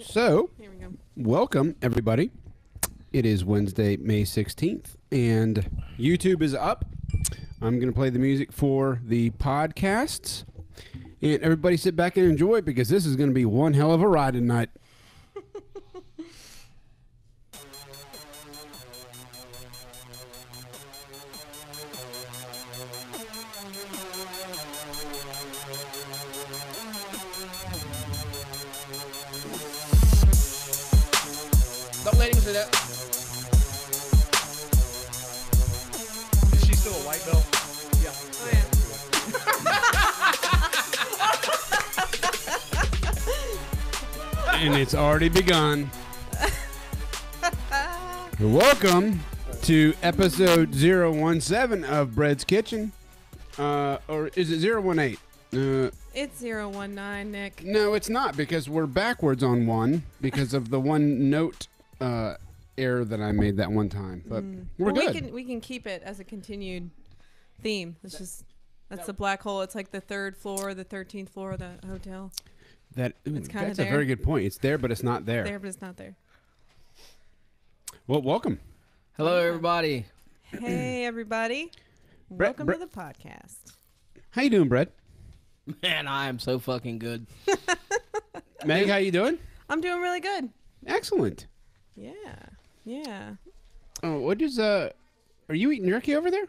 So, Here we go. welcome everybody. It is Wednesday, May 16th, and YouTube is up. I'm going to play the music for the podcasts, and everybody sit back and enjoy because this is going to be one hell of a ride tonight. Don't let him say that. Is she still a white belt? Yeah. Oh, yeah. And it's already begun. Welcome to episode 017 of Bread's Kitchen. Or is it 018? It's 019, Nick. No, it's not, because we're backwards on one because of the one note error that I made that one time. But we're Well, good. We can keep it as a continued theme. That's the black hole. It's like the third floor, the 13th floor of the hotel. It's kinda that's a there. very good point. It's there, but it's not there. There, but it's not there. Well, welcome. Hello, everybody. Hey, everybody. Brett- Welcome Brett- to the podcast. How you doing, Brett? Man, I am so fucking good. Meg, how you doing? I'm doing really good. Excellent. Yeah. Oh, what is are you eating jerky over there?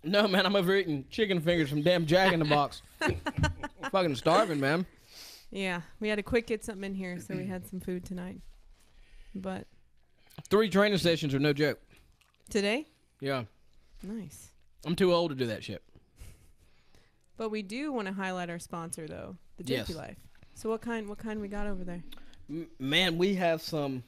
No, man, I'm over eating chicken fingers from damn Jack in the Box. Fucking starving, man. Yeah. We had to quick get something in here, so we had some food tonight. But 3 training sessions are no joke. today, Yeah. nice. I'm too old to do that shit. But we do want to highlight our sponsor, though, the Jerky Yes. Life. So what kind we got over there? Man, we have some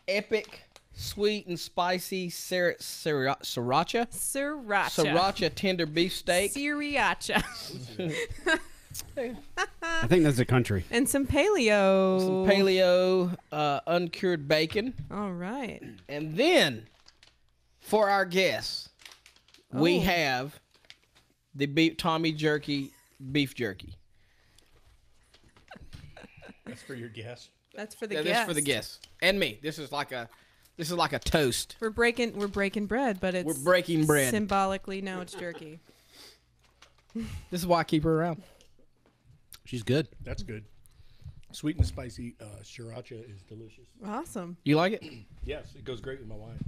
epic, sweet and spicy sriracha Sriracha. tender beef steak. Sriracha. I think that's a country. And some paleo. Some paleo, uncured bacon. All right. And then, for our guests, we Oh. have the Tommy Jerky beef jerky. That's for your guess. That's for the Yeah, guests. this is for the guests and me. This is like a toast. We're breaking bread, but it's We're breaking bread. Symbolically, no, it's jerky. This is why I keep her around. She's good. That's good. Sweet and spicy sriracha is delicious. Awesome. You like it? Yes, it goes great with my wine.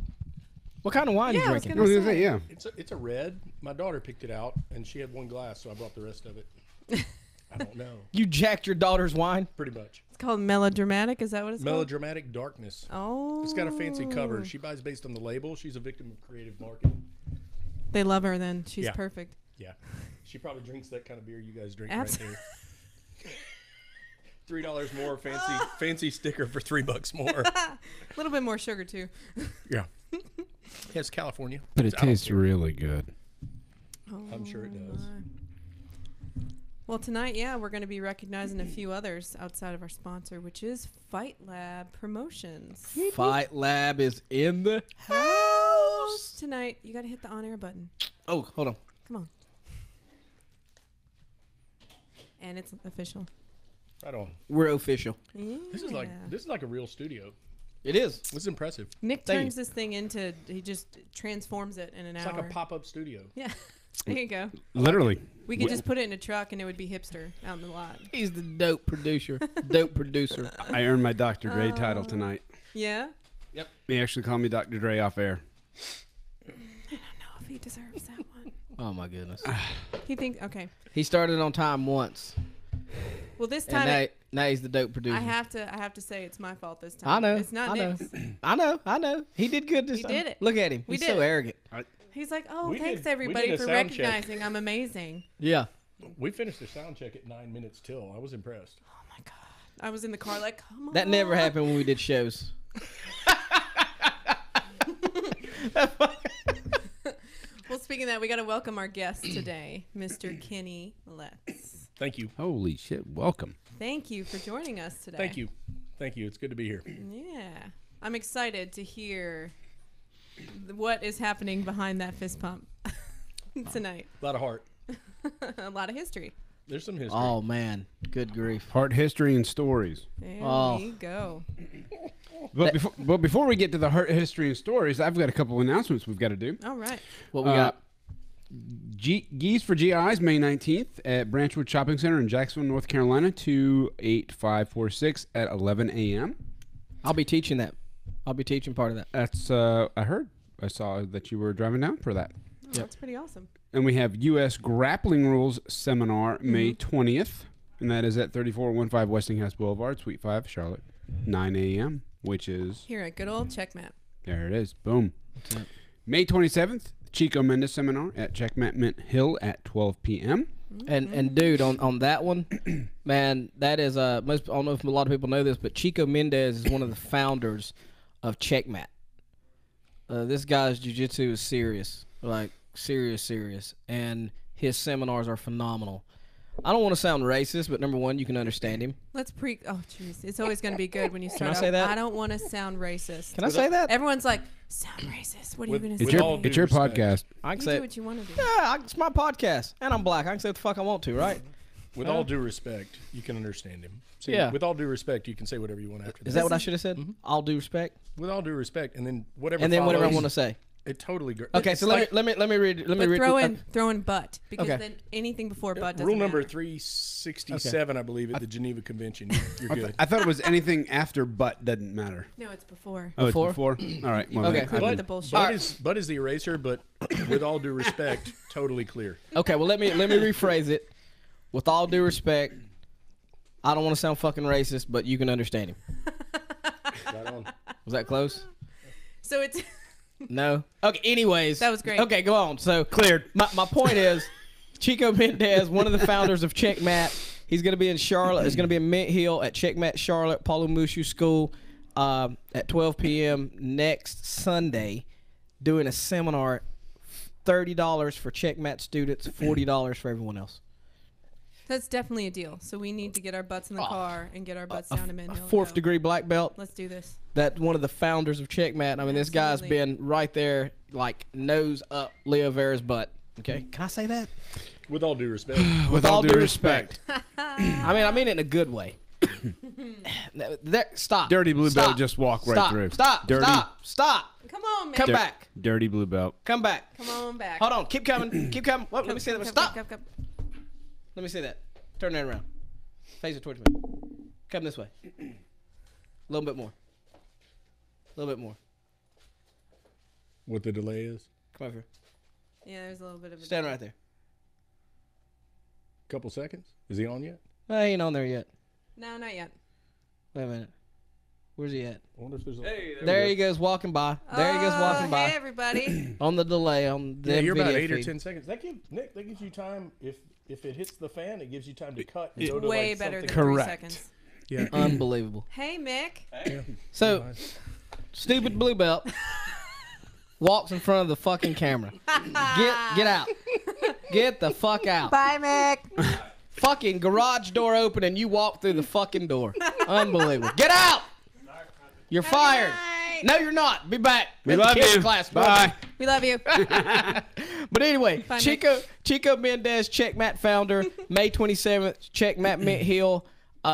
What kind of wine Yeah, I you was drinking? I was gonna say, yeah. It's a red. My daughter picked it out, and she had one glass, so I brought the rest of it. I don't know. You jacked your daughter's wine? Pretty much. It's called melodramatic. Is that what it's called? Melodramatic darkness. Oh. It's got a fancy cover. She buys based on the label. She's a victim of creative marketing. They love her then. She's Yeah. perfect. Yeah. She probably drinks that kind of beer you guys drink Abs- right there. $3 more, fancy sticker for $3 more. A little bit more sugar, too. Yeah. Yes, California. But it It's out tastes there. really good. I'm sure it does. my. Well, tonight, we're going to be recognizing a few others outside of our sponsor, which is Fight Lab Promotions. Fight Lab is in the house. Tonight, you got to hit the on-air button. Oh, hold on. Come on. And it's official. Right on. We're official. Yeah. This is like a real studio. It is. This is impressive. Nick Thank turns this thing into, he just transforms it in an It's hour. like a pop-up studio. Yeah. There you go. Literally. We could just put it in a truck and it would be hipster out in the lot. He's the dope producer. Dope producer. I earned my Dr. Dre title tonight. Yeah? They actually call me Dr. Dre off air. I don't know if he deserves that one. Oh, my goodness. He thinks, okay. He started on time once. Well, this time, And now he's the dope producer. I have to say it's my fault this time. I know. It's not I know. Nick's. I know. He did good this He time. did it. Look at him. We He's did so it. arrogant. He's like, oh, We thanks did- we everybody did a for sound check. recognizing I'm amazing. Yeah. We finished the sound check at 9 minutes till. I was impressed. Oh my God. I was in the car like, come on. That never happened when we did shows. Well, speaking of that, we got to welcome our guest today, Mr. Kenny Letts. Thank you. Holy shit. Welcome. Thank you for joining us today. Thank you. Thank you. It's good to be here. Yeah. I'm excited to hear what is happening behind that fist pump tonight. A lot of heart. A lot of history. There's some history. Oh man, good grief. Heart history and stories. There Oh. we go. But before we get to the heart history and stories, I've got a couple announcements we've got to do. All right. What we got? Geese for GIs, May 19th at Branchwood Shopping Center in Jacksonville, North Carolina, 28546 at 11 a.m. I'll be teaching that. I'll be teaching part of that. That's, I heard. I saw that you were driving down for that. Oh, that's pretty awesome. And we have U.S. Grappling Rules Seminar, May 20th, and that is at 3415 Westinghouse Boulevard, Suite 5, Charlotte, 9 a.m., which is... Here at good old Checkmat. There it is. Boom. May 27th, Chico Mendes Seminar at Checkmat Mint Hill at 12 p.m. And dude, on that one, man, that is I don't know if a lot of people know this, but Chico Mendez is one of the founders of Checkmat. This guy's jiu-jitsu is serious, like serious, and his seminars are phenomenal. I don't want to sound racist, but number one, you can understand him. Let's Oh, jeez. It's always going to be good when you start I say that? I don't want to sound racist. Can I say that? Everyone's like, sound racist. What are you going to It's say? your, it's your podcast. I can You say do what you want to do. yeah, it's my podcast, and I'm black. I can say what the fuck I want to, right? With all due respect, you can understand him. See, Yeah. with all due respect, you can say whatever you want after that. Is that what I should have said? All due respect, With all due respect, and then whatever. and then whatever I follows, want to say. It totally. Okay, it's so like let me read. Let me But read. throw in but, because Okay. then anything before but doesn't rule number matter. 367, I believe, at the Geneva Convention. You're good. I thought it was anything after but doesn't matter. No, it's before. Oh, Before? it's before? All right. Well, Okay. then Cut I with the didn't- bullshit. But is the eraser, but with all due respect, totally clear. Okay, well let me rephrase it. With all due respect, I don't want to sound fucking racist, but you can understand him. Right on. Was that close? So it's No. Okay. Anyways, That was great. Okay, go on. So Cleared. My point is, Chico Mendez, one of the founders of Checkmat, he's going to be in Charlotte. He's going to be in Mint Hill at Checkmat Charlotte, Paulo Mushu School, at 12 p.m. next Sunday, doing a seminar. $30 for Checkmat students, $40 for everyone else. that's definitely a deal. So we need to get our butts in the car and get our butts down to Mint A Hill. fourth degree black belt. Let's do this. That one of the founders of Checkmat. I mean, this guy's Absolutely. been right there, like nose up Leo Vera's butt. Okay, can I say that? With all due respect. With all due respect. I mean it in a good way. Stop. Dirty blue Stop. belt just walk right Stop. through. Stop. Dirty, Stop. Come on, man. Come back. Dirty blue belt. Come back. Come on back. Hold on. Keep coming. Keep coming. Whoa, let me see that. Stop. Come. Let me see that. Turn that around. Face it towards me. Come this way. A little bit more. A little bit more. What the delay is? Come over here. Yeah, there's a little bit of a Stand right there. Couple seconds. Is he on yet? I ain't on there yet. No, not yet. Wait a minute. Where's he at? I wonder if there's. There he goes walking by. There he goes walking by. Hey, everybody. On the delay on the Yeah, you're about video 8 or feed. 10 seconds. That gives you time. If it hits the fan, it gives you time to cut. And go to Way like better than something- 3 Correct. seconds. Yeah. Unbelievable. Hey, Mick. So, stupid blue belt walks in front of the fucking camera. Get out. Get the fuck out. Bye, Mick. Fucking garage door open and you walk through the fucking door. Unbelievable. Get out. You're fired. night. No, you're not. Be back. We In the love kids you. Class. Bye. We love you. But anyway, Bye, Chico Mendez, Checkmat founder, May 27th, Checkmat Mint Hill.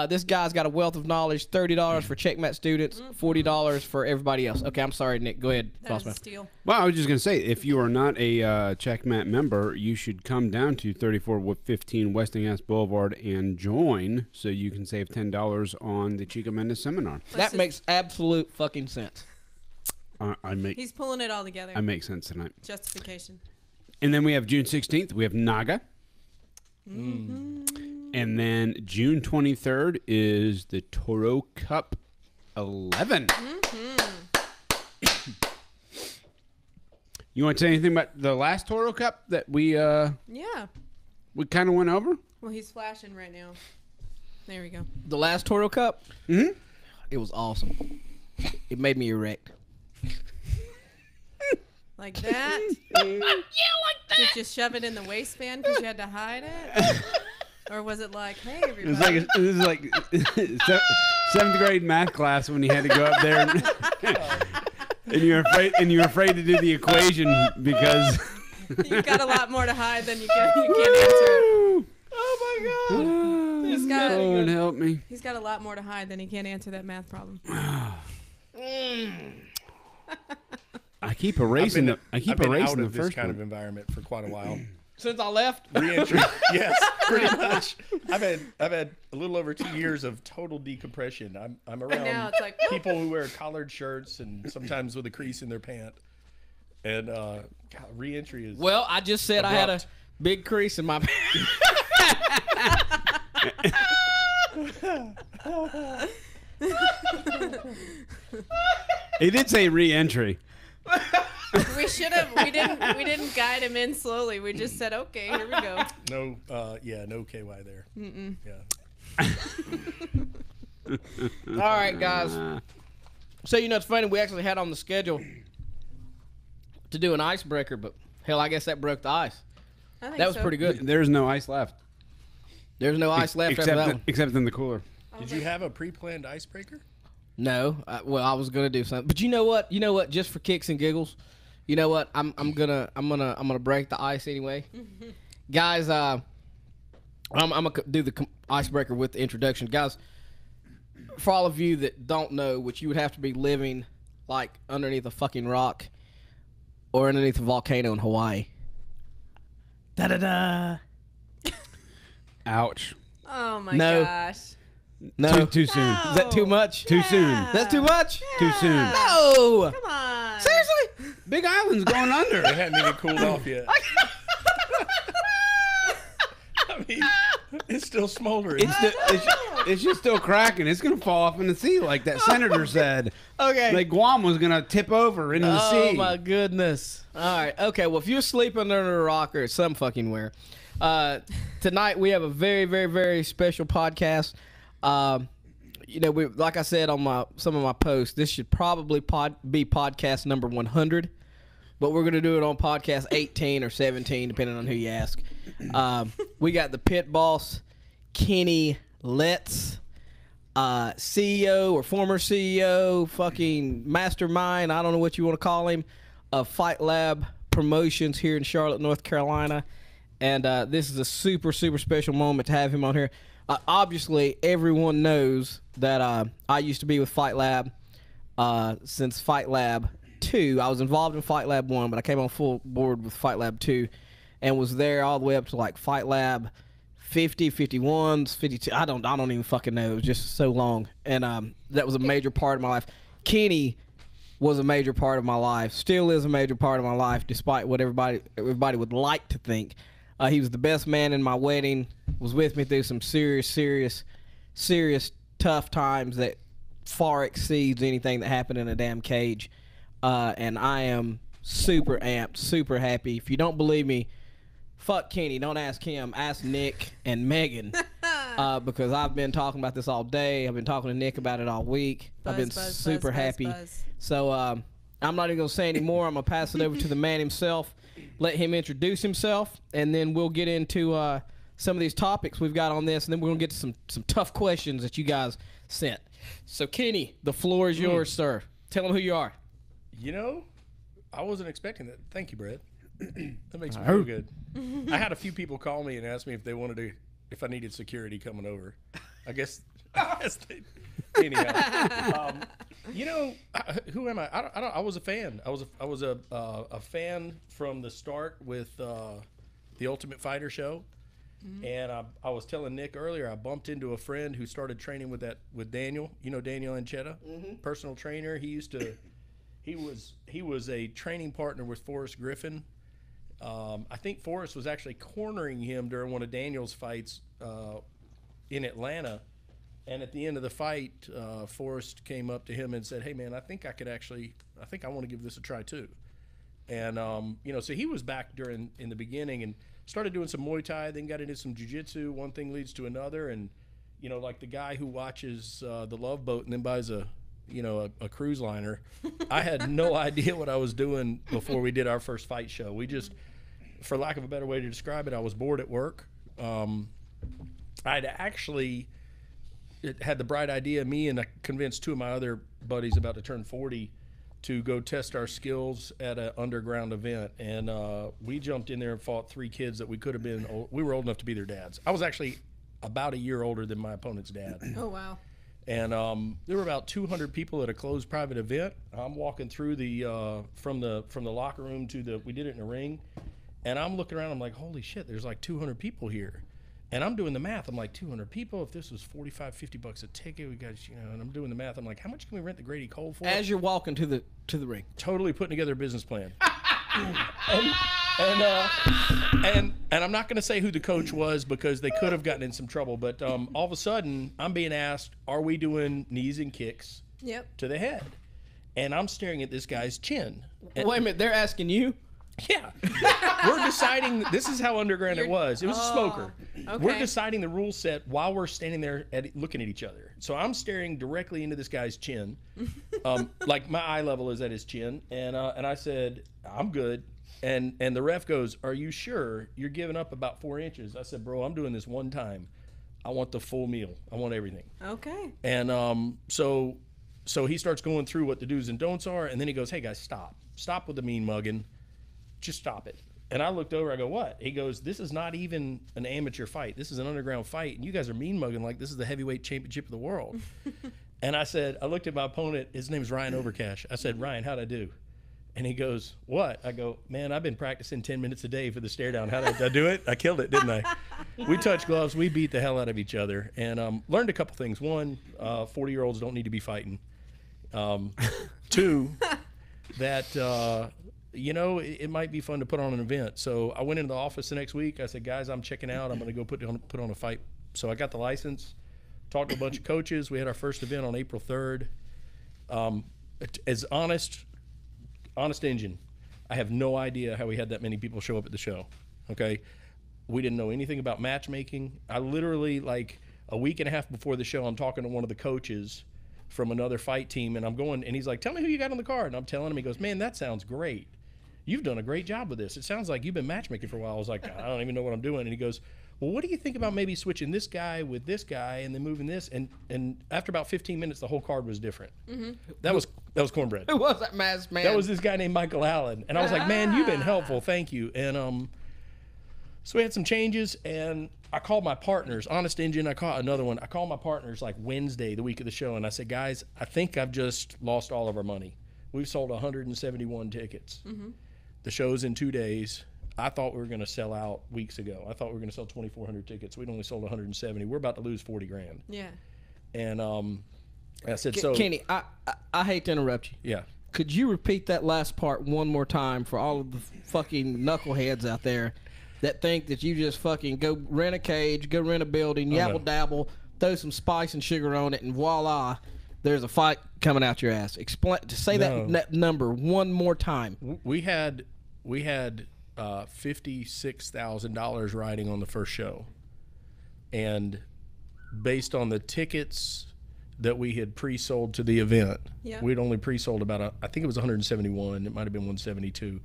This guy's got a wealth of knowledge. $30 for Checkmat students, $40 for everybody else. Okay, I'm sorry, Nick. Go ahead, That was a Bossman. steal. Well, I was just going to say, if you are not a Checkmat member, you should come down to 3415 Westinghouse Boulevard and join so you can save $10 on the Chico Mendes seminar. That makes absolute fucking sense. He's pulling it all together. I make sense tonight. Justification. And then we have June 16th, we have Naga. And then June 23rd is the Toro Cup 11. You want to say anything about the last Toro Cup that we Yeah. kind of went over? Well, he's flashing right now. There we go. The last Toro Cup, it was awesome. It made me erect. Like that? Yeah, like that. Did you shove it in the waistband because you had to hide it? Or was it like, hey, everybody? It was like seventh grade math class when you had to go up there and you're afraid to do the equation because You've got a lot more to hide than you can't answer it. Oh my God. He's got Lord help me. he's got a lot more to hide than he can't answer that math problem. I keep erasing the. I keep I've been erasing out the of this first kind one. of environment for quite a while. Since I left, Reentry, yes, pretty much. I've had a little over 2 years of total decompression. I'm around now it's like, people who wear collared shirts and sometimes with a crease in their pant. And God, reentry is well, I just said I had a abrupt. big crease in my He did say re-entry. we should have. We didn't guide him in slowly. We just said, okay, here we go. no KY there. Yeah. All right, guys. So, it's funny. We actually had on the schedule to do an icebreaker, but hell, I guess that broke the ice. I think That was so. pretty good. There's no ice left. There's no ice left after that one. Except in the cooler. Did you have a pre-planned icebreaker? No, well, I was gonna do something, but you know what? Just for kicks and giggles, you know what? I'm gonna break the ice anyway, guys. I'm gonna do the icebreaker with the introduction, guys. For all of you that don't know, which you would have to be living like underneath a fucking rock or underneath a volcano in Hawaii. Da da da. Ouch. Oh my No. gosh. No, Too soon. No. is that too much? Too soon. That's too much. Too soon. No. Come on. Seriously. Big Island's going under. It hadn't even cooled off yet. I mean, it's still smoldering. It's just still cracking. It's gonna fall off in the sea, like that senator said. Okay. Like Guam was gonna tip over into the Oh sea. my goodness. All right. Okay. Well, if you're sleeping under a rock or some fucking where, tonight we have a very, very, very special podcast. We, like I said on some of my posts, this should probably be podcast number 100, but we're gonna do it on podcast 18 or 17, depending on who you ask. We got the pit boss, Kenny Letts. CEO or former CEO, fucking mastermind, I don't know what you want to call him, of Fight Lab Promotions here in Charlotte, North Carolina. And this is a super, super special moment to have him on here. Obviously, everyone knows that I used to be with Fight Lab since Fight Lab 2. I was involved in Fight Lab 1, but I came on full board with Fight Lab 2 and was there all the way up to like Fight Lab 50, 51s, 52. I don't even fucking know. It was just so long. And that was a major part of my life. Kenny was a major part of my life. Still is a major part of my life, despite what everybody would like to think. He was the best man in my wedding. Was with me through some serious tough times that far exceeds anything that happened in a damn cage. And I am super amped, super happy. If you don't believe me, fuck Kenny. Don't ask him. Ask Nick and Megan. Because I've been talking about this all day. I've been talking to Nick about it all week. I've been super happy. So I'm not even going to say any more. I'm going to pass it over to the man himself. Let him introduce himself. And then we'll get into some of these topics we've got on this. And then we're going to get to some tough questions that you guys sent. So, Kenny, the floor is yours, sir. Tell them who you are. I wasn't expecting that. Thank you, Brett. That makes me feel good. I had a few people call me and ask me if I needed security coming over. I guess they. Anyhow, who am I? I was a fan. I was a fan from the start with the Ultimate Fighter show, and I was telling Nick earlier. I bumped into a friend who started training with Daniel. You know Daniel Anchetta, personal trainer. He was a training partner with Forrest Griffin. I think Forrest was actually cornering him during one of Daniel's fights in Atlanta. And at the end of the fight, Forrest came up to him and said, "Hey, man, I think I want to give this a try too." And so he was back in the beginning and started doing some Muay Thai, then got into some Jiu-Jitsu. One thing leads to another, and like the guy who watches the Love Boat and then buys a cruise liner. I had no idea what I was doing before we did our first fight show. We just, for lack of a better way to describe it, I was bored at work. I'd actually had the bright idea, me and I convinced two of my other buddies about to turn 40 to go test our skills at an underground event, and we jumped in there and fought 3 kids that we could have been. We were old enough to be their dads. I was actually about a year older than my opponent's dad. Oh wow! And there were about 200 people at a closed private event. I'm walking through the from the locker room to the. We did it in a ring, and I'm looking around. I'm like, holy shit! There's like 200 people here. And I'm doing the math. I'm like, 200 people. If this was $45-50 a ticket, we got, and I'm doing the math. I'm like, how much can we rent the Grady Cole for? As you're walking to the ring, Totally putting together a business plan. and I'm not going to say who the coach was because they could have gotten in some trouble. But all of a sudden, I'm being asked, are we doing knees and kicks to the head? And I'm staring at this guy's chin. And, wait a minute, they're asking you? Yeah. We're deciding, this is how underground it was. It was a smoker. Okay. We're deciding the rule set while we're standing there looking at each other. So I'm staring directly into this guy's chin. Like my eye level is at his chin. And I said, I'm good. And the ref goes, are you sure you're giving up about 4 inches? I said, bro, I'm doing this one time. I want the full meal. I want everything. Okay. And so he starts going through what the do's and don'ts are. And then he goes, hey guys, stop. Stop with the mean mugging. Just stop it. And I looked over, I go, what? He goes, this is not even an amateur fight. This is an underground fight. And you guys are mean mugging like this is the heavyweight championship of the world. And I said, I looked at my opponent. His name is Ryan Overcash. I said, Ryan, how'd I do? And he goes, what? I go, man, I've been practicing 10 minutes a day for the stare down. Did I do it? I killed it, didn't I? We touched gloves. We beat the hell out of each other. And learned a couple things. One, 40-year-olds don't need to be fighting. 2, that... it might be fun to put on an event. So I went into the office the next week. I said, guys, I'm checking out. I'm going to go put on a fight. So I got the license, talked to a bunch of coaches. We had our first event on April 3rd. As honest engine, I have no idea how we had that many people show up at the show. Okay. We didn't know anything about matchmaking. I literally, like a week and a half before the show, I'm talking to one of the coaches from another fight team, and I'm going, and he's like, tell me who you got on the card. And I'm telling him, he goes, man, that sounds great. You've done a great job with this. It sounds like you've been matchmaking for a while. I was like, I don't even know what I'm doing. And he goes, well, what do you think about maybe switching this guy with this guy and then moving this? And after about 15 minutes, the whole card was different. Mm-hmm. That was Cornbread. Who was that masked man? That was this guy named Michael Allen. And I was like, man, you've been helpful. Thank you. And so we had some changes, and I called my partners, Honest Engine. I caught another one. I called my partners like Wednesday, the week of the show, and I said, guys, I think I've just lost all of our money. We've sold 171 tickets. Mm-hmm. The show's in 2 days. I thought we were going to sell out weeks ago. I thought we were going to sell 2,400 tickets. We'd only sold 170. We're about to lose 40 grand. Yeah. And I said, so. Kenny, I hate to interrupt you. Yeah. Could you repeat that last part one more time for all of the fucking knuckleheads out there that think that you just fucking go rent a cage, go rent a building, yabble dabble, throw some spice and sugar on it, and voila, there's a fight coming out your ass. Explain. To say that number one more time. We had $56,000 riding on the first show, and based on the tickets that we had pre-sold to the event, we'd only pre-sold about I think it was 171. It might have been 172.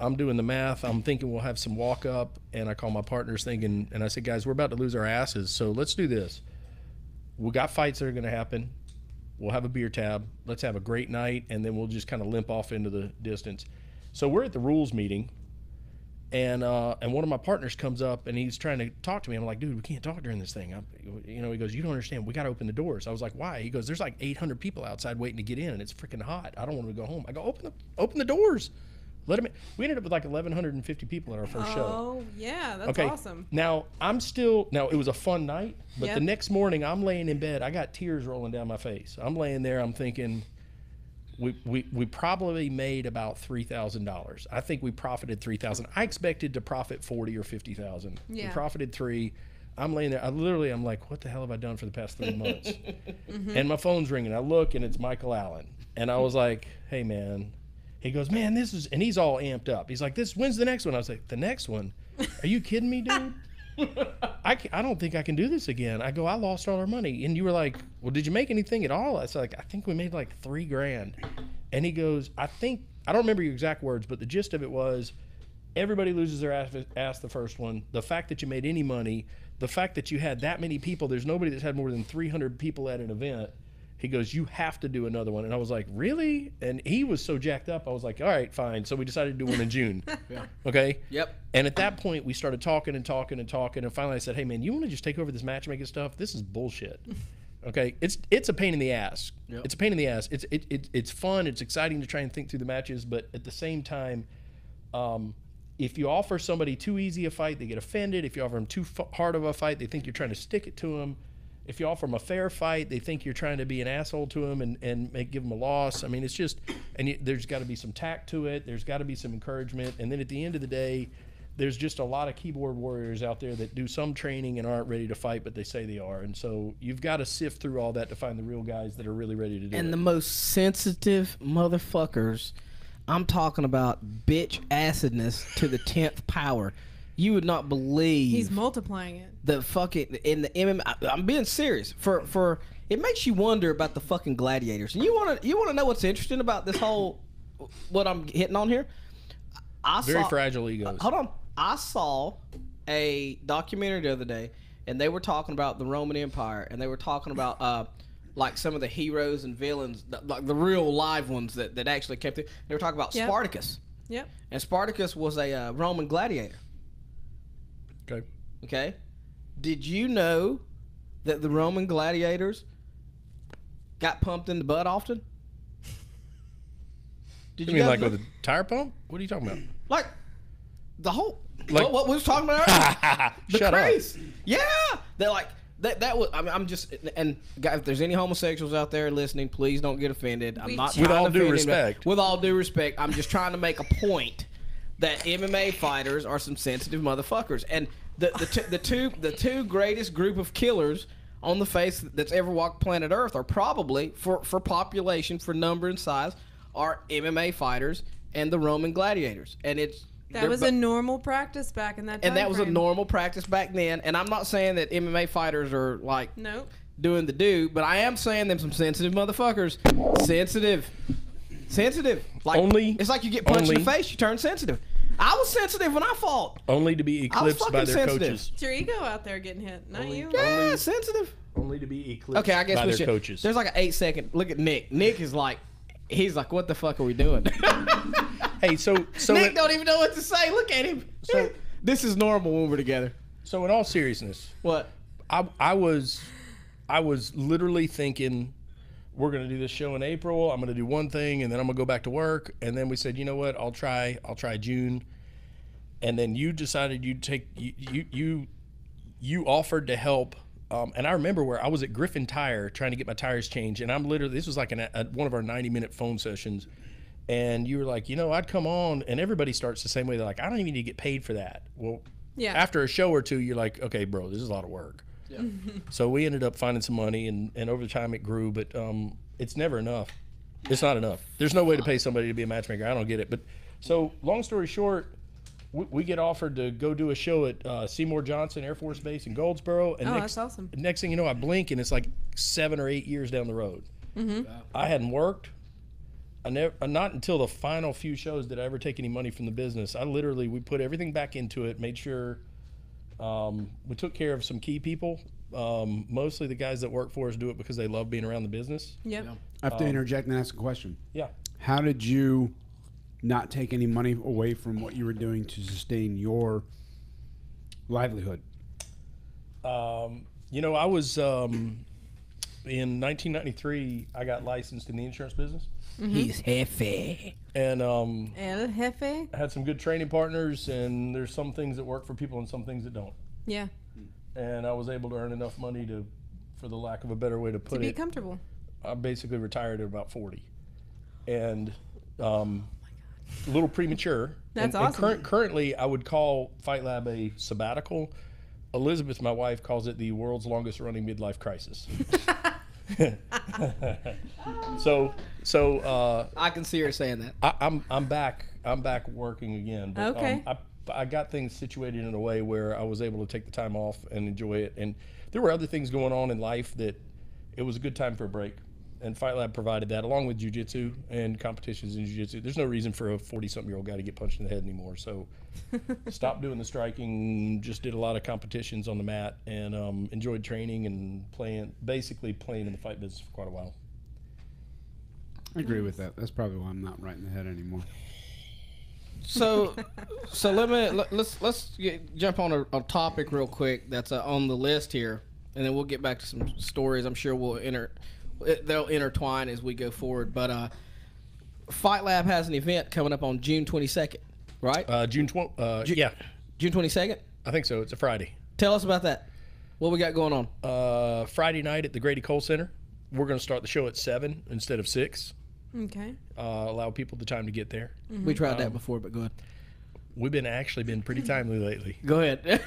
I'm doing the math. I'm thinking we'll have some walk up, and I call my partners thinking, and I said, guys, we're about to lose our asses, so let's do this. We got fights that are going to happen. We'll have a beer tab. Let's have a great night, and then we'll just kind of limp off into the distance. So we're at the rules meeting, and one of my partners comes up, and he's trying to talk to me. I'm like, dude, we can't talk during this thing. He goes, you don't understand. We got to open the doors. I was like, why? He goes, there's like 800 people outside waiting to get in, and it's freaking hot. I don't want to go home. I go, open the doors. Let him in. We ended up with like 1,150 people at our first show. Oh, yeah, that's awesome. Now, it was a fun night, but the next morning I'm laying in bed. I got tears rolling down my face. I'm laying there. I'm thinking, we probably made about $3,000. I think we profited $3,000. I expected to profit 40 or 50,000. Yeah. We profited 3. I'm laying there. I'm like, what the hell have I done for the past 3 months? Mm-hmm. And my phone's ringing. I look, and it's Michael Allen. And I was like, hey, man. He goes, man, and he's all amped up. He's like, when's the next one? I was like, the next one? Are you kidding me, dude? I don't think I can do this again. I go, I lost all our money. And you were like, well, did you make anything at all? I was like, I think we made like $3,000. And he goes, I don't remember your exact words, but the gist of it was, everybody loses their ass the first one. The fact that you made any money, the fact that you had that many people, there's nobody that's had more than 300 people at an event. He goes, you have to do another one. And I was like, really? And he was so jacked up. I was like, all right, fine. So we decided to do one in June. Yeah. Okay? Yep. And at that point, we started talking. And finally I said, hey, man, you want to just take over this matchmaking stuff? This is bullshit. Okay? It's a pain in the ass. Yep. It's a pain in the ass. It's fun. It's exciting to try and think through the matches. But at the same time, if you offer somebody too easy a fight, they get offended. If you offer them too hard of a fight, they think you're trying to stick it to them. If you offer them a fair fight, they think you're trying to be an asshole to them and give them a loss. I mean, it's just, there's got to be some tact to it. There's got to be some encouragement. And then at the end of the day, there's just a lot of keyboard warriors out there that do some training and aren't ready to fight, but they say they are. And so you've got to sift through all that to find the real guys that are really ready to do it. And the most sensitive motherfuckers, I'm talking about bitch acidness to the 10th power. You would not believe He's multiplying it. the fucking in the MMA. I'm being serious. For it makes you wonder about the fucking gladiators. And you wanna know what's interesting about this whole what I'm hitting on here? Very fragile egos. Hold on. I saw a documentary the other day, and they were talking about the Roman Empire, and they were talking about like some of the heroes and villains, like the real live ones that actually kept it. They were talking about Yep. Spartacus. Yep. And Spartacus was a Roman gladiator. Okay. Okay? Did you know that the Roman gladiators got pumped in the butt often? Did You mean guys like know? with a tire pump? What are you talking about? Like the whole Like- what we was talking about earlier? The Shut craze. Yeah. They're like that was I mean, I'm just and guys, if there's any homosexuals out there listening, please don't get offended. I'm not With trying all to due offend anybody. respect. With all due respect, I'm just trying to make a point that MMA fighters are some sensitive motherfuckers. And the two greatest group of killers on the face that's ever walked planet Earth are probably for population, for number and size, are MMA fighters and the Roman gladiators. And That was a normal practice back in that time and that was a frame. normal practice back then. And I'm not saying that MMA fighters are like Nope. doing the do, but I am saying them some sensitive motherfuckers. Sensitive. Like Only- it's like you get punched in only- the face, you turn sensitive. I was sensitive when I fought. Only to be eclipsed by fucking their sensitive. coaches. It's your ego out there getting hit, not you. Yeah, sensitive. Only to be eclipsed Okay, I guess by we their should. coaches. There's like an 8-second. Look at Nick. Nick is like, he's like, what the fuck are we doing? Hey, so Nick don't even know what to say. Look at him. So- This is normal when we're together. so in all seriousness, What? I was literally thinking we're gonna do this show in April. I'm gonna do one thing and then I'm gonna go back to work. And then we said, you know what? I'll try June. And then you decided you'd take you offered to help. And I remember where I was at Griffin Tire trying to get my tires changed, and I'm literally this was like one of our 90-minute phone sessions. And you were like, you know, I'd come on, and everybody starts the same way. They're like, I don't even need to get paid for that. Well, Yeah. after a show or two, you're like, okay, bro, this is a lot of work. Yeah. So we ended up finding some money, and over time it grew, but it's never enough. It's not enough. There's no way to pay somebody to be a matchmaker. I don't get it. But so long story short, we get offered to go do a show at Seymour Johnson Air Force Base in Goldsboro. And That's awesome. Next thing you know, I blink, and it's like 7 or 8 years down the road. Mm-hmm. I hadn't worked. Not until the final few shows did I ever take any money from the business. We put everything back into it, made sure we took care of some key people. Mostly the guys that work for us do it because they love being around the business. Yep. I have to interject and ask a question. Yeah. How did you not take any money away from what you were doing to sustain your livelihood? You know, I was in 1993. I got licensed in the insurance business, He's heavy. and El Jefe. I had some good training partners. And there's some things that work for people and some things that don't. Yeah. And I was able to earn enough money to, for the lack of a better way to To put be it, comfortable. I basically retired at about 40, and a little premature. That's and awesome. Currently, I would call Fight Lab a sabbatical. Elizabeth, my wife, calls it the world's longest running midlife crisis. So I can see her saying that. I'm back working again. But, Okay. I got things situated in a way where I was able to take the time off and enjoy it. And there were other things going on in life that it was a good time for a break. And Fight Lab provided that, along with jiu-jitsu and competitions in jiu-jitsu. There's no reason for a 40-something-year-old guy to get punched in the head anymore. So stopped doing the striking, just did a lot of competitions on the mat, and enjoyed training and basically playing in the fight business for quite a while. I agree with that. That's probably why I'm not right in the head anymore. So let's jump on a topic real quick that's on the list here, and then we'll get back to some stories. I'm sure they'll intertwine as we go forward. But Fight Lab has an event coming up on June 22nd, right? June 22nd. I think so. It's a Friday. Tell us about that. What we got going on? Friday night at the Grady Cole Center. We're going to start the show at 7 instead of 6. Okay. Allow people the time to get there. We tried that before, but go ahead. We've been pretty timely lately. Go ahead.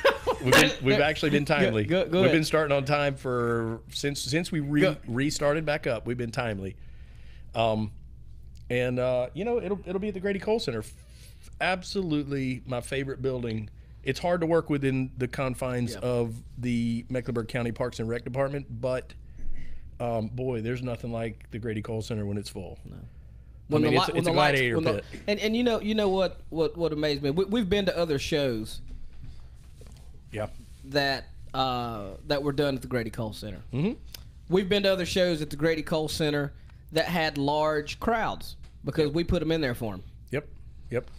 We've actually been timely. Go We've ahead. been starting on time since we restarted back up. We've been timely. It'll be at the Grady Cole Center. Absolutely my favorite building. It's hard to work within the confines of the Mecklenburg County Parks and Rec Department, but boy, there's nothing like the Grady Cole Center when it's full. No. It's a gladiator pit. And you know what amazed me? We've been to other shows. Yeah. That were done at the Grady Cole Center. Mm-hmm. We've been to other shows at the Grady Cole Center that had large crowds because we put them in there for them. Yep.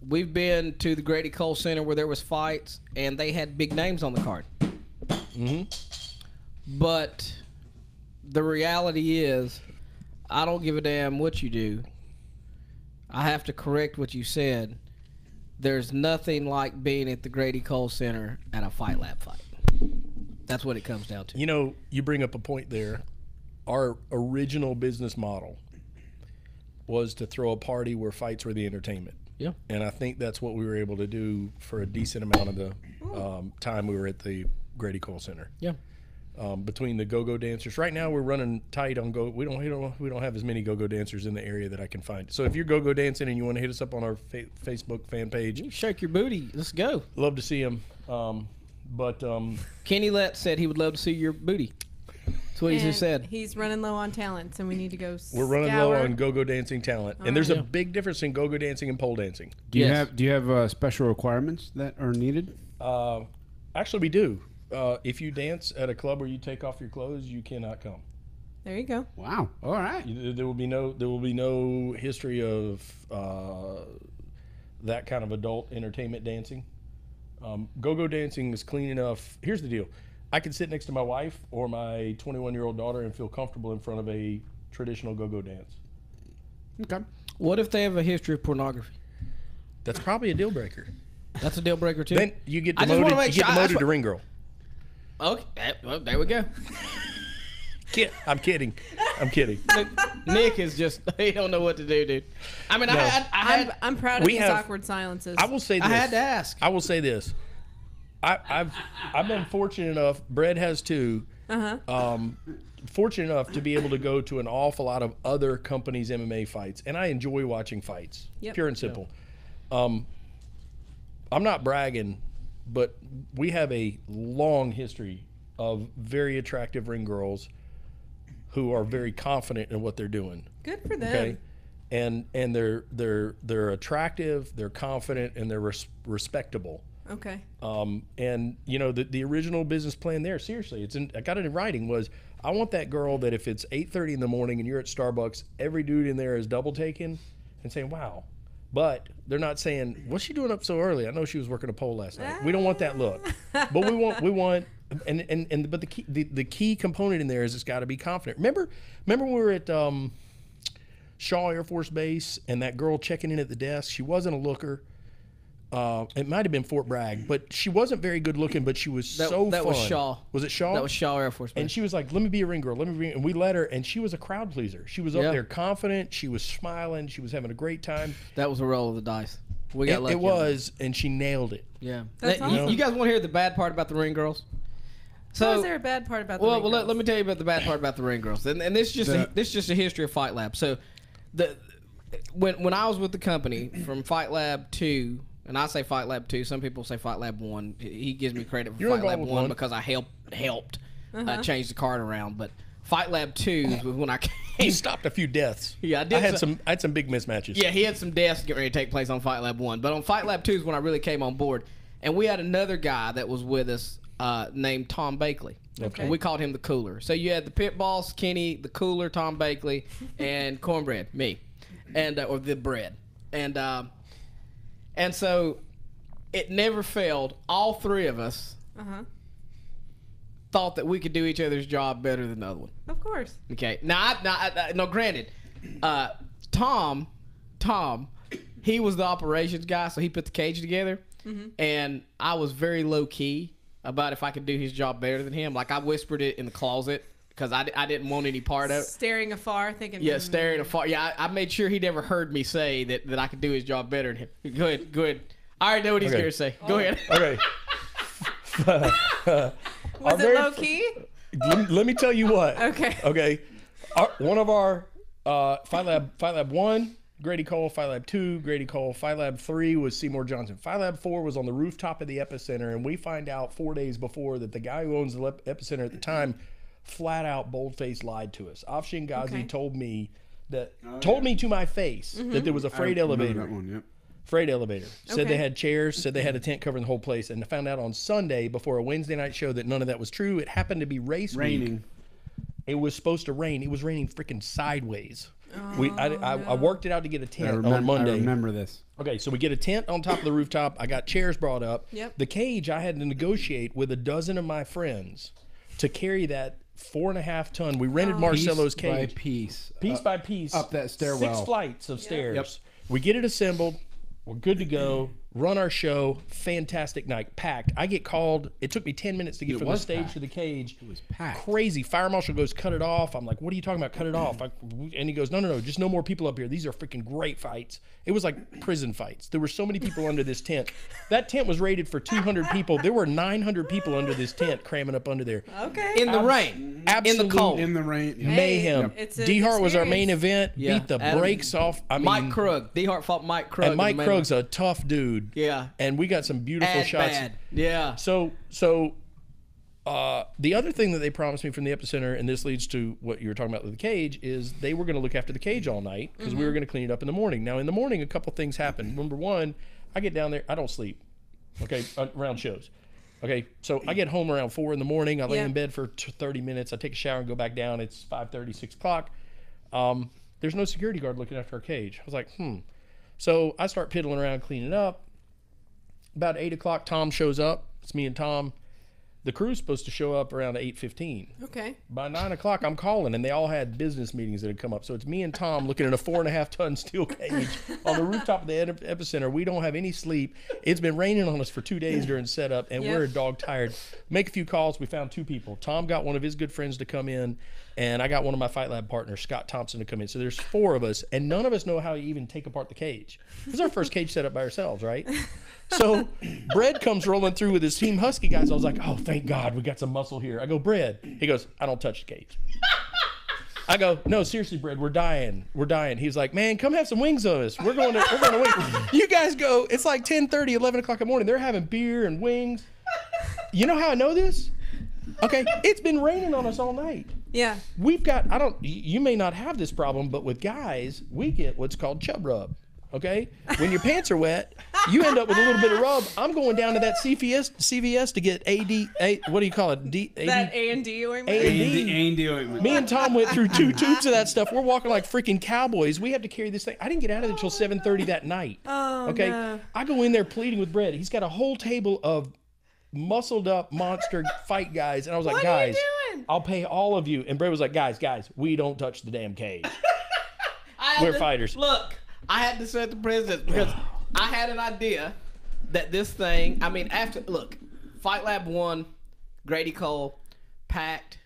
We've been to the Grady Cole Center where there was fights and they had big names on the card. Mm-hmm. But the reality is, I don't give a damn what you do. I have to correct what you said. There's nothing like being at the Grady Cole Center at a Fight Lab fight. That's what it comes down to. You know, you bring up a point there. Our original business model was to throw a party where fights were the entertainment. Yeah. And I think that's what we were able to do for a decent amount of the time we were at the Grady Cole Center. Yeah. Between the go-go dancers, right now we're running tight on go. We don't have as many go-go dancers in the area that I can find. So if you're go-go dancing and you want to hit us up on our Facebook fan page, You shake your booty. Let's go. love to see them. Kenny Lett said he would love to see your booty. That's what he And just said. He's running low on talent, so we need to go. We're running low on go-go dancing talent, and there's a Yeah. big difference in go-go dancing and pole dancing. Do you Yes. have special requirements that are needed? Actually, we do. If you dance at a club where you take off your clothes, you cannot come. There you go. Wow. All right. There will be no history of that kind of adult entertainment dancing. Go-go dancing is clean enough. Here's the deal. I can sit next to my wife or my 21-year-old daughter and feel comfortable in front of a traditional go-go dance. Okay. What if they have a history of pornography? That's probably a deal breaker. That's a deal breaker too. Then you get I just wanna demoted, make sure- to ring girl. Okay, well, there we go. I'm kidding. Nick is just—he don't know what to do, dude. I mean, No. I'm proud of we these have- awkward silences. I will say this. I had to ask. I will say this. I've been fortunate enough. Brett has too. Fortunate enough to be able to go to an awful lot of other companies' MMA fights, and I enjoy watching fights. Yep. Pure and simple. I'm not bragging, but we have a long history of very attractive ring girls who are very confident in what they're doing. Good for them. Okay, and they're attractive, they're confident, and they're respectable. Okay. And you know the original business plan there. Seriously, I got it in writing. Was I want that girl that if it's 8:30 in the morning and you're at Starbucks, every dude in there is double taking and saying, "Wow." But they're not saying, "What's she doing up so early?" I know she was working a pole last night. We don't want that look. But we want, but the key component in there is it's got to be confident. Remember when we were at Shaw Air Force Base and that girl checking in at the desk? She wasn't a looker. It might have been Fort Bragg, but she wasn't very good looking. But she was That fun. was Shaw. Was it Shaw? That was Shaw Air Force Base. And she was like, "Let me be a ring girl. Let me be." And we let her, and she was a crowd pleaser. She was up Yeah. there confident. She was smiling. She was having a great time. That was a roll of the dice. We got lucky. It was, and she nailed it. Yeah. That's awesome. You guys want to hear the bad part about the ring girls? So is there a bad part about the Well, ring let girls? me tell you about the bad part about the ring girls, and this is just a history of Fight Lab. So, when I was with the company from Fight Lab 2, and I say Fight Lab 2, some people say Fight Lab 1. He gives me credit for You're Fight Lab involved with 1 one. because I helped change the card around. But Fight Lab 2 was when I He came. stopped a few deaths. Yeah, I did I had some big mismatches. Yeah, he had some deaths getting ready to take place on Fight Lab 1. But on Fight Lab 2 is when I really came on board. And we had another guy that was with us named Tom Bakley. Okay. And we called him the Cooler. So you had the pit boss, Kenny, the Cooler, Tom Bakley, and Cornbread, me, and or the bread, and so it never failed. All three of us thought that we could do each other's job better than the other one. Of course. Okay. Now, granted, Tom, he was the operations guy, so he put the cage together, and I was very low key about if I could do his job better than him. Like I whispered it in the closet because I didn't want any part of it. Staring afar, thinking. Yeah, staring afar. Yeah, I made sure he never heard me say that I could do his job better than him. Go ahead. I already know what he's going to say. Go ahead. Okay. Was it low key? Let me tell you what. Okay. One of our Fight Lab 1, Grady Cole. Fight Lab 2, Grady Cole. Fight Lab 3 was Seymour Johnson. Fight Lab 4 was on the rooftop of the Epicenter, and we find out 4 days before that the guy who owns the Epicenter at the time flat out bold-faced lied to us. Afshin Ghazi told me to my face that there was a freight elevator. That one, yep. Freight elevator. Said they had chairs, said they had a tent covering the whole place, and I found out on Sunday before a Wednesday night show that none of that was true. It happened to be race week. It was supposed to rain. It was raining freaking sideways. I worked it out to get a tent on Monday. I remember this. Okay, so we get a tent on top of the rooftop. I got chairs brought up. Yep. The cage, I had to negotiate with a dozen of my friends to carry that 4.5 ton. We rented Marcelo's cage. Piece By piece. Up that stairwell. 6 flights of stairs. Yep. We get it assembled. We're good to go. Run our show. Fantastic night. Packed. I get called. It took me 10 minutes to get from the stage to the cage. It was packed. Crazy. Fire marshal goes, cut it off. I'm like, what are you talking about? Cut it off. And he goes, no. Just no more people up here. These are freaking great fights. It was like prison fights. There were so many people under this tent. That tent was rated for 200 people. There were 900 people under this tent cramming up under there. Okay. In the rain. Absolute In the cold. In the rain. Mayhem. D-Hart was our main event. Yeah. Beat the brakes off. I mean, Mike Krug. D-Hart fought Mike Krug. And Mike Krug's a tough dude. Yeah. And we got some beautiful shots. Bad. Yeah. So the other thing that they promised me from the Epicenter, and this leads to what you were talking about with the cage, is they were going to look after the cage all night because we were going to clean it up in the morning. Now, in the morning, a couple things happen. Number one, I get down there. I don't sleep, okay, around shows. Okay, so I get home around 4 in the morning. I lay in bed for 30 minutes. I take a shower and go back down. It's 5:30, 6 o'clock. There's no security guard looking after our cage. I was like, So I start piddling around cleaning up. About 8 o'clock, Tom shows up. It's me and Tom. The crew's supposed to show up around 8:15. Okay. By 9 o'clock, I'm calling, and they all had business meetings that had come up. So it's me and Tom looking at a 4.5 ton steel cage on the rooftop of the Epicenter. We don't have any sleep. It's been raining on us for 2 days during setup, and we're dog tired. Make a few calls. We found 2 people. Tom got one of his good friends to come in, and I got one of my Fight Lab partners, Scott Thompson, to come in. So there's 4 of us, and none of us know how to even take apart the cage. It was our first cage setup by ourselves, right? So Brad comes rolling through with his Team Husky guys. I was like, oh, thank God, we got some muscle here. I go, Brad. He goes, I don't touch the cage. I go, no, seriously, Brad, we're dying. We're dying. He's like, man, come have some wings on us. We're going to wings. You guys go, it's like 10:30, 11 o'clock in the morning. They're having beer and wings. You know how I know this? Okay, it's been raining on us all night. Yeah. We've got, you may not have this problem, but with guys, we get what's called chub rub. Okay, when your pants are wet, you end up with a little bit of rub. I'm going down to that CVS to get what do you call it? That A&D ointment. A&D ointment. Me and Tom went through 2 tubes of that stuff. We're walking like freaking cowboys. We have to carry this thing. I didn't get out of it until 7:30 that night. Oh, okay, no. I go in there pleading with Brett. He's got a whole table of muscled up monster fight guys, and I was like, What guys, are you doing? I'll pay all of you. And Brett was like, guys, we don't touch the damn cage. We're fighters. Look, I had to set the precedent because I had an idea that this thing, Fight Lab 1, Grady Cole, packed,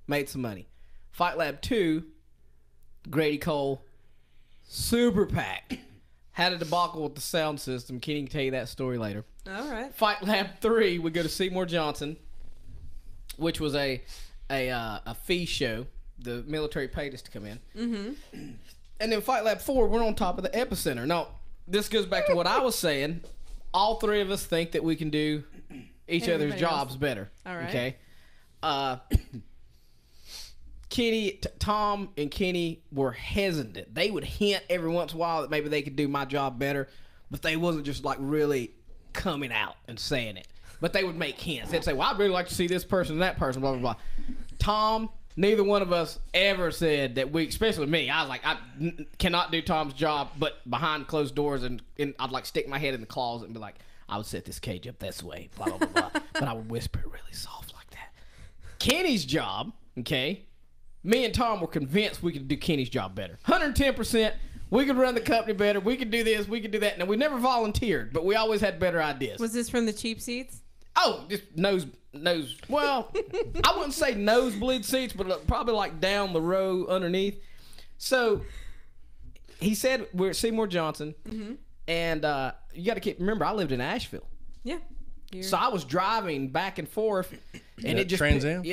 made some money. Fight Lab 2, Grady Cole, super packed. Had a debacle with the sound system. Kenny can tell you that story later. All right. Fight Lab 3, we go to Seymour Johnson, which was a fee show. The military paid us to come in. Mm-hmm. And then Fight Lab 4, we're on top of the Epicenter. Now, this goes back to what I was saying. All 3 of us think that we can do each other's jobs better. All right. Okay. Tom and Kenny were hesitant. They would hint every once in a while that maybe they could do my job better, but they wasn't just like really coming out and saying it. but they would make hints. They'd say, well, I'd really like to see this person and that person, blah, blah, blah. Tom, neither one of us ever said that we, especially me, I was like, I cannot do Tom's job, but behind closed doors, and I'd like stick my head in the closet and be like, I would set this cage up this way, blah, blah, blah, blah. But I would whisper it really soft like that. Kenny's job, okay, me and Tom were convinced we could do Kenny's job better. 110%. We could run the company better. We could do this. We could do that. Now, we never volunteered, but we always had better ideas. Was this from the cheap seats? Oh, just nose. Well, I wouldn't say nosebleed seats, but probably like down the row underneath. So he said we're at Seymour Johnson, and you got to remember I lived in Asheville. Yeah. So I was driving back and forth, and it just Trans Am?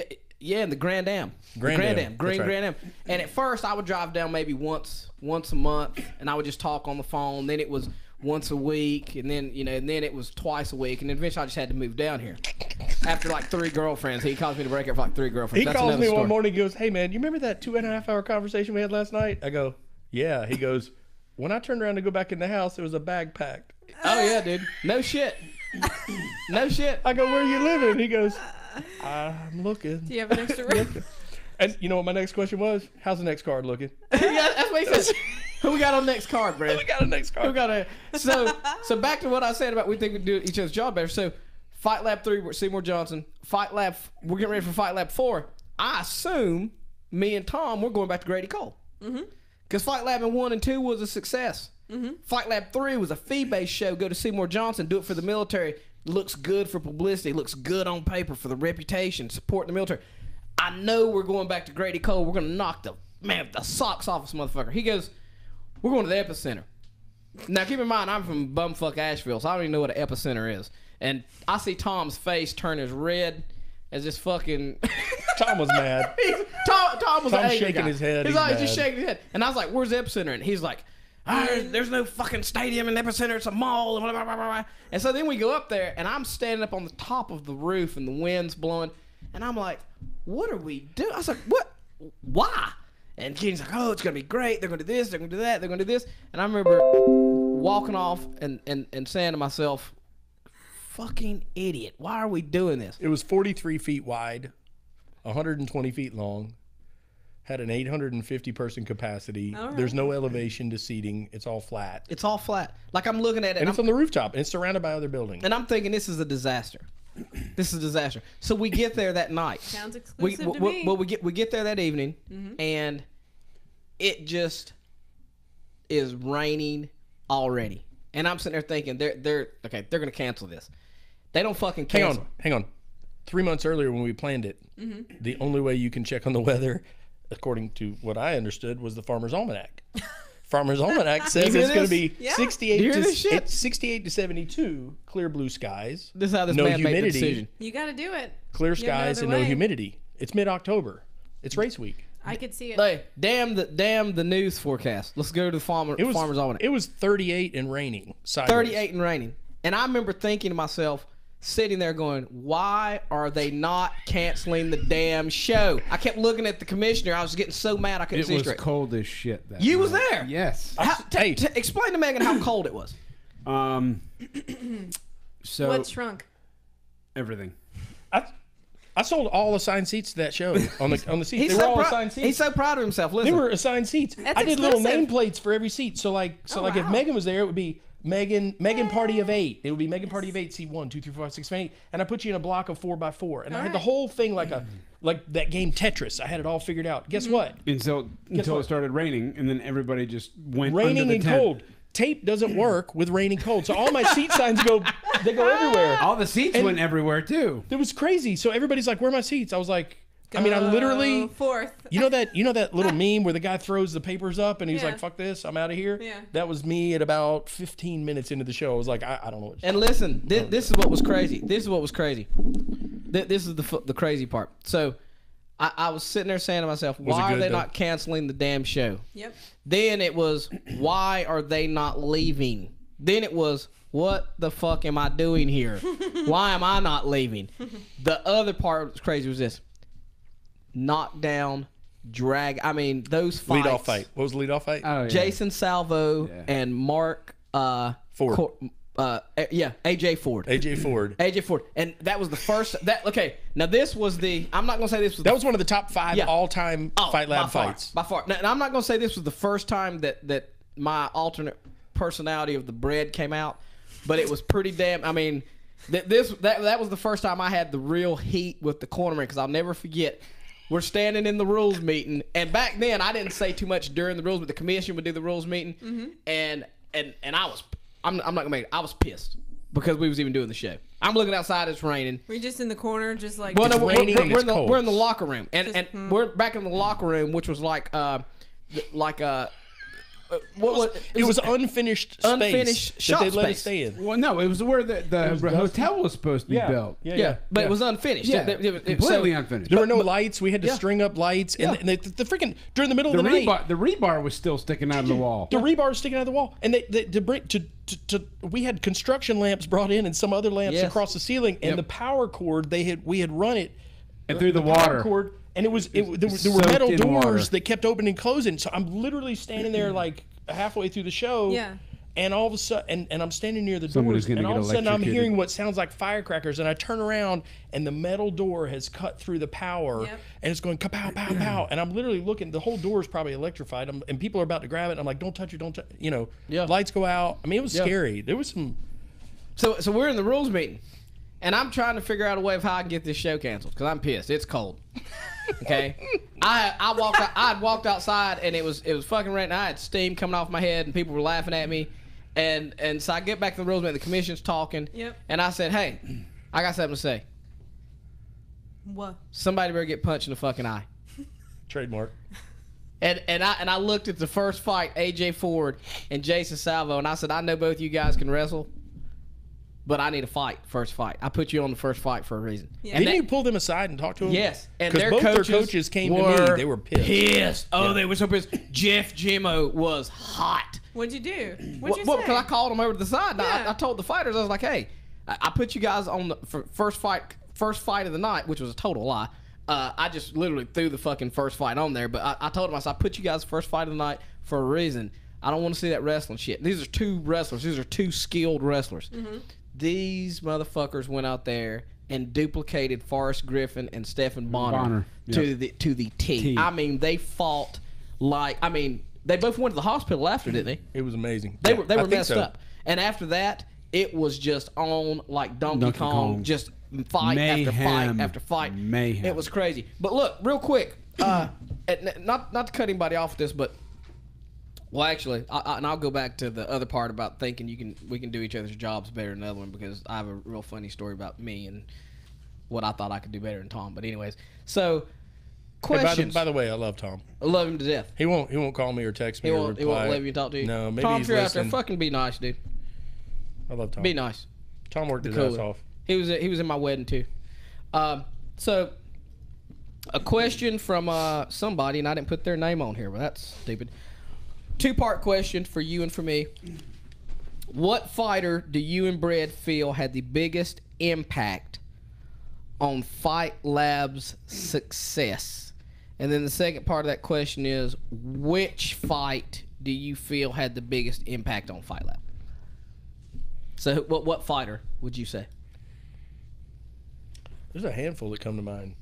Yeah, in the Grand Am. Grand Am. Green That's right. Grand Am. And at first, I would drive down maybe once a month, and I would just talk on the phone. Then it was once a week, and then and then it was twice a week, and then eventually I just had to move down here. After like 3 girlfriends, he caused me to break up for like 3 girlfriends. He That's calls another me story. one morning. He goes, "Hey man, you remember that 2.5-hour conversation we had last night?" I go, "Yeah." He goes, "When I turned around to go back in the house, there was a bag packed." Oh yeah, dude. No shit. No shit. I go, "Where you living?" He goes, "I'm looking." Do you have an extra room? And you know what my next question was? How's the next card looking? Yeah, that's what he said. Who we got on next card, Brad? We got a next card. Who got a so back to what I said about we think we do each other's job better. So Fight Lab 3, we're at Seymour Johnson. Fight Lab, we're getting ready for Fight Lab 4. I assume me and Tom, we're going back to Grady Cole. Because Fight Lab 1 and 2 was a success. Fight Lab 3 was a fee-based show. Go to Seymour Johnson, do it for the military. Looks good for publicity. Looks good on paper for the reputation, support the military. I know we're going back to Grady Cole. We're going to knock the socks off this motherfucker. He goes, we're going to the Epicenter. Now, keep in mind, I'm from bumfuck Asheville, so I don't even know what an Epicenter is. And I see Tom's face turn as red as this fucking... Tom was mad. Tom was Tom's an shaking guy. his head. He's He's just mad. shaking his head. And I was like, where's the Epicenter? And he's like, there's no fucking stadium in the Epicenter. It's a mall. And, blah, blah, blah, blah. And so then we go up there, and I'm standing up on the top of the roof, and the wind's blowing. And I'm like, what are we doing? I was like, what? Why? And Kenny's like, oh, it's going to be great. They're going to do this. They're going to do that. They're going to do this. And I remember walking off and saying to myself, fucking idiot. Why are we doing this? It was 43 feet wide, 120 feet long, had an 850 person capacity. All right. There's no elevation to seating. It's all flat. It's all flat. Like I'm looking at it. And it's on the rooftop, and it's surrounded by other buildings. And I'm thinking this is a disaster. This is a disaster. So we get there that night. Sounds exclusive to me. Well, we get there that evening, and it just is raining already. And I'm sitting there thinking they're gonna cancel this. They don't fucking cancel. Hang on. 3 months earlier when we planned it, the only way you can check on the weather, according to what I understood, was the Farmer's Almanac. Farmer's Almanac says You hear it's going to this? be Yeah. 68 Do you hear to this shit? it's 68 to 72, clear blue skies, This is how this no man made the humidity, decision. You got to do it. clear You have no skies, other and no way. humidity. It's mid-October. It's race week. I could see it. Hey, damn the news forecast. Let's go to the Farmer's Almanac. It was 38 and raining. Sideways. 38 and raining. And I remember thinking to myself, sitting there going, why are they not canceling the damn show? I kept looking at the commissioner. I was getting so mad I couldn't It see was straight. cold as shit. That You was night. there? Yes. Hey. Explain to Megan how cold it was. So What shrunk? everything. I sold all assigned seats to that show on the seats. He's They were so, all assigned seats. he's so proud of himself. They Listen, were assigned seats. That's I did little exclusive. nameplates for every seat. So like if wow. Megan was there, it would be Megan Party of 8. It would be Megan Party of 8, seat 1, 2, 3, 4, 5, 6, 7, 8. And I put you in a block of 4x4. And I had the right. whole thing like that game Tetris. I had it all figured out. Guess what? Until what? it started raining, and then everybody just went Raining under the and tent. cold. Tape doesn't work with rain and cold. So all my seat signs go everywhere. All the seats And- went everywhere too. It was crazy. So everybody's like, "Where are my seats?" I was like, I literally, Go fourth. you know that little meme where the guy throws the papers up and he's Yeah. like, "Fuck this, I'm out of here." Yeah. That was me at about 15 minutes into the show. I was like, I don't know what. and listen, this is what was crazy. This is what was crazy. This is the crazy part. So I was sitting there saying to myself, Was it why are good, they though? not canceling the damn show? Yep. Then it was, why are they not leaving? Then it was, what the fuck am I doing here? Why am I not leaving? The other part that was crazy was this. Knockdown, drag. I mean, those fights. Lead off fight. What was the lead off fight? Oh, yeah. Jason Salvo Yeah. and Mark Ford. AJ Ford. AJ Ford. And that was the first. Now this was the. I'm not gonna say this was. That was one of the top 5 all-time Fight Lab fights. By far. Now, and I'm not gonna say this was the first time that my alternate personality of the bread came out, but it was pretty damn. I mean, that was the first time I had the real heat with the cornerman, because I'll never forget. We're standing in the rules meeting, and back then I didn't say too much during the rules, but the commission would do the rules meeting, and I was. I'm not gonna make it. I was pissed because we was even doing the show. I'm looking outside. It's raining. We're just in the corner, just like. Well, no, raining. we're in the locker room, and we're back in the locker room, which was like it was unfinished space shop that they let us space. stay in. Well, no, it was where the hotel was supposed to be built. But it was unfinished. Yeah, completely unfinished. There were no lights. We had to string up lights, and the freaking during the middle of the night, the rebar was still sticking out of the wall. The rebar was sticking out of the wall, and we had construction lamps brought in and some other lamps across the ceiling, and the power cord we had run it and through the water cord. And there were metal doors that kept opening and closing. So I'm literally standing there like halfway through the show. Yeah. And all of a sudden, and I'm standing near the doors, and all of a sudden I'm hearing what sounds like firecrackers, and I turn around, and the metal door has cut through the power, and it's going kapow, pow, pow, and I'm literally looking. The whole door is probably electrified, and people are about to grab it. And I'm like, don't touch it, don't touch. Lights go out. I mean, it was scary. There was some. So we're in the rules meeting, and I'm trying to figure out a way of how I can get this show canceled because I'm pissed. It's cold. Okay, I walked outside, and it was fucking raining. I had steam coming off my head, and people were laughing at me, and so I get back to the rules meeting. The commission's talking, and I said, "Hey, I got something to say." What? Somebody better get punched in the fucking eye. Trademark. And I looked at the first fight, AJ Ford and Jason Salvo, and I said, "I know both you guys can wrestle, but I need a first fight. I put you on the first fight for a reason." Yeah. Didn't you pull them aside and talk to them? Yes. And because both their coaches came to me. They were pissed. Oh, they were so pissed. Jeff Jimmo was hot. What'd you do? What'd you say? Well, because I called him over to the side. And Yeah. I told the fighters, I was like, "Hey, I put you guys on the first fight of the night," which was a total lie. I just literally threw the fucking first fight on there. But I told him, I said, "I put you guys first fight of the night for a reason. I don't want to see that wrestling shit. These are two wrestlers. These are two skilled wrestlers." These motherfuckers went out there and duplicated Forrest Griffin and Stephen Bonner. To the T. I mean, they fought like, they both went to the hospital after, didn't they? It was amazing. They were messed up. And after that, it was just on like Donkey Kong, just fight after fight after fight. Mayhem. It was crazy. But look, real quick, not to cut anybody off with this, but well, actually, and I'll go back to the other part about thinking we can do each other's jobs better than the other one, because I have a real funny story about me and what I thought I could do better than Tom. But anyways, so questions. By the way, I love Tom. I love him to death. He won't call me or text me or reply. He won't let you talk to you. No, maybe Tom, he's if you're out there, listening. fucking be nice, dude. I love Tom. Be nice. Tom worked his ass off. He was in my wedding too. So a question from somebody, and I didn't put their name on here, but that's stupid. 2-part question for you and for me. What fighter do you and Brad feel had the biggest impact on Fight Lab's success? And then the second part of that question is, which fight do you feel had the biggest impact on Fight Lab? So what fighter would you say? There's a handful that come to mind.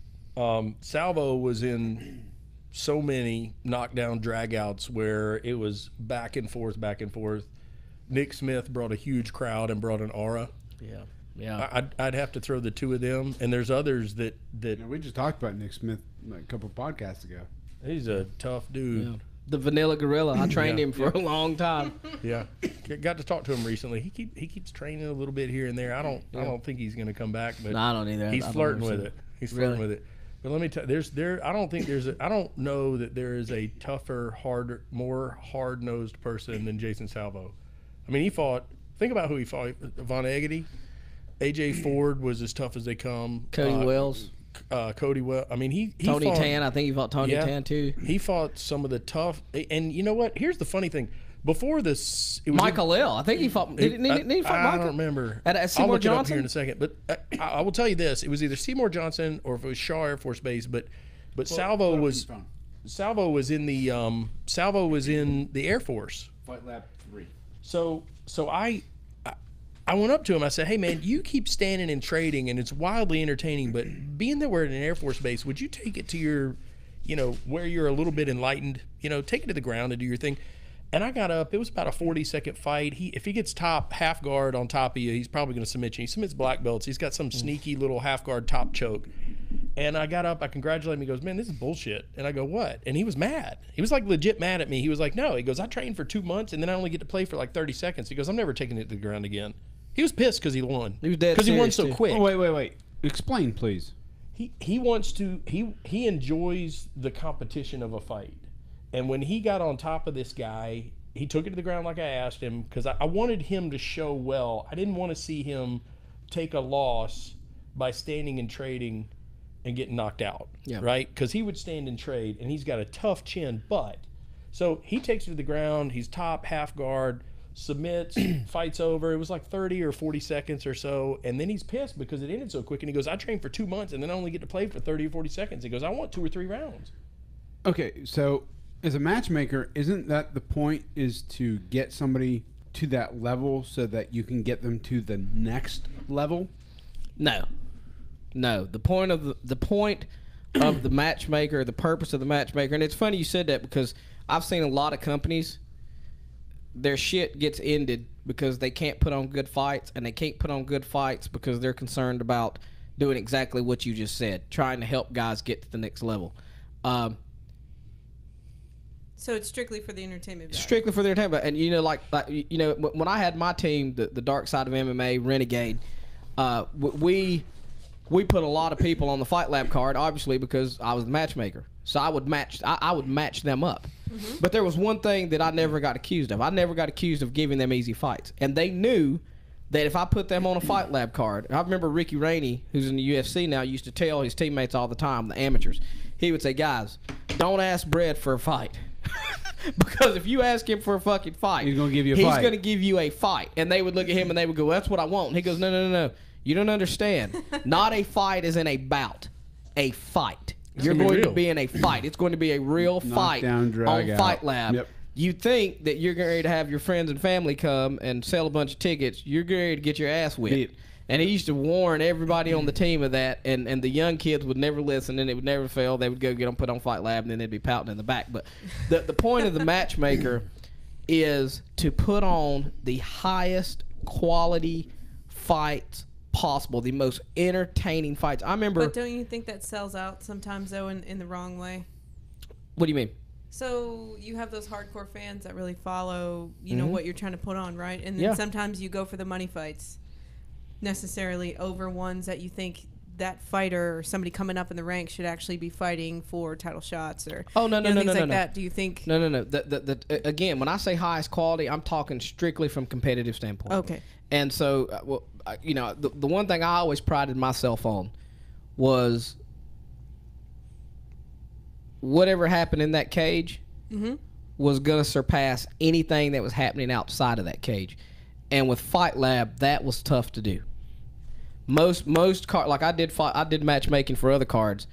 Salvo was in so many knockdown dragouts where it was back and forth, back and forth. Nick Smith brought a huge crowd and brought an aura. Yeah. I'd have to throw the two of them, and there's others that we just talked about Nick Smith a couple podcasts ago. He's a tough dude. Yeah. The Vanilla Gorilla. I trained him for a long time. Yeah, got to talk to him recently. He keeps training a little bit here and there. I don't think he's going to come back, but no, I don't either. He's flirting with it. He's flirting with it. But let me tell you, I don't know that there is a tougher, harder, more hard-nosed person than Jason Salvo. I mean, think about who he fought. Von Egedy. AJ Ford was as tough as they come. Cody Wells. Cody Wells. I mean, he Tony fought, Tan. I think he fought Tony Tan too. He fought some of the tough. And you know what? Here's the funny thing. Before this, it was Michael L. I think he fought. Did he fight Michael? I don't remember. At Seymour I'll look Johnson? it up here in a second. But I will tell you this: it was either Seymour Johnson or if it was Shaw Air Force Base. But Salvo was in the Air Force. Fight Lab 3. So I went up to him. I said, "Hey, man, you keep standing and trading, and it's wildly entertaining. But being that we're at an Air Force base, would you take it to your, where you're a little bit enlightened? Take it to the ground and do your thing." And I got up. It was about a 40-second fight. If he gets top half guard on top of you, he's probably going to submit you. He submits black belts. He's got some sneaky little half guard top choke. And I got up. I congratulated him. He goes, "Man, this is bullshit." And I go, "What?" And he was mad. He was like legit mad at me. He was like, "No." He goes, "I trained for 2 months and then I only get to play for like 30 seconds." He goes, "I'm never taking it to the ground again." He was pissed because he won. He was dead because he won so serious, too. quick. Oh, wait. Explain, please. He wants to. He enjoys the competition of a fight. And when he got on top of this guy, he took it to the ground like I asked him because I wanted him to show well. I didn't want to see him take a loss by standing and trading and getting knocked out, right? Because he would stand and trade, and he's got a tough chin. But so he takes it to the ground. He's top half guard, submits, fights over. It was like 30 or 40 seconds or so, and then he's pissed because it ended so quick. And he goes, "I trained for 2 months, and then I only get to play for 30 or 40 seconds." He goes, "I want 2 or 3 rounds." Okay, so as a matchmaker, isn't that the point, is to get somebody to that level so that you can get them to the next level? No. The point of the matchmaker, the purpose of the matchmaker, and it's funny you said that because I've seen a lot of companies, their shit gets ended because they can't put on good fights, and they can't put on good fights because they're concerned about doing exactly what you just said, trying to help guys get to the next level. So it's strictly for the entertainment value. Strictly for the entertainment. And, when I had my team, the Dark Side of MMA, Renegade, we put a lot of people on the Fight Lab card, obviously, because I was the matchmaker. So I would match them up. Mm-hmm. But there was one thing that I never got accused of. I never got accused of giving them easy fights. And they knew that if I put them on a Fight Lab card, I remember Ricky Rainey, who's in the UFC now, used to tell his teammates all the time, the amateurs, he would say, "Guys, don't ask Brett for a fight." Because if you ask him for a fucking fight, he's going to give you a fight. He's going to give you a fight. And they would look at him and they would go, "That's what I want." And he goes, No. You don't understand. Not a fight is in a bout. A fight. You're going to be in a fight. It's going to be a real fight on Fight Lab. Yep. You think that you're going to have your friends and family come and sell a bunch of tickets. You're going to get your ass whipped. And he used to warn everybody on the team of that, and the young kids would never listen, and it would never fail. They would go get them put on Fight Lab, and then they'd be pouting in the back. But the point of the matchmaker is to put on the highest quality fights possible, the most entertaining fights. I remember. But don't you think that sells out sometimes, though, in the wrong way? What do you mean? So you have those hardcore fans that really follow, what you're trying to put on, right? And then sometimes you go for the money fights, necessarily over ones that you think that fighter or somebody coming up in the ranks should actually be fighting for title shots or things like that. Do you think? No. Again, when I say highest quality, I'm talking strictly from competitive standpoint. Okay. And so, the one thing I always prided myself on was whatever happened in that cage was going to surpass anything that was happening outside of that cage. And with Fight Lab, that was tough to do. Most like I did matchmaking for other cards,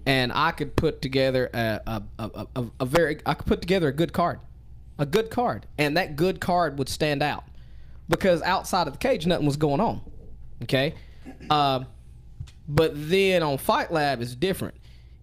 and I could put together a good card, and that good card would stand out because outside of the cage, nothing was going on. Okay, but then on Fight Lab, it's different.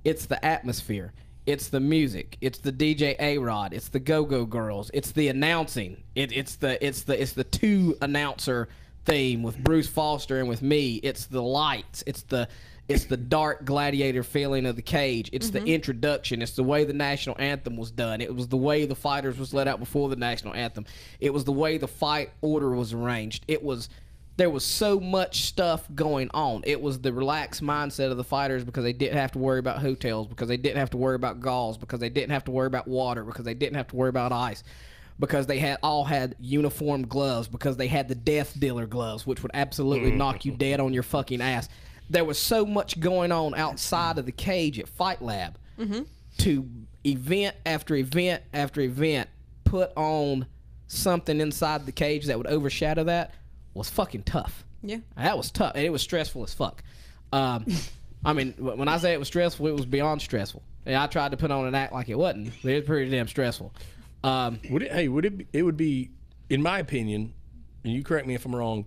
It's the atmosphere. It's the music. It's the DJ A-Rod. It's the Go-Go Girls. It's the announcing. It's the 2 announcer theme with Bruce Foster and with me. It's the lights. It's the dark gladiator feeling of the cage. It's the introduction. It's the way the national anthem was done. It was the way the fighters was let out before the national anthem. It was the way the fight order was arranged. There was so much stuff going on. It was the relaxed mindset of the fighters because they didn't have to worry about hotels, because they didn't have to worry about gauze, because they didn't have to worry about water, because they didn't have to worry about ice, because they all had uniform gloves, because they had the death dealer gloves, which would absolutely knock you dead on your fucking ass. There was so much going on outside of the cage at Fight Lab to event after event after event put on something inside the cage that would overshadow that was fucking tough. Yeah. That was tough, and it was stressful as fuck. I mean, when I say it was stressful, it was beyond stressful. And I tried to put on an act like it wasn't, but it was pretty damn stressful. It would be, in my opinion, and you correct me if I'm wrong,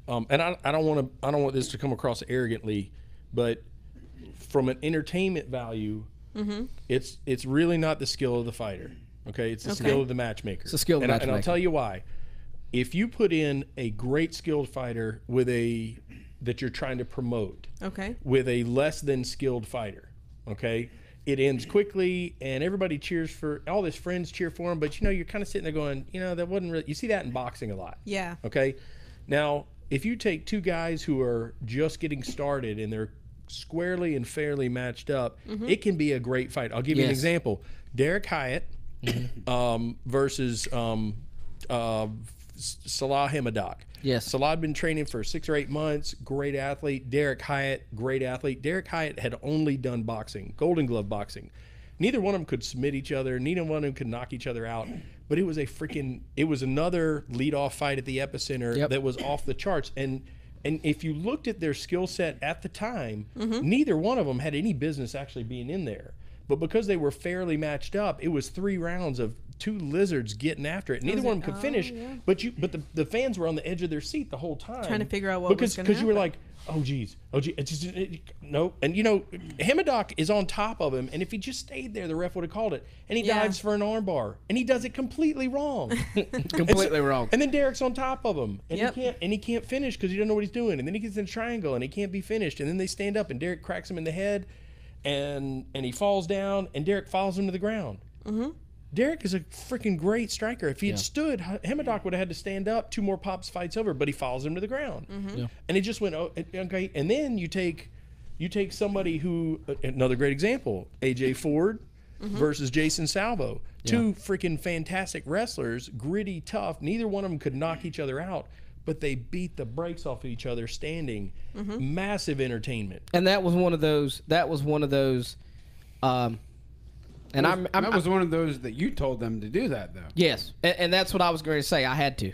and I don't want this to come across arrogantly, but from an entertainment value, it's really not the skill of the fighter. Okay, it's the skill of the matchmaker. It's the skill of the matchmaker. And I'll tell you why. If you put in a great skilled fighter that you're trying to promote, with a less than skilled fighter, okay, it ends quickly, and everybody cheers for all his friends cheer for him. But you're kind of sitting there going, that wasn't really. You see that in boxing a lot. Yeah. Okay. Now, if you take two guys who are just getting started and they're squarely and fairly matched up, it can be a great fight. I'll give you an example. Derek Hyatt versus Salah Hemadoc. Yes. Salah had been training for 6 or 8 months. Great athlete. Derek Hyatt, great athlete. Derek Hyatt had only done boxing, Golden Glove boxing. Neither one of them could submit each other. Neither one of them could knock each other out. But it was another leadoff fight at the Epicenter that was off the charts. And if you looked at their skill set at the time, neither one of them had any business actually being in there. But because they were fairly matched up, it was 3 rounds of 2 lizards getting after it. Neither one of them could finish, but the fans were on the edge of their seat the whole time, trying to figure out what was going to happen. Because you were like, oh geez, no. And Hemadoc is on top of him, and if he just stayed there, the ref would have called it. And he dives for an armbar, and he does it completely wrong, wrong. And then Derek's on top of him, and he can't finish because he doesn't know what he's doing. And then he gets in a triangle, and he can't be finished. And then they stand up, and Derek cracks him in the head. And he falls down, and Derek follows him to the ground. Derek is a freaking great striker. If he had stood, Hemadoc would have had to stand up 2 more pops fights over, but he follows him to the ground. And it just went, okay. And then you take somebody who, another great example, AJ Ford versus Jason Salvo. 2 freaking fantastic wrestlers, gritty, tough. Neither one of them could knock each other out, but they beat the brakes off of each other standing. Massive entertainment. And that was one of those. That was one of those. And that was one of those that you told them to do that, though. Yes, and that's what I was going to say. I had to,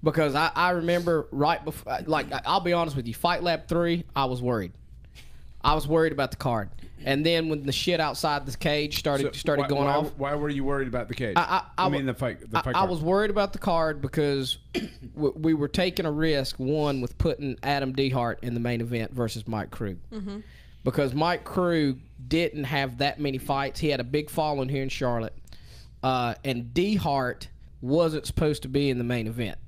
because I remember right before. I'll be honest with you. Fight Lab 3, I was worried. I was worried about the card. And then when the shit outside the cage started going off. Why were you worried about the cage? I mean the fight. I was worried about the card because we were taking a risk, one, with putting Adam Dehart in the main event versus Mike Krug. Because Mike Krug didn't have that many fights. He had a big following here in Charlotte. And Dehart wasn't supposed to be in the main event.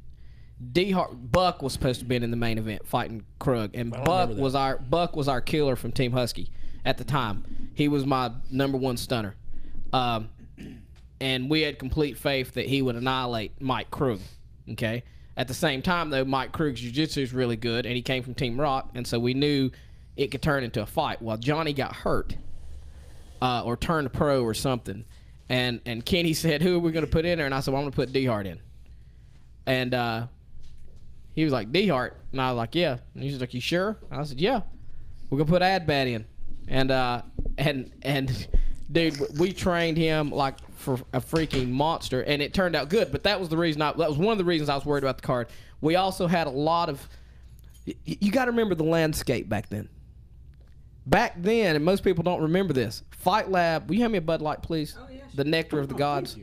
Buck was supposed to be in the main event fighting Krug. And Buck was our killer from Team Husky at the time. He was my #1 stunner. And we had complete faith that he would annihilate Mike Krug. Okay? At the same time, though, Mike Krug's jiu-jitsu is really good, and he came from Team Rock, and so we knew it could turn into a fight. Well, Johnny got hurt or turned pro or something, and Kenny said, who are we going to put in there? And I said, well, I'm going to put Dehart in. And he was like, Dehart? And I was like, yeah. And he was like, you sure? And I said, yeah. We're going to put Adbat in. And dude, we trained him like for a freaking monster, and it turned out good. But that was the reason. That was one of the reasons I was worried about the card. We also had a lot of. You got to remember the landscape back then. Back then, and most people don't remember this. Fight Lab. Will you hand me a Bud Light, please? Oh, yeah, sure. The nectar of the gods.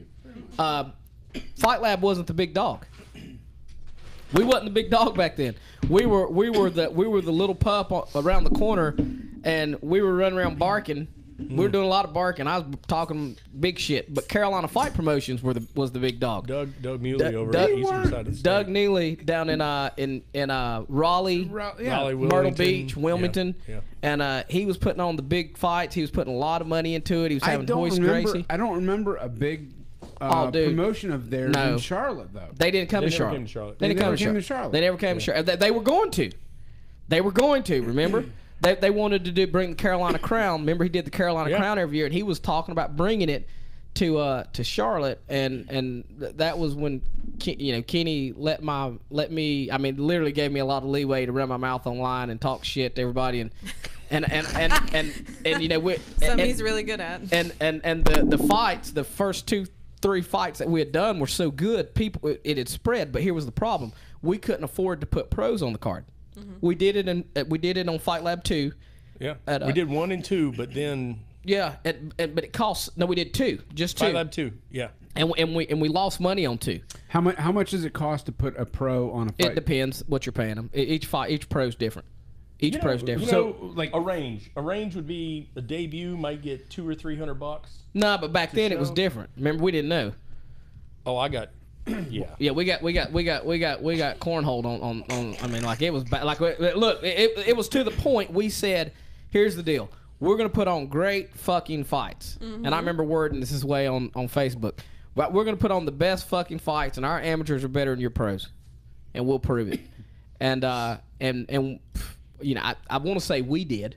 Fight Lab wasn't the big dog. We wasn't the big dog back then. We were the little pup around the corner, and we were running around barking. We were doing a lot of barking. I was talking big shit. But Carolina Fight Promotions was the big dog. Doug Neely over on the eastern side of the state. Doug Neely down in Raleigh, Myrtle Beach, Wilmington, and he was putting on the big fights. He was putting a lot of money into it. He was having Hoist Gracie. I don't remember a big promotion of theirs in Charlotte, though. They didn't come to Charlotte. They never came to Charlotte. They were going to. They were going to. Remember. They wanted to bring the Carolina Crown. Remember, he did the Carolina Crown every year, and he was talking about bringing it to Charlotte, and that was when Kenny let me. I mean, literally gave me a lot of leeway to run my mouth online and talk shit to everybody, and something he's really good at. And the fights, the first 2-3 fights that we had done were so good, it had spread. But here was the problem: we couldn't afford to put pros on the card. We did it on Fight Lab 2. Yeah, we did 1 and 2, but then but it costs. No, we did 2, just 2. Fight Lab 2, yeah. And we lost money on 2. How much does it cost to put a pro on a fight? It depends what you're paying them. Each pro's different. Each pro's different. So like a range would be a debut might get $200 or $300. No, but back then it was different. Remember, we didn't know. Oh, I got. Yeah. Yeah, we got cornholed on. I mean, like it was like look, it was to the point we said, here's the deal. We're gonna put on great fucking fights, and I remember wording this way on Facebook. But we're gonna put on the best fucking fights, and our amateurs are better than your pros, and we'll prove it. And you know, I want to say we did,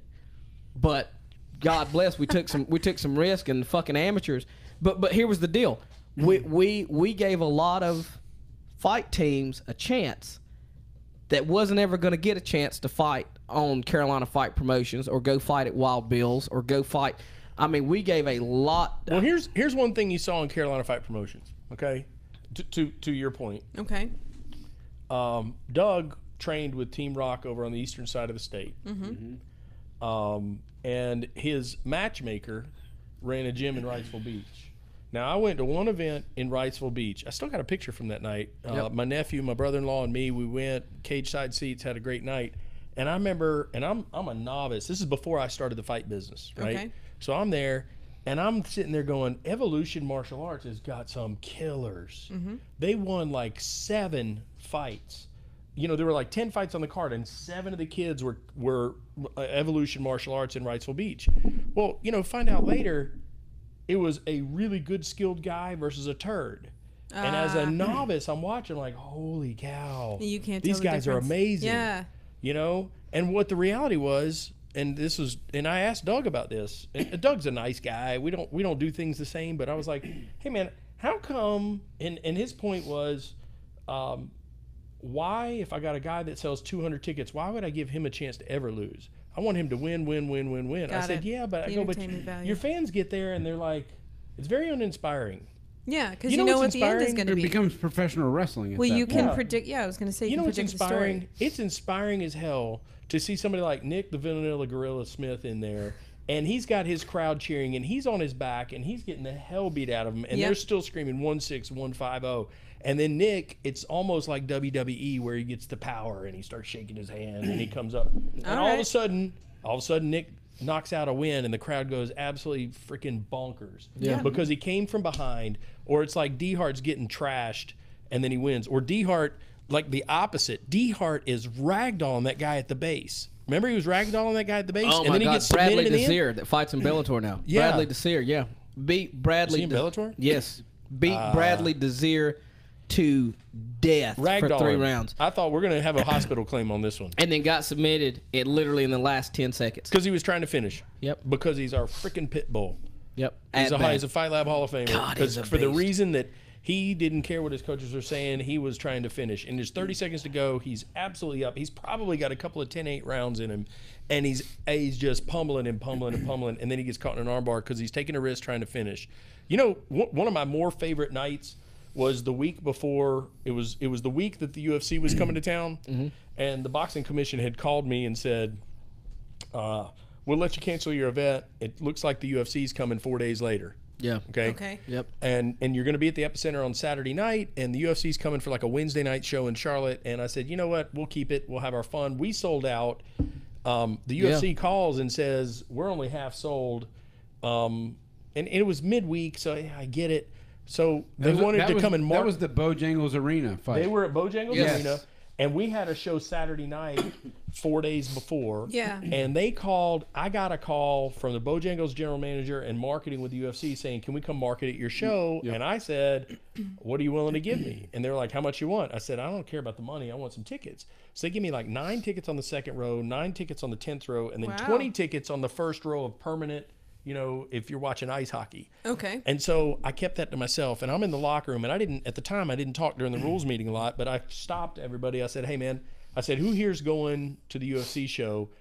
but God bless, we took some risk and fucking amateurs. But here was the deal. We gave a lot of fight teams a chance that wasn't ever going to get a chance to fight on Carolina Fight Promotions or go fight at Wild Bill's or go fight. I mean, we gave a lot. Well, here's one thing you saw in Carolina Fight Promotions. Okay, to your point. Okay. Doug trained with Team Rock over on the eastern side of the state. And his matchmaker ran a gym in Wrightsville Beach. Now, I went to one event in Wrightsville Beach. I still got a picture from that night. My nephew, my brother-in-law, and me, we went, cage side seats, had a great night. And I remember, and I'm a novice. This is before I started the fight business, right? Okay. So I'm there, and I'm sitting there going, Evolution Martial Arts has got some killers. They won like 7 fights. You know, there were like 10 fights on the card, and 7 of the kids were Evolution Martial Arts in Wrightsville Beach. Well, you know, find out later, it was a really good skilled guy versus a turd. And as a novice, I'm watching like, holy cow. You can't these tell guys are amazing. Yeah. You know? And what the reality was, and I asked Doug about this. And Doug's a nice guy. We don't do things the same, but I was like, hey man, how come, and his point was, why, if I got a guy that sells 200 tickets, why would I give him a chance to ever lose? I want him to win. I said, yeah, but your fans get there and they're like, it's very uninspiring. Yeah, because you know what the end is going to be. It becomes professional wrestling. Well, you can predict. Yeah, I was going to say you can what's predict inspiring? the story. It's inspiring as hell to see somebody like Nick the Vanilla Gorilla Smith in there, and he's got his crowd cheering, and he's on his back, and he's getting the hell beat out of him, and they're still screaming 1-6, 1-5-0. And then Nick, it's almost like WWE where he gets the power and he starts shaking his hand and he comes up. And all of a sudden Nick knocks out a win and the crowd goes absolutely freaking bonkers. Yeah. Because he came from behind, or it's like D-Hart's getting trashed and then he wins. Or D-Hart, like the opposite. D-Hart is ragdolling that guy at the base. Remember he was ragdolling that guy at the base? Oh and my then he God, gets submitted Bradley in the Desir end? that fights in Bellator now. Yeah. Bradley Desir, yeah. Beat Bradley. Is he in Bellator? Yes. Beat Bradley Desir to death for 3 rounds. I thought we're going to have a hospital claim on this one. And then got submitted literally in the last 10 seconds. Because he was trying to finish. Yep. Because he's our freaking pit bull. Yep. He's a Fight Lab Hall of Famer. God, because for the reason that he didn't care what his coaches were saying, he was trying to finish. And there's 30 seconds to go. He's absolutely up. He's probably got a couple of 10-8 rounds in him. And he's just pummeling. And then he gets caught in an armbar because he's taking a risk trying to finish. You know, one of my more favorite nights was the week before. It was the week that the UFC was coming to town, and the boxing commission had called me and said, "We'll let you cancel your event. It looks like the UFC's coming 4 days later." Yeah. Okay. Yep. And you're going to be at the Epicenter on Saturday night, and the UFC's coming for like a Wednesday night show in Charlotte. And I said, you know what? We'll keep it. We'll have our fun. We sold out. The UFC calls and says we're only half sold, and it was midweek, so I get it. So they wanted to come and mark. That was the Bojangles Arena fight. They were at Bojangles Arena, and we had a show Saturday night 4 days before. Yeah. And they called. I got a call from the Bojangles general manager and marketing with the UFC saying, "Can we come market at your show?" And I said, "What are you willing to give me?" And they're like, "How much you want?" I said, "I don't care about the money. I want some tickets." So they give me like 9 tickets on the second row, 9 tickets on the 10th row, and then 20 tickets on the first row of permanent. You know, if you're watching ice hockey. Okay. And so I kept that to myself, and I'm in the locker room, and I didn't talk during the rules meeting a lot, but I stopped everybody. I said, hey man, who here's going to the UFC show?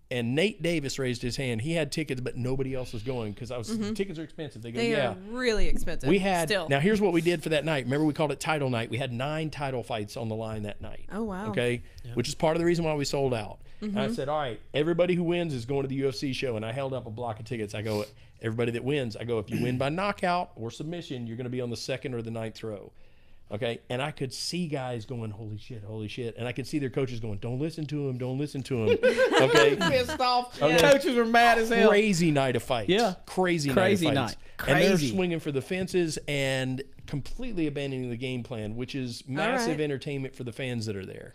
And Nate Davis raised his hand. He had tickets, but nobody else was going because tickets are expensive. They are really expensive. Now here's what we did for that night. Remember we called it title night. We had 9 title fights on the line that night. Oh wow. Okay. Yeah. Which is part of the reason why we sold out. And I said, all right, everybody who wins is going to the UFC show. And I held up a block of tickets. I go, Everybody that wins, I go, if you win by knockout or submission, you're going to be on the 2nd or the 9th throw. Okay, and I could see guys going, holy shit, and I could see their coaches going, don't listen to him. Okay, Pissed off. Okay. Coaches were mad as hell. Crazy night of fights. Yeah, crazy night of fights. And they're Crazy. swinging for the fences and completely abandoning the game plan, which is massive entertainment for the fans that are there.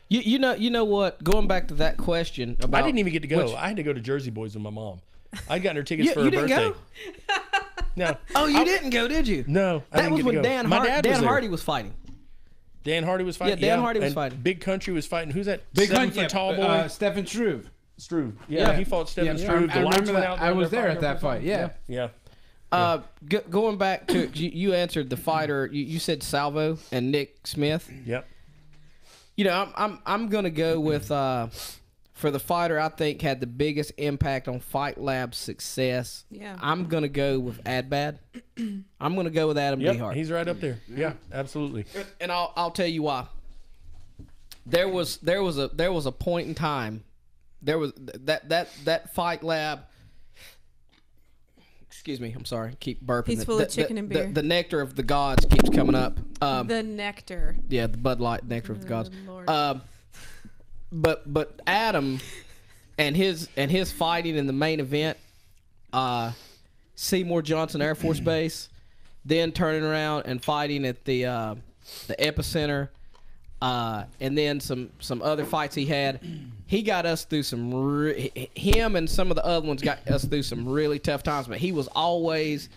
You know what? Going back to that question about, I didn't even get to go. I had to go to Jersey Boys with my mom. I'd gotten her tickets for her you didn't birthday. Go? No. Oh, you didn't go, did you? No, I That didn't was get when to go. Dan Hardy was fighting. Dan Hardy was fighting. Yeah, Dan Hardy was and fighting. Big Country was fighting. Who's that? Big 7 Country, foot tall boy. Stephen Struve. Struve. Yeah, he fought Stephen Struve. I remember that. I was there at that fight. Yeah. Going back to you answered the fighter. You said Salvo and Nick Smith. Yep. You know, I'm gonna go with for the fighter I think had the biggest impact on Fight Lab's success. Yeah. I'm gonna go with Adbad. I'm gonna go with Adam Dehart. He's right up there. Yeah, absolutely. And I'll tell you why. There was a point in time. There was that Fight Lab. Excuse me, I'm sorry. Keep burping. He's full of chicken and beer. The nectar of the gods keeps coming up. The nectar. Yeah, the Bud Light nectar of the gods. Lord. But Adam and his fighting in the main event, Seymour Johnson Air Force Base, then turning around and fighting at the Epicenter, and then some other fights he had. He got us through him and some of the other ones got us through some really tough times. But he was always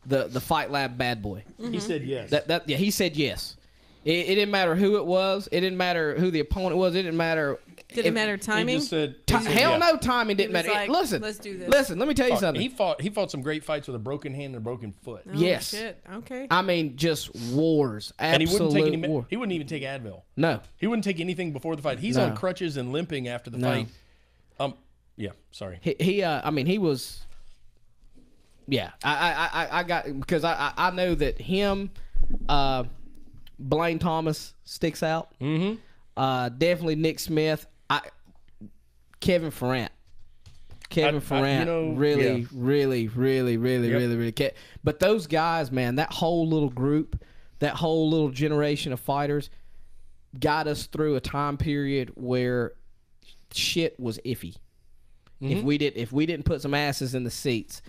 the Fight Lab bad boy. Mm-hmm. He said yes. He said yes. It didn't matter who it was. It didn't matter who the opponent was. It didn't matter. Did it matter timing? He just said, Hell no, timing didn't was matter. like, Listen, let's do this. Listen, let me tell you something. He fought some great fights with a broken hand and a broken foot. Oh, yes. Shit. Okay. I mean, just wars. And he wouldn't Absolute take any. war. He wouldn't even take Advil. No. He wouldn't take anything before the fight. He's No. on crutches and limping after the No. fight. Yeah. Sorry. I mean, he was. Yeah, I got because I know that him, Blaine Thomas sticks out. Mm-hmm. Definitely Nick Smith. Kevin Ferrant. Really. But those guys, man, that whole little group, that whole little generation of fighters, got us through a time period where shit was iffy. Mm-hmm. If we didn't put some asses in the seats,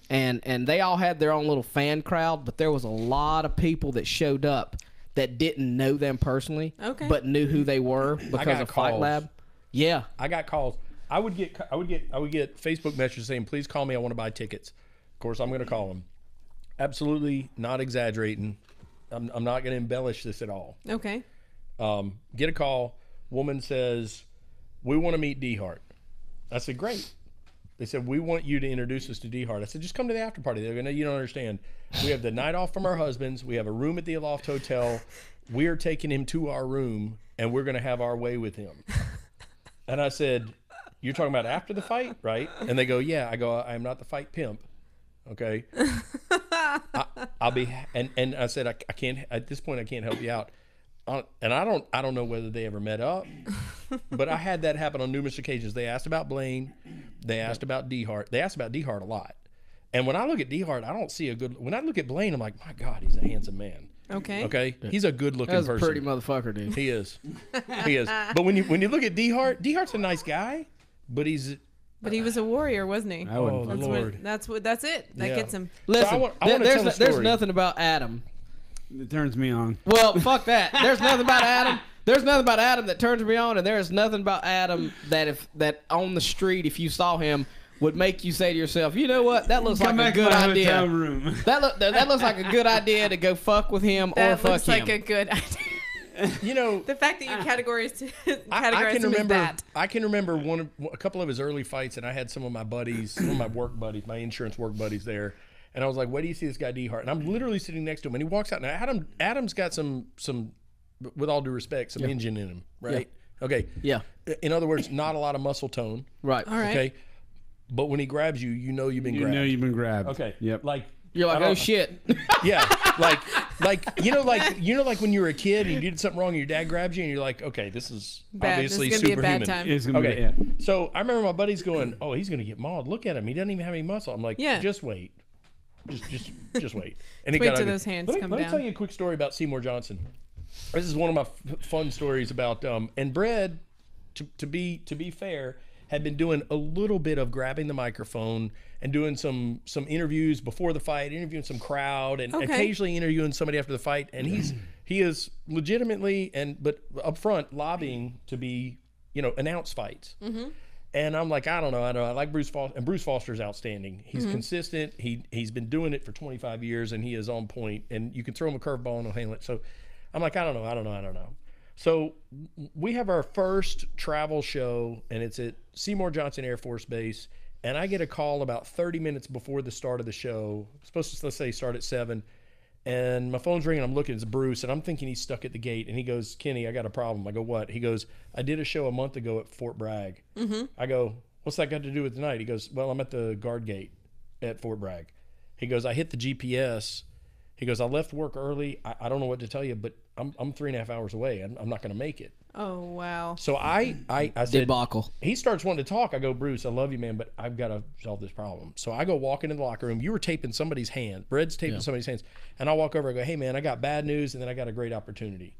and they all had their own little fan crowd, but there was a lot of people that showed up that didn't know them personally, but knew who they were because of Fight Lab. Yeah, I got calls. I would get Facebook messages saying, "Please call me. I want to buy tickets." Of course, I'm going to call them. Absolutely not exaggerating. I'm not going to embellish this at all. Okay. Get a call. Woman says, "We want to meet Dehart." I said, "Great." They said, "We want you to introduce us to Dehart." I said, "Just come to the after party." They're going, "No, you don't understand. We have the night off from our husbands. We have a room at the Aloft Hotel. We are taking him to our room, and we're going to have our way with him." And I said, "You're talking about after the fight, right?" And they go, "Yeah." I go, "I am not the fight pimp. Okay." I'll be, and I said, I can't, at this point, I can't help you out. And I don't know whether they ever met up, but I had that happen on numerous occasions. They asked about Blaine. They asked about Dehart. They asked about Dehart a lot. And when I look at Dehart, I don't see a good, when I look at Blaine, I'm like, my God, he's a handsome man. Okay. Okay. He's a good looking person. That's a pretty motherfucker, dude. He is. He is. But when you look at Dehart's a nice guy, but he's. But he was a warrior, wasn't he? I wouldn't. That's it. That gets him. Listen, So I wanna tell the there's story. nothing about Adam. It turns me on. Well, fuck that. There's nothing about Adam. There's nothing about Adam that turns me on, and there is nothing about Adam that on the street, if you saw him, would make you say to yourself, you know what? That looks Come like a back to good my idea. hotel room. That looks like a good idea to go fuck with him or That fuck looks him. like a good idea. You know, The fact that you categorize I can him as remember. that. I can remember a couple of his early fights, and I had some of my buddies, some of my work buddies, my insurance work buddies there, and I was like, "Where do you see this guy Dehart?" And I'm literally sitting next to him, and he walks out. Now Adam's got some, with all due respect, some engine in him, right? Okay. Yeah. In other words, not a lot of muscle tone. Right. All right. Okay. but when he grabs you, you know you've been You grabbed. know you've been grabbed. Okay. Yep. Like You're like, oh shit. yeah, like when you were a kid and you did something wrong and your dad grabs you and you're like, okay, this is Bad. obviously This is gonna be a superhuman. bad time. It's gonna Okay, be, yeah. so I remember my buddies going, "Oh, he's gonna get mauled. Look at him. He doesn't even have any muscle." I'm like, Yeah. just wait, just wait." And he Wait got till ugly. those hands let come me down. tell you a quick story about Seymour Johnson. This is one of my fun stories about and Brad. To be fair, had been doing a little bit of grabbing the microphone and doing some interviews before the fight, interviewing some crowd, and occasionally interviewing somebody after the fight. And he is legitimately but up front lobbying to be announce fights. And I'm like, I don't know. I like Bruce Foster, and Bruce Foster's outstanding. He's consistent. He's been doing it for 25 years, and he is on point. And you can throw him a curveball and he'll handle it. So I'm like, I don't know. So we have our first travel show, and it's at Seymour Johnson Air Force Base. And I get a call about 30 minutes before the start of the show. It's supposed to, let's say, start at 7. And my phone's ringing. I'm looking. It's Bruce, and I'm thinking he's stuck at the gate. And he goes, Kenny, I got a problem. I go, what? He goes, I did a show a month ago at Fort Bragg. I go, what's that got to do with tonight? He goes, well, I'm at the guard gate at Fort Bragg. He goes, I hit the GPS. He goes, I left work early. I don't know what to tell you, but I'm 3.5 hours away. I'm not going to make it. Oh, wow. So I said, Debacle. he starts wanting to talk. I go, Bruce, I love you, man, but I've got to solve this problem. So I go walk into the locker room. You were taping somebody's hand. Bread's taping somebody's hands. And I walk over. I go, hey, man, I got bad news, and then I got a great opportunity.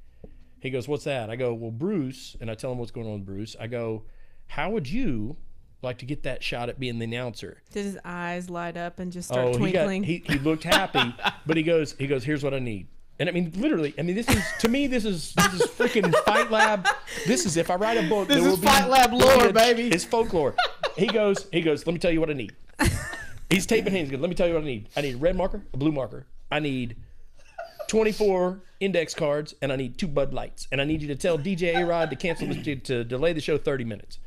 He goes, what's that? I go, well, Bruce, and I tell him what's going on with Bruce. I go, how would you like to get that shot at being the announcer? Did his eyes light up and just start twinkling? He looked happy, but he goes, here's what I need. And I mean, literally, this is freaking Fight Lab. This is, if I write a book, This is Fight Lab lore, baby. It's folklore. He goes, let me tell you what I need. He's taping hands. He goes, let me tell you what I need. I need a red marker, a blue marker. I need 24 index cards, and I need 2 Bud Lights. And I need you to tell DJ A-Rod to cancel to delay the show 30 minutes.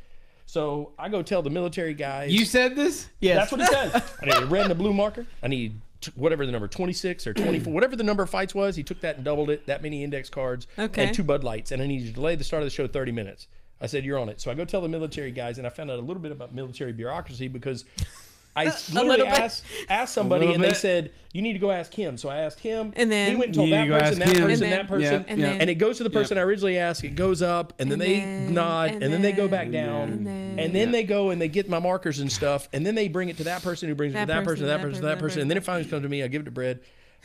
So I go tell the military guys. You said this? Yes. That's what he says. I need a red and a blue marker. I need whatever the number, 26 or 24, whatever the number of fights was. He took that and doubled it, that many index cards, and 2 Bud Lights. And I need you to delay the start of the show 30 minutes. I said, you're on it. So I go tell the military guys, and I found out a little bit about military bureaucracy because I literally asked somebody, and they said, you need to go ask him. So I asked him, and then he went and told that person, that person, and it goes to the person I originally asked. It goes up, and then they nod, and then they go back down, and then they go and they get my markers and stuff, and then they bring it to that person who brings it to that person, and then it finally comes to me. I give it to Brad.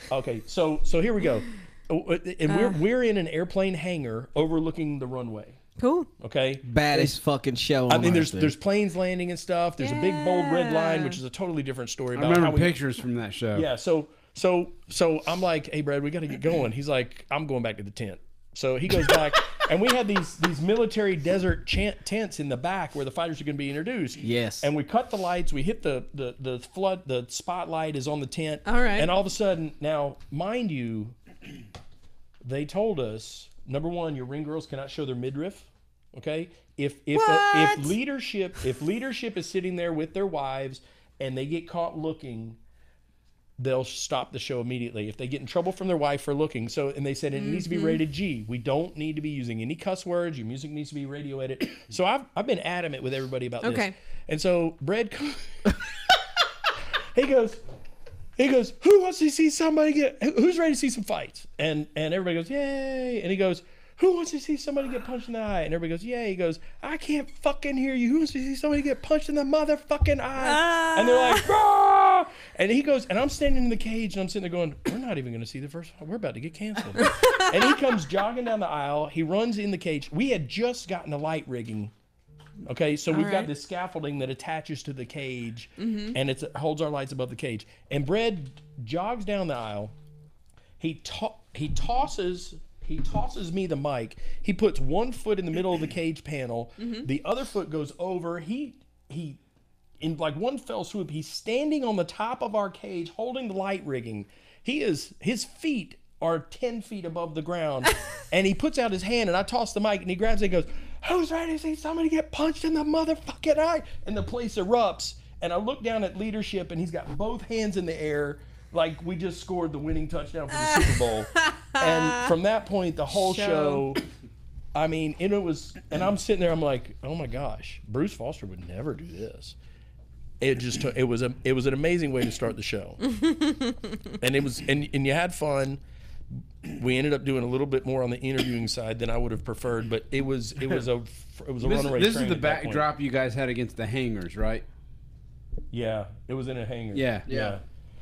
Okay, so here we go, and we're in an airplane hangar overlooking the runway. Cool. Okay. Baddest fucking show. I mean, there's planes landing and stuff. There's a big bold red line, which is a totally different story. About I remember pictures from that show. Yeah. So I'm like, hey, Brad, we got to get going. He's like, I'm going back to the tent. So he goes back, and we had these military desert tents in the back where the fighters are going to be introduced. Yes. And we cut the lights. We hit the flood. The spotlight is on the tent. All right. And all of a sudden, now, mind you, they told us, number one, your ring girls cannot show their midriff. Okay, if leadership is sitting there with their wives and they get caught looking, they'll stop the show immediately if they get in trouble from their wife for looking. So, and they said it needs to be rated G. We don't need to be using any cuss words. Your music needs to be radio edited. So I've been adamant with everybody about this. And so Brad, he goes, who wants to see somebody who's ready to see some fights? And everybody goes, yay. And he goes, who wants to see somebody get punched in the eye? And everybody goes, yeah. He goes, I can't fucking hear you. Who wants to see somebody get punched in the motherfucking eye? And they're like, rah! And he goes, and I'm standing in the cage, and I'm sitting there going, we're not even going to see the first fight. We're about to get canceled. And he comes jogging down the aisle. He runs in the cage. We had just gotten the light rigging. Okay, so we've got this scaffolding that attaches to the cage, and it holds our lights above the cage. And Brad jogs down the aisle. He tosses me the mic. He puts one foot in the middle of the cage panel. The other foot goes over. He in like one fell swoop, he's standing on the top of our cage holding the light rigging. His feet are 10 feet above the ground. And he puts out his hand, and I toss the mic, and he grabs it and goes, who's ready to see somebody get punched in the motherfucking eye? And the place erupts. And I look down at leadership, and he's got both hands in the air like we just scored the winning touchdown for the Super Bowl. And from that point, the whole show, I mean, and it was, and I'm sitting there, I'm like, oh my gosh, Bruce Foster would never do this. it was an amazing way to start the show. And it was and you had fun. We ended up doing a little bit more on the interviewing side than I would have preferred, but it was a runaway. This is the backdrop you guys had against the Hangers, right? Yeah, it was in a hangar. Yeah.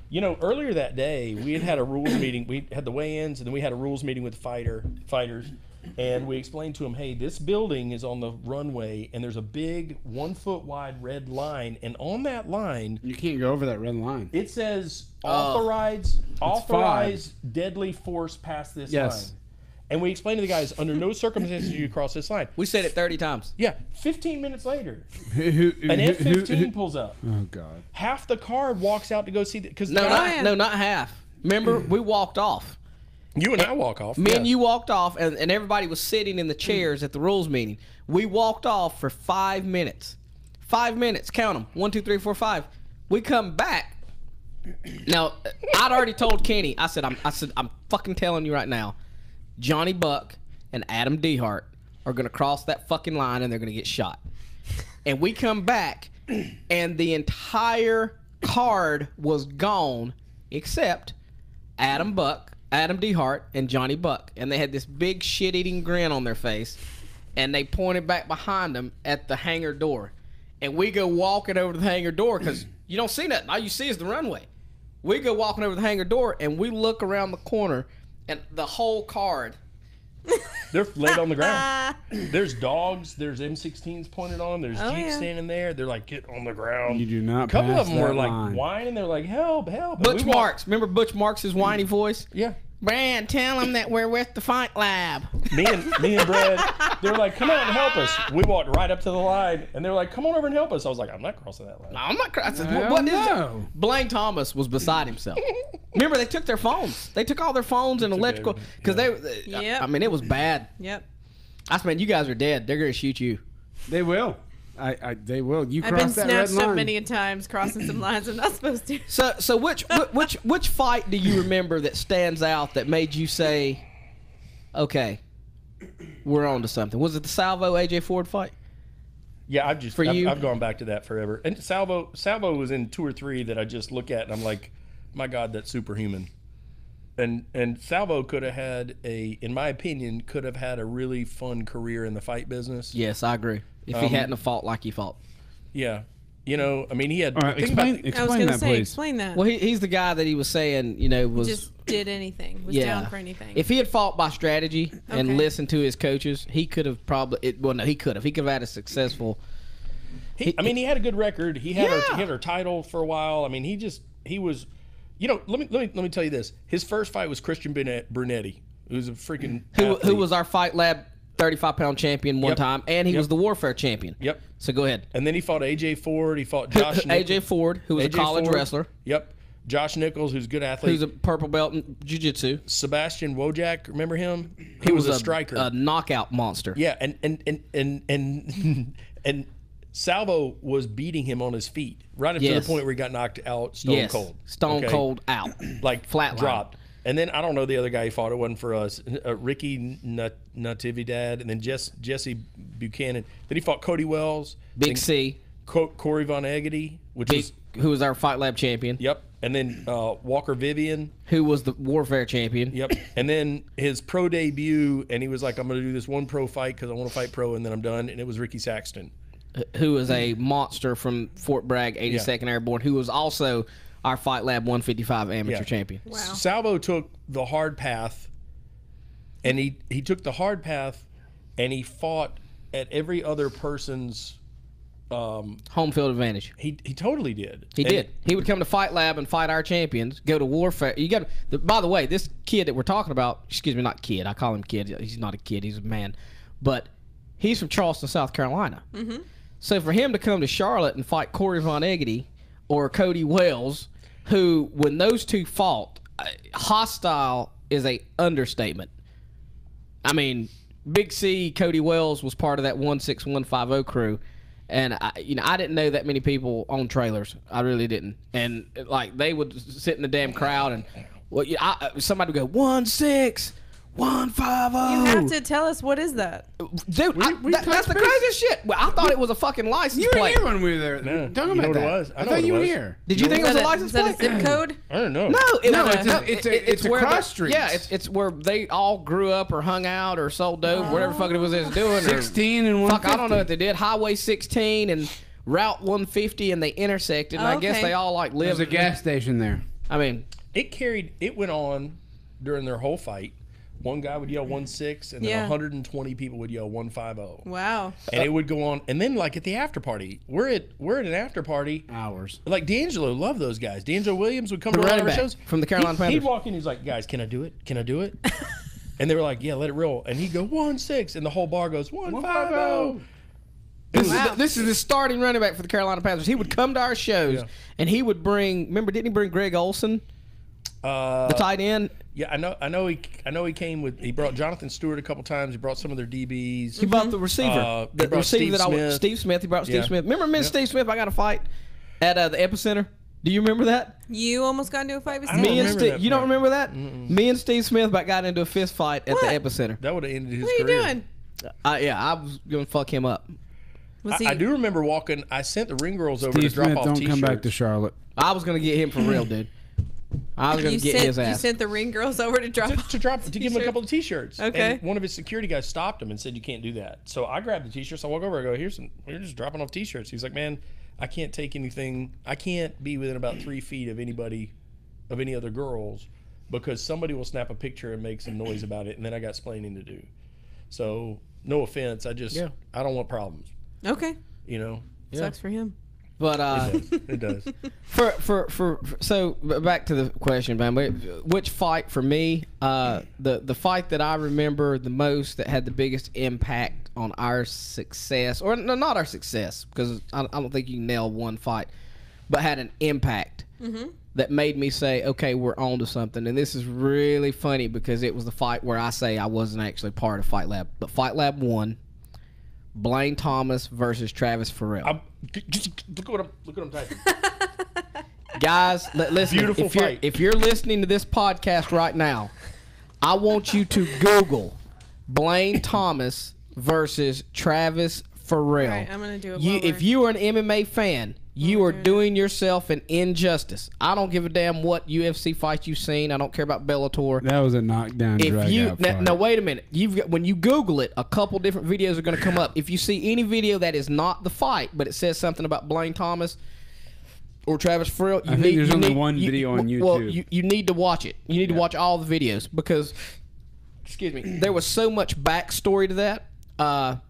You know, earlier that day we had a rules meeting. We had the weigh-ins, and then we had a rules meeting with fighters, and we explained to them, hey, this building is on the runway, and there's a big 1 foot wide red line, and on that line You can't go over that red line. it says authorize deadly force past this line. And we explained to the guys, under no circumstances do you cross this line. We said it 30 times. Yeah, 15 minutes later, an F-15 pulls up. Oh God! Half the card walks out to go see because Not half. Remember, we walked off. You and I walk off. Me and you walked off, and everybody was sitting in the chairs at the rules meeting. We walked off for 5 minutes. 5 minutes. Count them. 1, 2, 3, 4, 5. We come back. Now, I'd already told Kenny. I said, I'm fucking telling you right now. Johnny Buck and Adam Dehart are going to cross that fucking line, and they're going to get shot. And we come back, and the entire card was gone except Adam Dehart, and Johnny Buck. And they had this big shit-eating grin on their face, and they pointed back behind them at the hangar door. And we go walking over to the hangar door because you don't see nothing. All you see is the runway. We go walking over the hangar door, and we look around the corner, and the whole card. They're laid on the ground. There's dogs. There's M16s pointed on. There's Jeeps standing there. They're like, get on the ground. You do not. A couple of them were like line. whining. They're like, help, help. Butch Marks. Remember Butch Marks' whiny voice? Yeah. Brad, tell him that we're with the Fight Lab. Me and Brad, they were like, come out and help us. We walked right up to the line, and they were like, come on over and help us. I was like, I'm not crossing that line. No, I'm not crossing. What is it? Blaine Thomas was beside himself. Remember, they took their phones. They took all their phones and electrical because Yep. I mean, it was bad. Yep. I said, man, you guys are dead. They're gonna shoot you. They will. They will. You I've been crossed that red snatched up line. many a times crossing some lines I'm not supposed to. So which fight do you remember that stands out that made you say, okay, we're on to something? Was it the Salvo AJ Ford fight? Yeah, I've gone back to that forever. And Salvo was in 2 or 3 that I just look at and I'm like, my God, that's superhuman. And Salvo could have had in my opinion, could have had a really fun career in the fight business. Yes, I agree. If he hadn't have fought like he fought. Yeah. You know, I mean, he had. All right, explain that, please. Explain that. Well, he's the guy that he was saying, was just did anything. Was down for anything. If he had fought by strategy and listened to his coaches, he could have probably. He could have. He could have had a successful. He had a good record. He had her title for a while. I mean, he was. You know, let me tell you this. His first fight was Christian Brunetti, who's a freaking who was our Fight Lab 35-pound champion one time, and he was the Warfare champion. Yep. So go ahead. And then he fought AJ Ford. He fought Josh AJ Ford, who was a college wrestler. Yep. Josh Nichols, who's a good athlete. Who's a purple belt in jiu-jitsu. Sebastian Wojak, remember him? He was a striker. A knockout monster. Yeah, and Salvo was beating him on his feet right up to the point where he got knocked out stone cold. Stone cold out. Like flat dropped. And then I don't know the other guy he fought. It wasn't for us. Ricky Natividad, and then Jesse Buchanan. Then he fought Cody Wells. Big C. Corey Von Egedy, who was our Fight Lab champion. Yep. And then Walker Vivian, who was the Warfare champion. Yep. And then his pro debut, and he was like, I'm going to do this one pro fight because I want to fight pro, and then I'm done. And it was Ricky Saxton, who is a monster from Fort Bragg, 82nd Airborne, who was also our Fight Lab 155 amateur champion. Wow. Salvo took the hard path, and he took the hard path, and he fought at every other person's home field advantage. He totally did. He did. He would come to Fight Lab and fight our champions. Go to Warfare. You got. By the way, this kid that we're talking about. Excuse me, not kid. I call him kid. He's not a kid. He's a man. But he's from Charleston, South Carolina. Mm-hmm. So for him to come to Charlotte and fight Corey Von Egedy or Cody Wells, who, when those two fought, hostile is a understatement. I mean, Big C, Cody Wells was part of that 16150 crew, and I didn't know that many people on trailers. I really didn't. And like they would sit in the damn crowd, and somebody would go 1-6, 150. You have to tell us what is that. Dude, that's the craziest shit. Well, I thought it was a fucking license You were plate. here when we were there. No, Talking you know about what that. it was? I know thought what it you were was. here. Did you think it was a Is license that a plate? zip code? I don't know. No, it's a where cross street. Yeah, it's where they all grew up or hung out or sold dope, whatever the fuck it was they was doing. 16 and 150. Fuck, I don't know what they did. Highway 16 and Route 150, and they intersected. And I guess Okay. they all like There's lived. a gas station there. I mean, It went on during their whole fight. One guy would yell 1-6, and then Yeah. 120 people would yell 150. Wow. And it would go on. And then, like, at the after party, we're at an after party. Hours. Like, D'Angelo loved those guys. D'Angelo Williams would come The to one of running our back shows. from the Carolina He'd Panthers. walk in, he's like, guys, can I do it? Can I do it? And they were like, yeah, let it roll. And he'd go 1-6, and the whole bar goes 150. This is the starting running back for the Carolina Panthers. He would come to our shows, and he would bring. Remember, didn't he bring Greg Olson, the tight end? Yeah, I know he came with. He brought Jonathan Stewart a couple times. He brought some of their DBs. He brought the receiver. he brought Steve Smith. Steve Smith. He brought Steve Yeah. Smith. Remember me and Steve Smith? I got a fight at the Epicenter. Do you remember that? You almost got into a fight with I Steve? don't Me and remember Steve. that You don't part. remember that? Me and Steve Smith got into a fist fight at the What? Epicenter. That would have ended his What are you career. doing? Yeah, I was gonna fuck him up. Was he? I do remember walking. I sent the ring girls over Steve to drop Smith, off don't T-shirts. come back to Charlotte. I was gonna get him for real, dude. I was gonna get his You ass. sent the ring girls over to drop off to give him a couple of T-shirts. Okay. And one of his security guys stopped him and said, "You can't do that." So I grabbed the T-shirts. I walk over. I go, "Here's some. We're just dropping off T-shirts." He's like, "Man, I can't take anything. I can't be within about 3 feet of anybody, of any other girls, because somebody will snap a picture and make some noise about it, and then I got explaining to do." So no offense. I don't want problems. Okay. You know. Sucks for him. But It does. so back to the question, man. Which fight for me? The fight that I remember the most that had the biggest impact on our success, or no, not our success, because I don't think you can nail one fight, but had an impact that made me say, okay, we're on to something. And this is really funny because it was the fight where I say I wasn't actually part of Fight Lab, but Fight Lab won. Blaine Thomas versus Travis Farrell. Look what I'm typing. Guys, listen. Beautiful fight. If you're listening to this podcast right now, I want you to Google Blaine Thomas versus Travis Farrell. All right, I'm gonna do it. If you are an MMA fan, you are doing yourself an injustice. I don't give a damn what UFC fights you've seen. I don't care about Bellator. That was a knockdown. If you fight. now wait a minute, when you Google it, a couple different videos are going to come up. If you see any video that is not the fight, but it says something about Blaine Thomas or Travis Farrell, I think there's only one video on YouTube. Well, you need to watch it. You need to watch all the videos because, excuse me, there was so much backstory to that.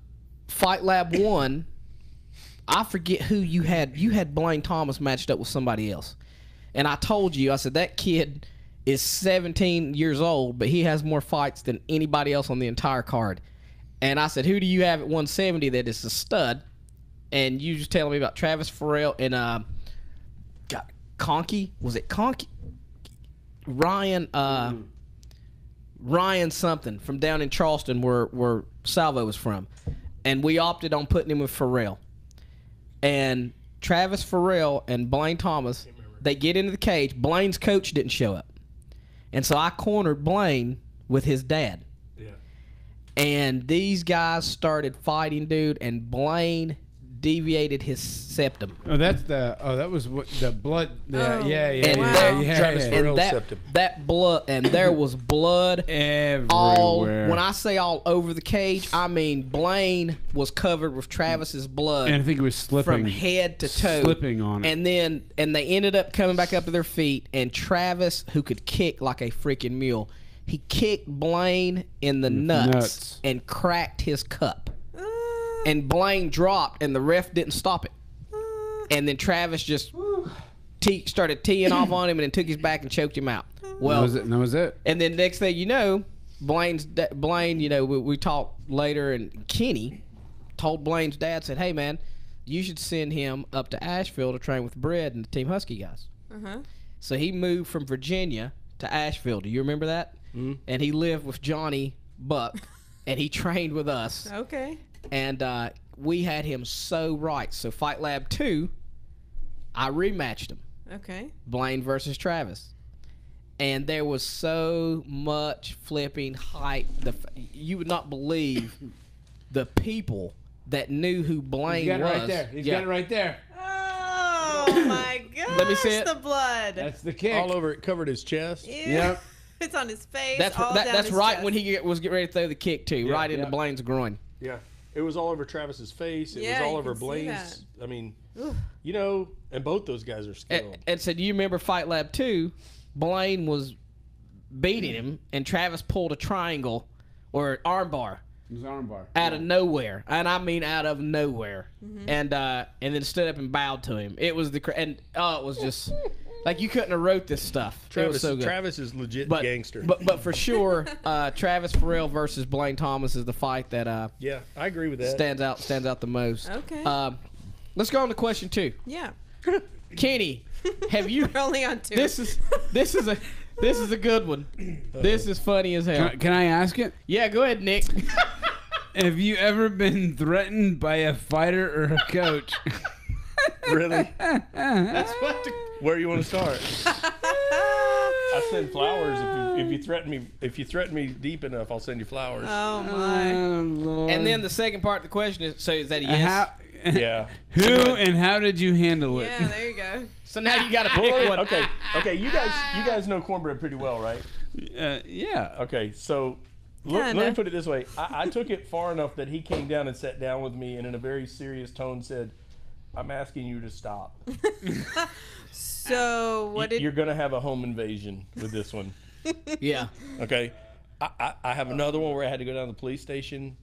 Fight Lab 1. I forget who you had. You had Blaine Thomas matched up with somebody else. And I told you, I said, that kid is 17 years old, but he has more fights than anybody else on the entire card. And I said, who do you have at 170 that is a stud? And you just telling me about Travis Farrell and Conkey. Was it Conkey? Ryan something from down in Charleston where Salvo was from. And we opted on putting him with Farrell. And Travis Farrell and Blaine Thomas, they get into the cage. Blaine's coach didn't show up. And so I cornered Blaine with his dad. Yeah. And these guys started fighting, dude, and Blaine deviated his septum. Oh, that was what the blood. Oh. And yeah. Travis Farrell and septum. that blood, and there was blood Everywhere. all. When I say all over the cage, I mean Blaine was covered with Travis's blood. And I think it was slipping from head to toe, slipping on it. And they ended up coming back up to their feet. And Travis, who could kick like a freaking mule, he kicked Blaine in the nuts and cracked his cup. And Blaine dropped, and the ref didn't stop it. And then Travis just started teeing off on him, and then took his back and choked him out. Well, that was it. and then next thing you know, Blaine, you know, we talked later, and Kenny told Blaine's dad, said, "Hey man, you should send him up to Asheville to train with Brett and the Team Husky guys." So he moved from Virginia to Asheville. Do you remember that? And he lived with Johnny Buck, and he trained with us. Okay. And we had him so right. So Fight Lab 2, I rematched him. Okay. Blaine versus Travis. and there was so much flipping hype. You would not believe the people that knew who Blaine He's got was. it right there. He's got it right there. Oh my gosh! Let me see it. The blood. That's the kick. All over it, covered his chest. Ew. Yep. It's on his face. That's all down that's his right chest. when he was getting ready to throw the kick too, right into yeah. Blaine's groin. Yeah. It was all over Travis's face. It Yeah, was all you over can see Blaine's. I mean, Oof. you know, and both those guys are skilled. And so, do you remember Fight Lab 2? Blaine was beating him, and Travis pulled a triangle or armbar His armbar. out of nowhere, and I mean out of nowhere, and then stood up and bowed to him. It was it was just like you couldn't have wrote this stuff. It was so good. Travis is legit gangster. But for sure, Travis Farrell versus Blaine Thomas is the fight that yeah, I agree with that. stands out the most. Okay. Let's go on to question 2. Yeah. Kenny, have you? We're only on 2. This is a good one. This is funny as hell. Can I ask it? Yeah, go ahead, Nick. Have you ever been threatened by a fighter or a coach? Really? That's what the, Where you want to start? I send flowers if you threaten me. If you threaten me deep enough, I'll send you flowers. Oh my. Lord. and then the second part of the question is: so is that a yes? Yeah. Who and how did you handle it? Yeah, there you go. So now you got to pick one. Okay. You guys know cornbread pretty well, right? Yeah. Okay. So let me Kinda. put it this way. I took it far enough that he came down and sat down with me, and in a very serious tone said, "I'm asking you to stop. So what did? You're gonna have a home invasion with this one." Yeah. Okay. I have another one where I had to go down to the police station,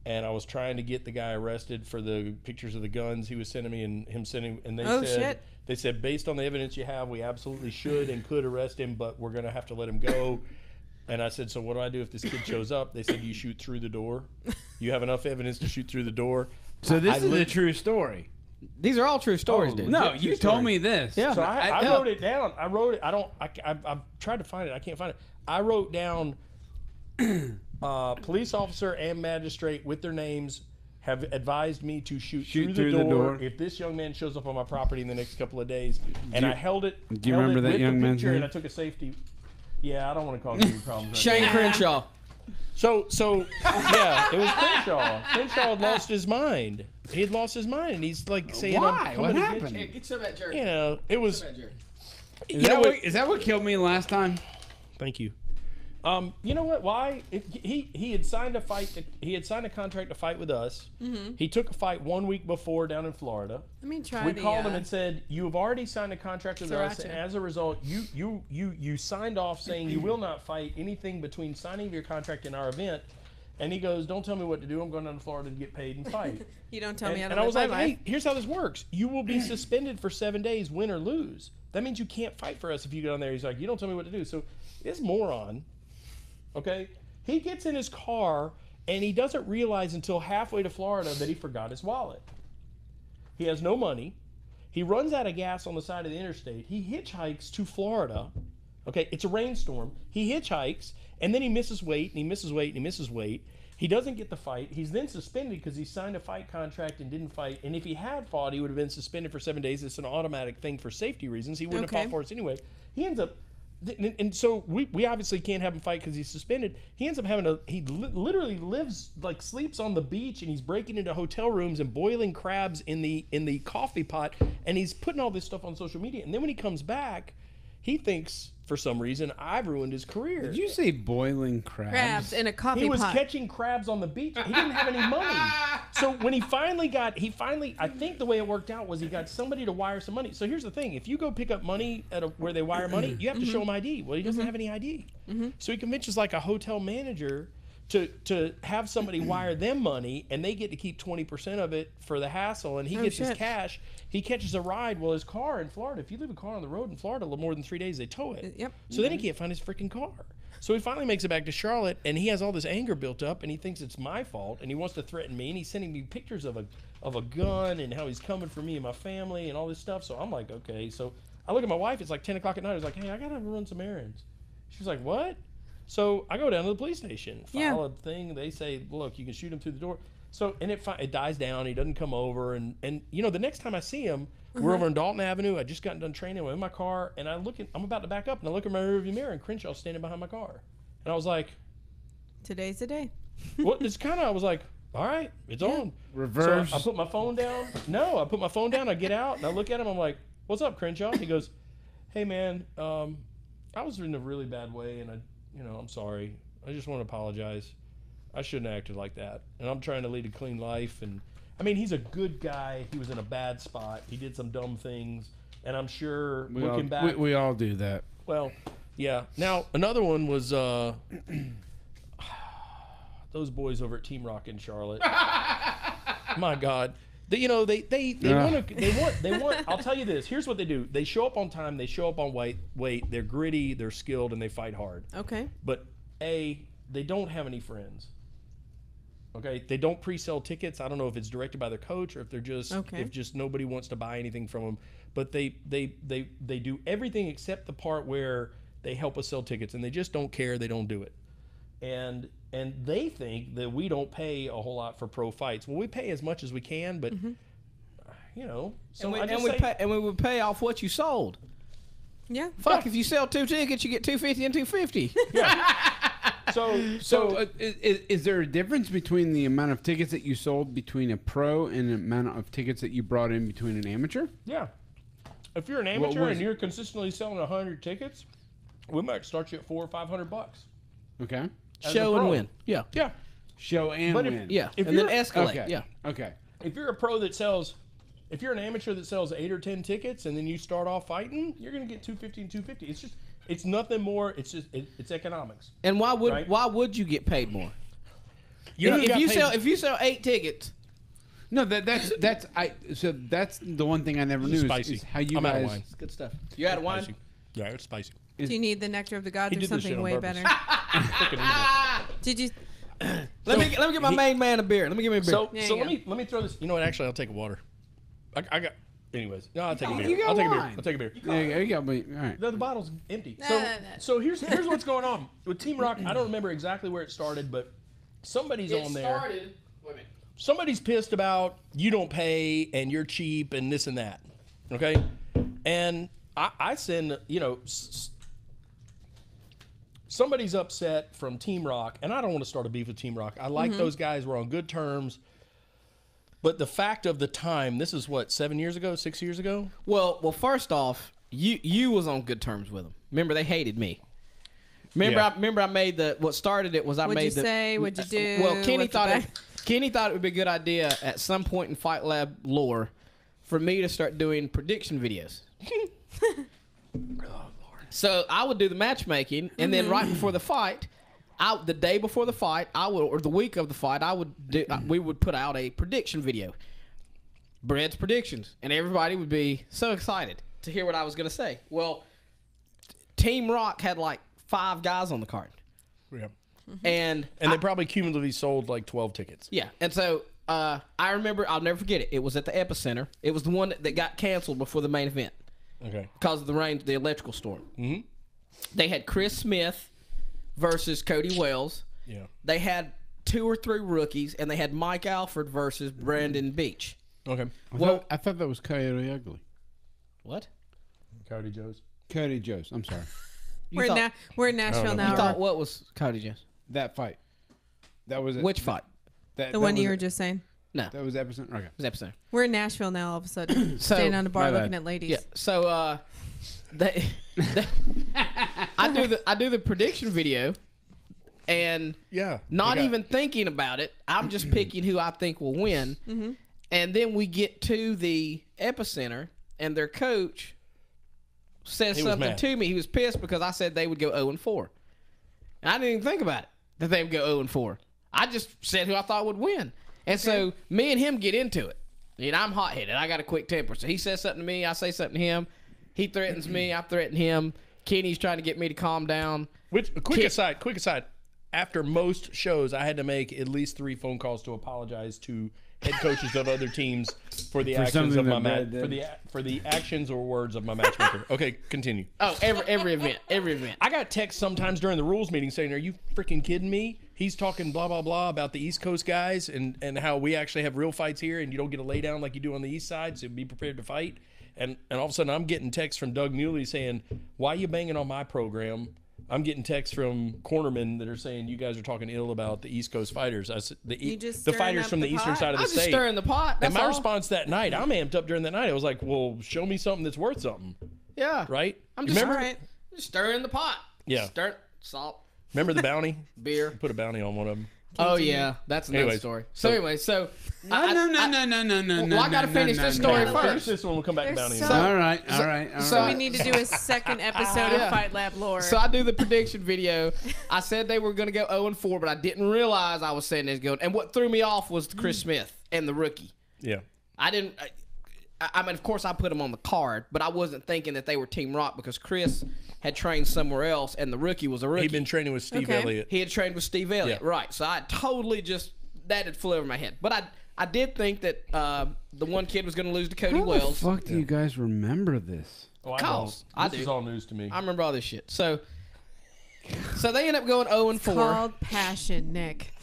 and I was trying to get the guy arrested for the pictures of the guns he was sending me, and him sending. And they said, based on the evidence you have, we absolutely should and could arrest him, but we're gonna have to let him go. And I said, so what do I do if this kid shows up? They said, you shoot through the door. You have enough evidence to shoot through the door. So this is a true story. These are all true stories, dude. No, True you story. told me this. Yeah. So I wrote it down. I wrote it. I've tried to find it. I can't find it. I wrote down police officer and magistrate with their names have advised me to shoot through the door if this young man shows up on my property in the next couple of days. And I held it. Do you remember that young man's name? And I took a safety. Yeah, I don't want to cause any problems. Shane Crenshaw. So yeah, it was Crenshaw. Crenshaw had lost his mind. He had lost his mind, and he's like saying, Why? "I'm coming What to get happened? you." Get some of that jerky. You know, it was. Is that what killed me last time? Thank you. You know what? Why? He had signed a fight. He had signed a contract to fight with us. Mm-hmm. He took a fight 1 week before down in Florida. Let me try. We called him and said, "You have already signed a contract with us, and as a result, you signed off saying you will not fight anything between signing your contract and our event." And he goes, "Don't tell me what to do. I'm going down to Florida to get paid and fight." You don't tell me how to And I was live like, my life. "Hey, here's how this works. You will be suspended for 7 days, win or lose. That means you can't fight for us if you go down there." He's like, "You don't tell me what to do." So this moron, okay, he gets in his car and he doesn't realize until halfway to Florida that he forgot his wallet. He has no money. He runs out of gas on the side of the interstate. He hitchhikes to Florida. Okay, it's a rainstorm. He hitchhikes, and then he misses weight, and he misses weight, and he misses weight. He doesn't get the fight. He's then suspended because he signed a fight contract and didn't fight. And if he had fought, he would have been suspended for 7 days. It's an automatic thing for safety reasons. He wouldn't have fought for us anyway. He ends up, and so we obviously can't have him fight because he's suspended. He ends up having literally lives, like sleeps on the beach, and he's breaking into hotel rooms and boiling crabs in the coffee pot. And he's putting all this stuff on social media. And then when he comes back, he thinks, for some reason, I've ruined his career. Did you say boiling crabs? Crabs in a coffee pot. He was catching crabs on the beach. He didn't have any money. So when he finally, I think the way it worked out was he got somebody to wire some money. So here's the thing. If you go pick up money at where they wire money, you have to show him ID. Well, he doesn't have any ID. So he convinces like a hotel manager to have somebody wire them money, and they get to keep 20% of it for the hassle, and he gets his cash. He catches a ride. Well, his car in Florida, if you leave a car on the road in Florida more than 3 days, they tow it. Yep. So then he can't find his freaking car. So he finally makes it back to Charlotte, and he has all this anger built up, and he thinks it's my fault, and he wants to threaten me, and he's sending me pictures of a gun and how he's coming for me and my family and all this stuff. So I'm like, okay. So I look at my wife. It's like 10 o'clock at night. I was like, hey, I got to run some errands. She's like, what? So I go down to the police station, file a thing. They say, look, you can shoot him through the door. So, and it dies down. He doesn't come over. And you know, the next time I see him, We're over on Dalton Avenue. I just gotten done training. I'm in my car, and I'm about to back up, and I look in my rearview mirror, and Crenshaw's standing behind my car. And I was like, today's the day. well, it's kind of, I was like, all right, it's on. Reverse. So I put my phone down. No, I put my phone down. I get out, and I look at him. I'm like, what's up, Crenshaw? He goes, hey, man, I was in a really bad way, and I'm sorry. I just want to apologize. I shouldn't have acted like that. And I'm trying to lead a clean life. And I mean, he's a good guy. He was in a bad spot. He did some dumb things. And I'm sure looking back. We all do that. Well, yeah. Now, another one was those boys over at Team Rock in Charlotte. My God. They want. I'll tell you this. Here's what they do. They show up on time. They show up on weight. They're gritty. They're skilled, and they fight hard. Okay. But they don't have any friends. Okay, they don't pre-sell tickets. I don't know if it's directed by their coach or if they're just if just nobody wants to buy anything from them. But they do everything except the part where they help us sell tickets, and they just don't care. They don't do it, and they think that we don't pay a whole lot for pro fights. Well, we pay as much as we can, but So and we would pay off what you sold. Yeah. Fuck, if you sell 2 tickets, you get $250 and $250. Yeah. So is there a difference between the amount of tickets that you sold between a pro and the amount of tickets that you brought in between an amateur? Yeah. If you're an amateur and you're consistently selling 100 tickets, we might start you at $400 or $500. Okay. Show and win. Yeah. Yeah. Show and win. Yeah. If And then you're- escalate. Okay. Yeah. Okay. If you're a pro that sells, if you're an amateur that sells 8 or 10 tickets and then you start off fighting, you're going to get $250 and $250. It's nothing more. It's just it's economics. And why would you get paid more? If you sell 8 tickets, No, that's the one thing I never This is knew spicy. is how you I'm out of guys. wine. it's good stuff. You out of wine? Spicy. Yeah, it's spicy. Do you need the nectar of the gods He or did this shit something on way purpose. better? Freaking evil. Did you? Let me get my main man a beer. Let me get me a beer. So There so you let me throw this. You know what? Actually, I'll take a water. I got. Anyways, no, I'll take a beer. You got I'll take a beer. wine. I'll take a beer. Yeah, you got me. All right. The bottle's empty. No, So no, no. so here's what's going on with Team Rock. I don't remember exactly where it started, but somebody's on there. Wait a minute. Somebody's pissed about you don't pay and you're cheap and this and that. Okay, and I send somebody's upset from Team Rock, and I don't want to start a beef with Team Rock. I like those guys. We're on good terms. But the fact of the time, this is what, 7 years ago, 6 years ago? Well, first off, you was on good terms with them. Remember, they hated me. Remember, I made what started it was I What'd made you the. say? What'd you do? Well, Kenny What's the thought back- Kenny thought it would be a good idea at some point in Fight Lab lore for me to start doing prediction videos. So I would do the matchmaking, and then right before the fight, the day before the fight, or the week of the fight, we would put out a prediction video. Brett's predictions, and everybody would be so excited to hear what I was going to say. Well, Team Rock had like 5 guys on the card. Yeah. And they probably cumulatively sold like 12 tickets. yeah, and so I remember, I'll never forget it. It was at the Epicenter. It was the one that got canceled before the main event Okay. because of the electrical storm. Mm-hmm. They had Chris Smith versus Cody Wells. Yeah. They had 2 or 3 rookies, and they had Mike Alford versus Brandon Beach. Okay. I thought that was Coyote Ugly. What? Cody Joe's. Coyote Joe's. I'm sorry. We're in Nashville now. You thought right? what was Cody Jones? That fight. That was it. Which fight? That The one was you were it. just saying. No, That was Epicenter. Okay. it was Epicenter. We're in Nashville now. All of a sudden, So- standing on a bar My bad. looking at ladies. Yeah. So I do the prediction video, and Yeah. not even thinking about it. I'm just picking who I think will win, and then we get to the Epicenter, and their coach says He was something mad. to me. He was pissed because I said they would go 0-4, and I didn't even think about it that they would go 0-4. I just said who I thought would win, and so me and him get into it. And I'm hot headed. I got a quick temper. So he says something to me. I say something to him. He threatens me. I threaten him. Kenny's trying to get me to calm down. Which quick aside. After most shows, I had to make at least 3 phone calls to apologize to head coaches of other teams for the actions of something my that Brad did. for the actions or words of my matchmaker. Okay, continue. Oh, every event. I got texts sometimes during the rules meeting saying, "Are you freaking kidding me? He's talking blah blah blah about the East Coast guys and how we actually have real fights here, and you don't get a lay down like you do on the East Side. So be prepared to fight." And all of a sudden I'm getting texts from Doug Muley saying, why are you banging on my program? I'm getting texts from cornermen that are saying you guys are talking ill about the East Coast fighters. The fighters from the eastern side of the I'm state. just stirring the pot. And my response that night, I'm amped up during that night. I was like, well, show me something that's worth something. Yeah. Right? I'm just, remember? Just stirring the pot. Yeah. Salt. Remember the bounty? Beer. Put a bounty on one of them. Oh yeah, that's another story. So anyway, no. Well, I gotta finish this story first. Finish this one. We'll come back to bounty. All right. So we need to do a second episode of Fight Lab lore. So I do the prediction video. I said they were gonna go 0-4, but I didn't realize I was saying this going. And what threw me off was Chris Smith and the rookie. Yeah. I didn't. I mean, of course, I put them on the card, but I wasn't thinking that they were Team Rock because Chris had trained somewhere else, and the rookie was a rookie. He'd been training with Steve Elliott. He had trained with Steve Elliott, right. So I totally just, that had flew over my head. But I did think that the one kid was going to lose to Cody Wells. How the fuck do you guys remember this? Oh, I do. This is all news to me. I remember all this shit. So they end up going 0-4. It's called passion, Nick.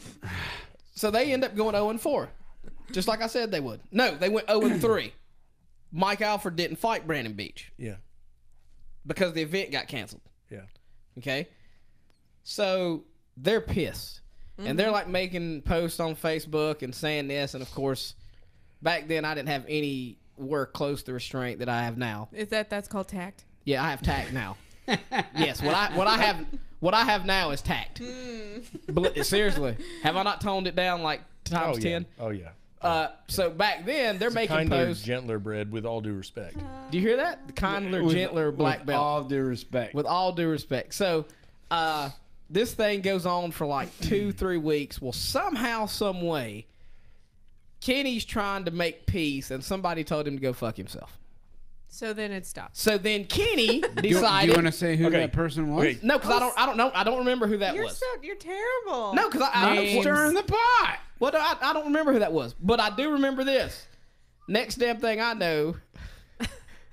So they end up going 0-4. Just like I said they would. No, they went 0-3. Mike Alford didn't fight Brandon Beach. Yeah. Because the event got canceled. Yeah. Okay? So they're pissed. And they're like making posts on Facebook and saying this. And of course, back then I didn't have any work close to restraint that I have now. That's called tact? Yeah, I have tact now. Yes, what I have now is tact. Seriously. Have I not toned it down like times 10? Oh yeah. So back then they're making kinder, posts. Gentler bread, with all due respect. Do you hear that? The kindler, gentler black belt. With all due respect. With all due respect. So, this thing goes on for like 2-3 weeks. Well, somehow, some way, Kenny's trying to make peace, and somebody told him to go fuck himself. So then it stopped. So then Kenny decided. Do you want to say who that person was? Okay. No, because I don't know. I don't remember who that was. You're terrible. No, because I'm stirring the pot. Well, I don't remember who that was, but I do remember this. Next damn thing I know.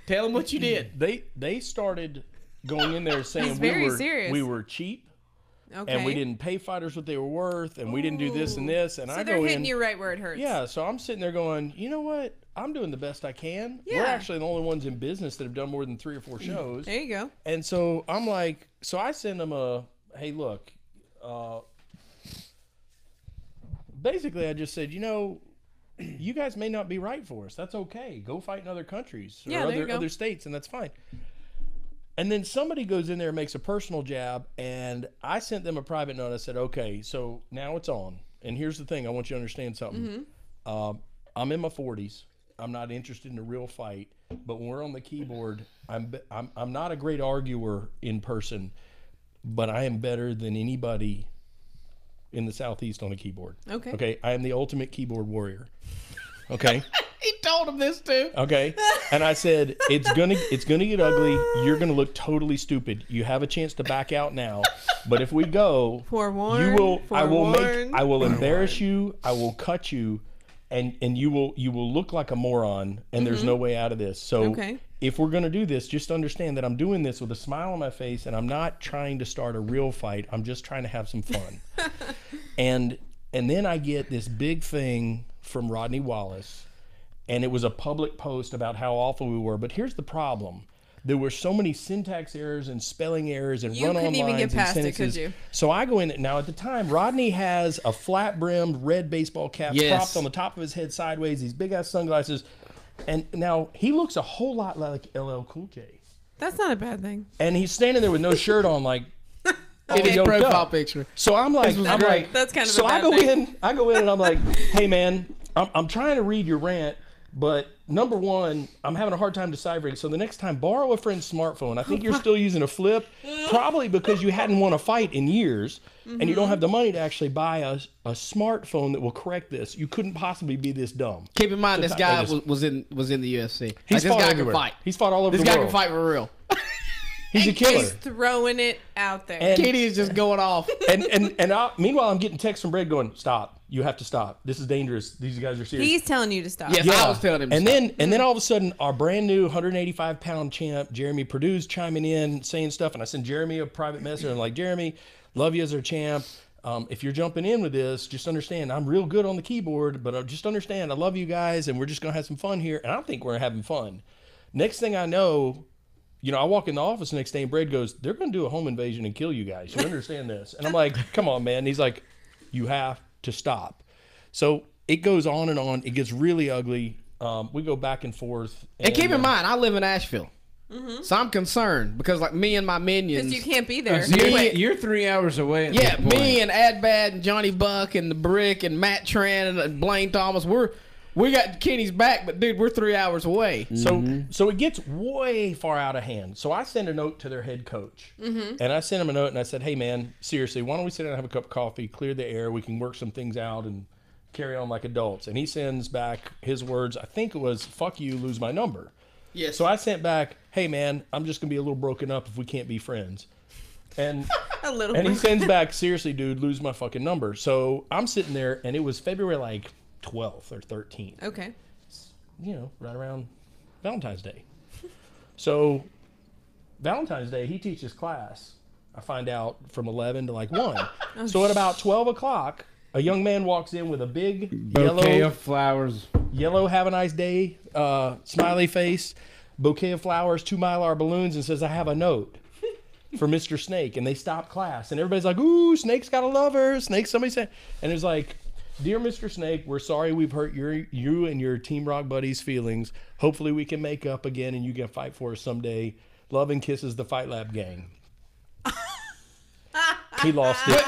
Tell them what you did. They started going in there saying serious. we were cheap. Okay. And we didn't pay fighters what they were worth, and we didn't do this and this. And so I they're go hitting in, you right where it hurts. Yeah, so I'm sitting there going, you know what? I'm doing the best I can. Yeah. We're actually the only ones in business that have done more than 3 or 4 shows. There you go. And so I'm like, so I send them hey, look. Basically, I just said, you guys may not be right for us. That's okay. Go fight in other countries or other states, and that's fine. And then somebody goes in there and makes a personal jab, and I sent them a private note. I said, okay, so now it's on. And here's the thing. I want you to understand something. I'm in my 40s. I'm not interested in a real fight. But when we're on the keyboard, I'm not a great arguer in person, but I am better than anybody in the Southeast on a keyboard. Okay. Okay, I am the ultimate keyboard warrior. Okay. He told him this too. Okay. And I said, it's gonna get ugly. You're gonna look totally stupid. You have a chance to back out now. But if we go, I will embarrass you, I will cut you, and you will look like a moron, and there's no way out of this. So if we're gonna do this, just understand that I'm doing this with a smile on my face, and I'm not trying to start a real fight. I'm just trying to have some fun. and then I get this big thing from Rodney Wallace. And it was a public post about how awful we were. But here's the problem. There were so many syntax errors and spelling errors and run-on lines and sentences. You couldn't even get past it, could you? So I go in. Now, at the time, Rodney has a flat-brimmed red baseball cap propped on the top of his head sideways, these big-ass sunglasses. And now he looks a whole lot like LL Cool J. That's not a bad thing. And he's standing there with no shirt on, like, in his profile picture. So I'm like, that's kind of so a bad thing. I go in and I'm like, hey, man, I'm trying to read your rant. But number one, I'm having a hard time deciphering. So the next time, borrow a friend's smartphone. I think you're still using a flip, probably because you hadn't won a fight in years, and you don't have the money to actually buy a smartphone that will correct this. You couldn't possibly be this dumb. Keep in mind, this guy was in the UFC. He's fought everywhere. He's fought all over the world. This guy can fight for real. He's a killer. He's throwing it out there. And Katie is just going off. Meanwhile, I'm getting texts from Brad going, stop. You have to stop. This is dangerous. These guys are serious. He's telling you to stop. Yes, I was telling him to stop. And then all of a sudden, our brand new 185-pound champ, Jeremy Purdue's chiming in, saying stuff. And I send Jeremy a private message. I'm like, Jeremy, love you as our champ. If you're jumping in with this, just understand I'm real good on the keyboard, but just understand I love you guys, and we're just going to have some fun here. And I think we're having fun. Next thing I know, I walk in the office the next day and Brad goes, they're going to do a home invasion and kill you guys. You understand this? And I'm like, come on, man. And he's like, you have to stop. So it goes on and on. It gets really ugly. We go back and forth. And keep in mind, I live in Asheville. So I'm concerned because like me and my minions. Because you can't be there. You're 3 hours away. Yeah, me and Adbad and Johnny Buck and the Brick and Matt Tran and Blaine Thomas. We got Kenny's back, but dude, we're 3 hours away. So it gets way far out of hand. So I send a note to their head coach, and I sent him a note and I said, "Hey man, seriously, why don't we sit down and have a cup of coffee, clear the air, we can work some things out and carry on like adults." And he sends back his words. I think it was, "Fuck you, lose my number." Yes. So I sent back, "Hey man, I'm just gonna be a little broken up if we can't be friends." And and he sends back, "Seriously, dude, lose my fucking number." So I'm sitting there, and it was February like 12th or 13th. Okay. Right around Valentine's Day. So Valentine's Day, he teaches class. I find out from 11 to like 1. So at about 12 o'clock, a young man walks in with a big bouquet of flowers. Yellow "Have a nice day" smiley face, bouquet of flowers, 2 Mylar balloons, and says, "I have a note for Mr. Snake." And they stop class, and everybody's like, "Ooh, Snake's got a lover." Snake, somebody said, and it's like, "Dear Mr. Snake, we're sorry we've hurt you and your Team Rock buddies' feelings. Hopefully we can make up again and you can fight for us someday. Love and kisses, the Fight Lab gang." He lost it.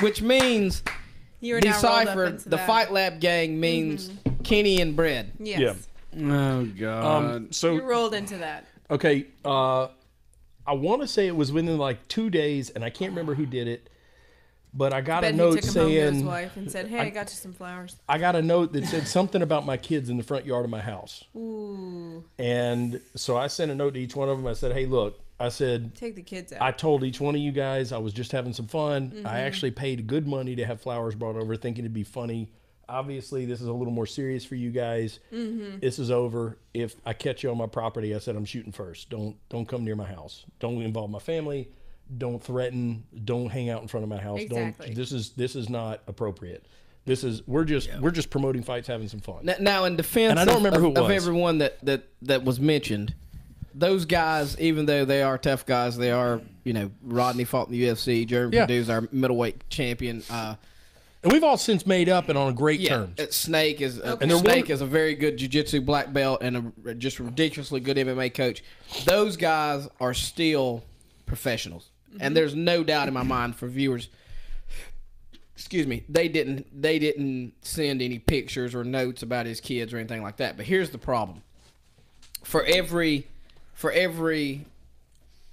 Which means You're deciphered. The Fight Lab gang means Kenny and Brad. Yes. Yeah. Oh God. So You rolled into that. okay, I want to say it was within like 2 days, and I can't remember who did it, but I got a note he took him home to his saying, wife and said, "Hey, I got you some flowers." I got a note that said something about my kids in the front yard of my house. Ooh. And so I sent a note to each one of them. I said, "Hey, look," I said, Take the kids out. "I told each one of you guys I was just having some fun. I actually paid good money to have flowers brought over, thinking it'd be funny. Obviously, this is a little more serious for you guys. This is over. If I catch you on my property," I said, "I'm shooting first. Don't come near my house. Don't involve my family. Don't threaten. Don't hang out in front of my house. Exactly. This is not appropriate. We're just promoting fights, having some fun." Now, in defense And I don't remember who it of was. everyone that was mentioned, those guys, even though they are tough guys, they are, Rodney fought in the UFC, Jeremy Perdue's our middleweight champion. And we've all since made up and on great terms. Snake is a very good jiu-jitsu black belt and a just ridiculously good MMA coach. Those guys are still professionals. And there's no doubt in my mind for viewers, excuse me, they didn't send any pictures or notes about his kids or anything like that. But here's the problem. For every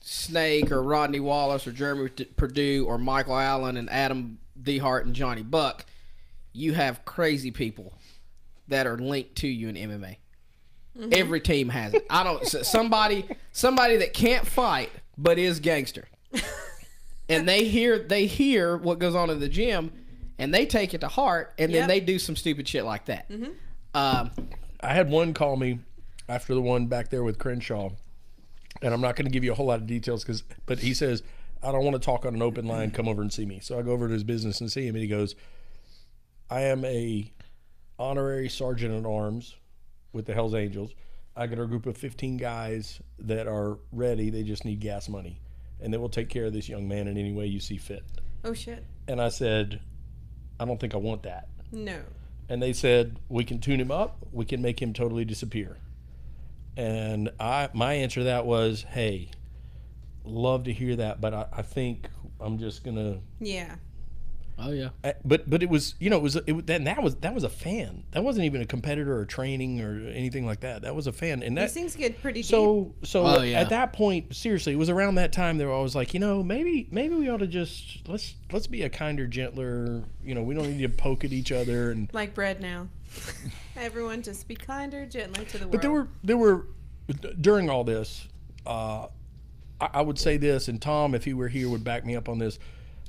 Snake or Rodney Wallace or Jeremy Perdue or Michael Allen and Adam Dehart and Johnny Buck, you have crazy people that are linked to you in MMA. Every team has it. Somebody that can't fight but is gangster. And they hear what goes on in the gym and they take it to heart and then they do some stupid shit like that. I had one call me after the one back there with Crenshaw, and I'm not going to give you a whole lot of details but he says, "I don't want to talk on an open line. Come over and see me." So I go over to his business and see him, and he goes, "I am a honorary sergeant at arms with the Hells Angels. I got a group of 15 guys that are ready. They just need gas money, and they will take care of this young man in any way you see fit." Oh, shit. And I said, "I don't think I want that." No. And they said, "We can tune him up. We can make him totally disappear." And my answer to that was, "Hey, love to hear that, but I think I'm just gonna." Yeah. Oh yeah. But it was that was a fan. That wasn't even a competitor or training or anything like that. That was a fan, and These things get pretty deep. So at that point, seriously, it was around that time they were always like, maybe we ought to just let's be a kinder, gentler. We don't need to poke at each other and like bread now. Everyone just be kinder, gentler to the world. But there were during all this, I would say this, and Tom, if he were here, would back me up on this.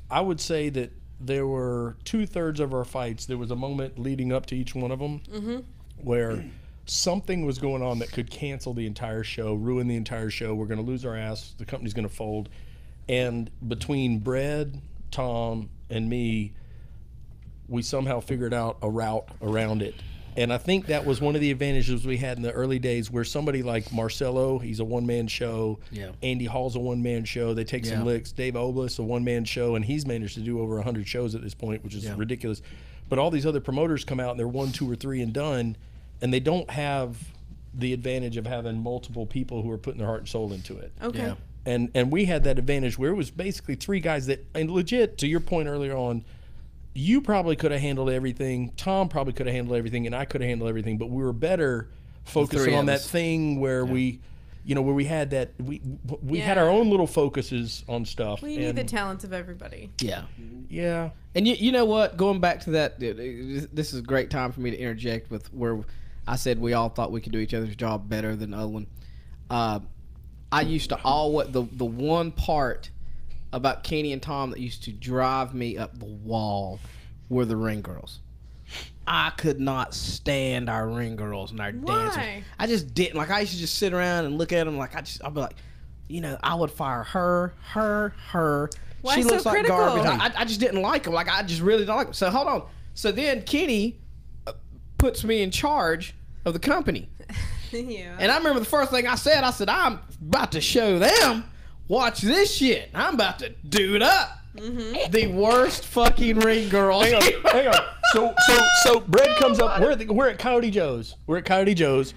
I would say that there were 2/3 of our fights. There was a moment leading up to each one of them where something was going on that could cancel the entire show, ruin the entire show. We're going to lose our ass. The company's going to fold. And between Brad, Tom, and me, we somehow figured out a route around it. And I think that was one of the advantages we had in the early days, where somebody like Marcelo, he's a one-man show. Yeah. Andy Hall's a one-man show. They take some licks. Dave Oblis, a one-man show, and he's managed to do over 100 shows at this point, which is ridiculous. But all these other promoters come out and they're 1, 2, or 3 and done, and they don't have the advantage of having multiple people who are putting their heart and soul into it. Okay. Yeah. And we had that advantage where it was basically 3 guys that, and legit, to your point earlier on, you probably could have handled everything. Tom probably could have handled everything, and I could have handled everything. But we were better focusing on that thing where we, where we had that we had our own little focuses on stuff. Well, you need the talents of everybody. Yeah. Yeah. And you know what? Going back to that, this is a great time for me to interject with where I said we all thought we could do each other's job better than the other one. I used to always the one part about Kenny and Tom that used to drive me up the wall were the ring girls. I could not stand our ring girls and our dancers. I just didn't. Like, I used to just sit around and look at them like I'd be like, I would fire her. Why she so looks like critical? garbage. I just didn't like them. Like, I just really don't like them. So hold on. So then Kenny puts me in charge of the company. Yeah. And I remember the first thing I said, I'm about to show them. Watch this shit. I'm about to do it up. Mm-hmm. The worst fucking ring girls. Hang on. So Bread comes up. We're at Coyote Joe's. Bread comes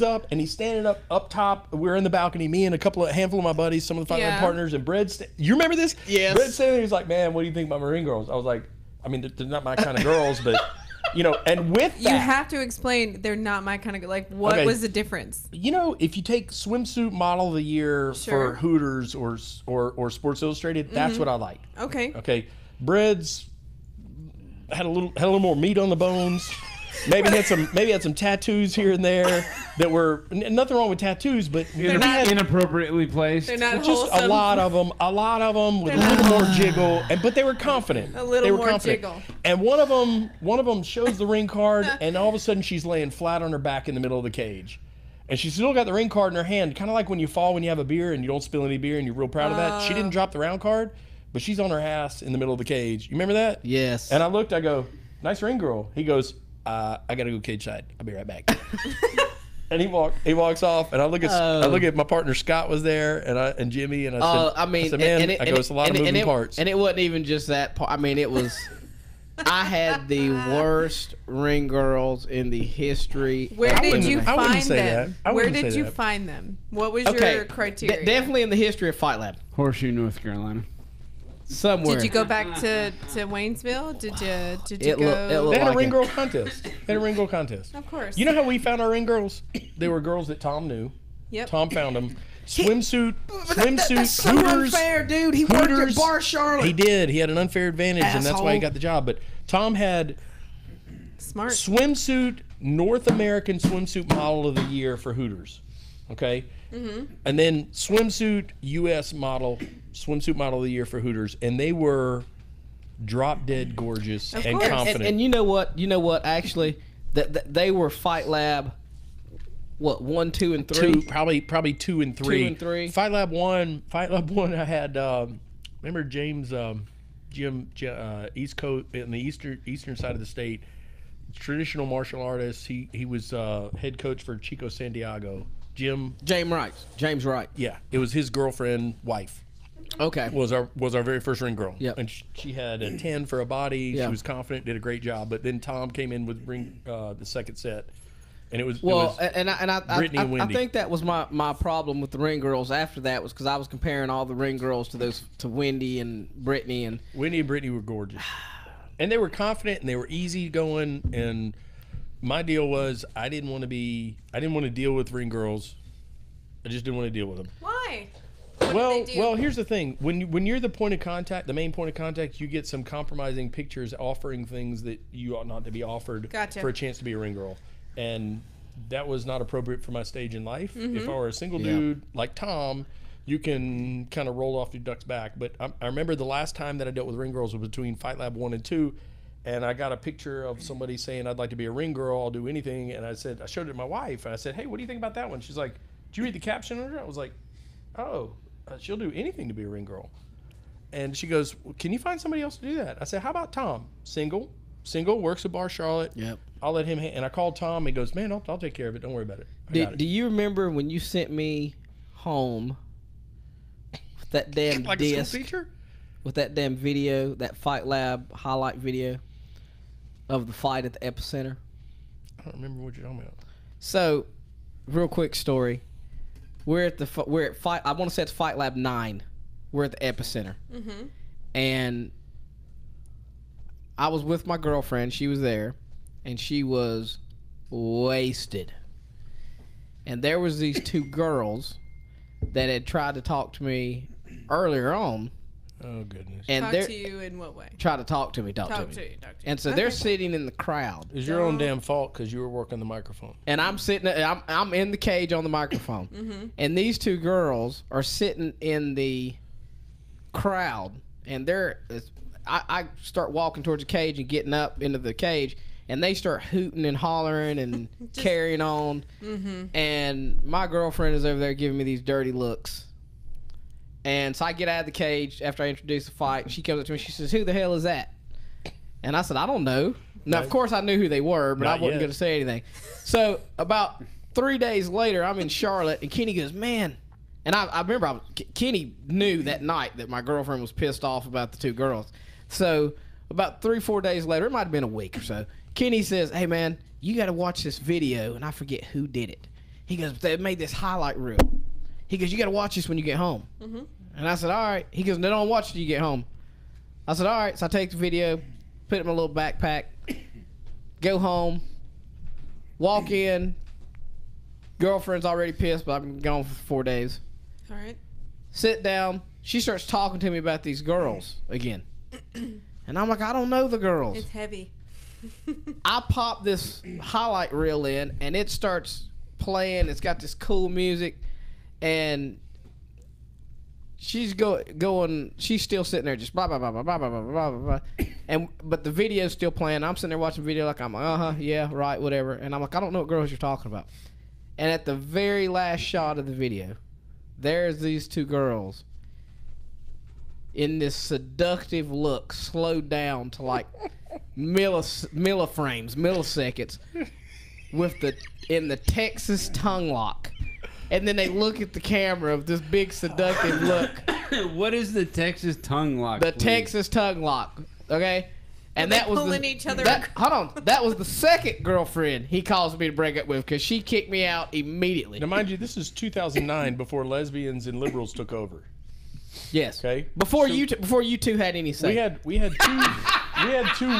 up and he's standing up top. We're in the balcony. Me and a handful of my buddies, some of the fight partners, and Bread's. You remember this? Yes. Bread's standing there. He's like, "Man, what do you think about my ring girls?" I was like, "I mean, they're not my kind of girls, but." And with that, you have to explain. They're not my kind of like. What was the difference? If you take swimsuit model of the year for Hooters or Sports Illustrated, that's what I like. Okay. Bread's had a little more meat on the bones. Maybe had some tattoos here and there that were nothing wrong with tattoos, but they're not inappropriately placed. They're not just wholesome. a lot of them with a little more jiggle, but they were confident. A little more jiggle. And one of them shows the ring card, and all of a sudden she's laying flat on her back in the middle of the cage, and she's still got the ring card in her hand, kind of like when you fall when you have a beer and you don't spill any beer and you're real proud of that. She didn't drop the round card, but she's on her ass in the middle of the cage. You remember that? Yes. And I go, "Nice ring girl." He goes, "I gotta go cage side. I'll be right back." And he walks off, and I look at my partner Scott was there, and Jimmy, and I said, "Man," it's a lot of moving parts. And it wasn't even just that part. I mean, it was. I had the worst ring girls in the history. Where did you find them? Where did you find them? What was your criteria? Definitely in the history of Fight Lab. Horseshoe, North Carolina. Somewhere. Did you go back to Waynesville? Did you go? They had a ring girl contest. Of course. You know how we found our ring girls? They were girls that Tom knew. Yep. Tom found them. Swimsuit. That's so unfair, dude. He worked at Bar Charlotte. He did. He had an unfair advantage, and that's why he got the job. But Tom had smart swimsuit, North American swimsuit model of the year for Hooters. Okay? Mm-hmm. And then swimsuit U.S. model, swimsuit model of the year for Hooters. And they were drop dead gorgeous and confident. And you know what? Actually, they were Fight Lab. What, 1, 2, and 3? Probably 2 and 3. 2 and 3. Fight Lab 1. I had remember James Jim East Coast in the eastern side of the state, traditional martial artist. He was head coach for Chico Santiago. James Wright. Yeah, it was his girlfriend wife. Okay. Was our very first ring girl. Yep. And she had a 10 for a body. Yeah. She was confident, did a great job. But then Tom came in with the second set. And it was Brittany and Wendy. I think that was my problem with the ring girls after that was because I was comparing all the ring girls to Wendy and Brittany and Brittany were gorgeous, and they were confident and they were easy going. And my deal was I didn't want to deal with ring girls. I just didn't want to deal with them. Why? Well, here's the thing: when you're the point of contact, the main point of contact, you get some compromising pictures offering things that you ought not to be offered for a chance to be a ring girl. And that was not appropriate for my stage in life. Mm-hmm. If I were a single dude like Tom, you can kind of roll off your duck's back. But I remember the last time that I dealt with ring girls was between Fight Lab 1 and 2. And I got a picture of somebody saying, "I'd like to be a ring girl. I'll do anything." And I showed it to my wife. And I said, "Hey, what do you think about that one?" She's like, "Did you read the caption under it?" I was like, "Oh, she'll do anything to be a ring girl." And she goes, "Well, can you find somebody else to do that?" I said, "How about Tom? Single, works at Bar Charlotte. Yep. I'll let him. And I called Tom. He goes, man, I'll take care of it. Don't worry about it. Do you remember when you sent me home with that damn like disc? a school teacher? With that damn video, that Fight Lab highlight video of the fight at the Epicenter? I don't remember what you're talking about. So, real quick story. We're at Fight. I want to say it's Fight Lab 9. We're at the Epicenter, and I was with my girlfriend. She was there, and she was wasted. And there was these two girls that had tried to talk to me earlier on. Oh goodness! And talk to you in what way? Try to talk to me. Talk to me. And so they're sitting in the crowd. It's your own damn fault because you were working the microphone. And I'm sitting. I'm in the cage on the microphone. And these two girls are sitting in the crowd, and I start walking towards the cage and getting up into the cage, and they start hooting and hollering and carrying on. And my girlfriend is over there giving me these dirty looks. And so I get out of the cage after I introduce the fight, and she comes up to me. She says, "Who the hell is that?" And I said, "I don't know." Now, of course, I knew who they were, but I wasn't going to say anything. So about 3 days later, I'm in Charlotte, and Kenny goes, "Man." And I remember Kenny knew that night that my girlfriend was pissed off about the two girls. So about 3-4 days later, it might have been a week or so, Kenny says, "Hey, man, you got to watch this video." And I forget who did it. He goes, "They made this highlight reel." He goes, "You got to watch this when you get home." And I said, "All right." He goes, "No, don't watch it till you get home." I said, "All right." So I take the video, put it in my little backpack, go home, walk in. Girlfriend's already pissed, but I've been gone for 4 days. All right. Sit down. She starts talking to me about these girls again. And I'm like, "I don't know the girls." It's heavy. I pop this highlight reel in, and it starts playing. It's got this cool music, and she's going. She's still sitting there, just blah blah blah blah blah blah blah blah blah. But the video's still playing. I'm sitting there watching the video, like I'm like, yeah, right, whatever. And I'm like, I don't know what girls you're talking about. And at the very last shot of the video, there's these two girls in this seductive look, slowed down to like milliseconds, in the Texas tongue lock. And then they look at the camera of this big seductive look. What is the Texas tongue lock? The Texas tongue lock, okay? And that was pulling each other. Hold on, that was the second girlfriend he calls me to break up with because she kicked me out immediately. Now, mind you, this is 2009 before lesbians and liberals took over. Yes. Okay. Before you two had any say. We had two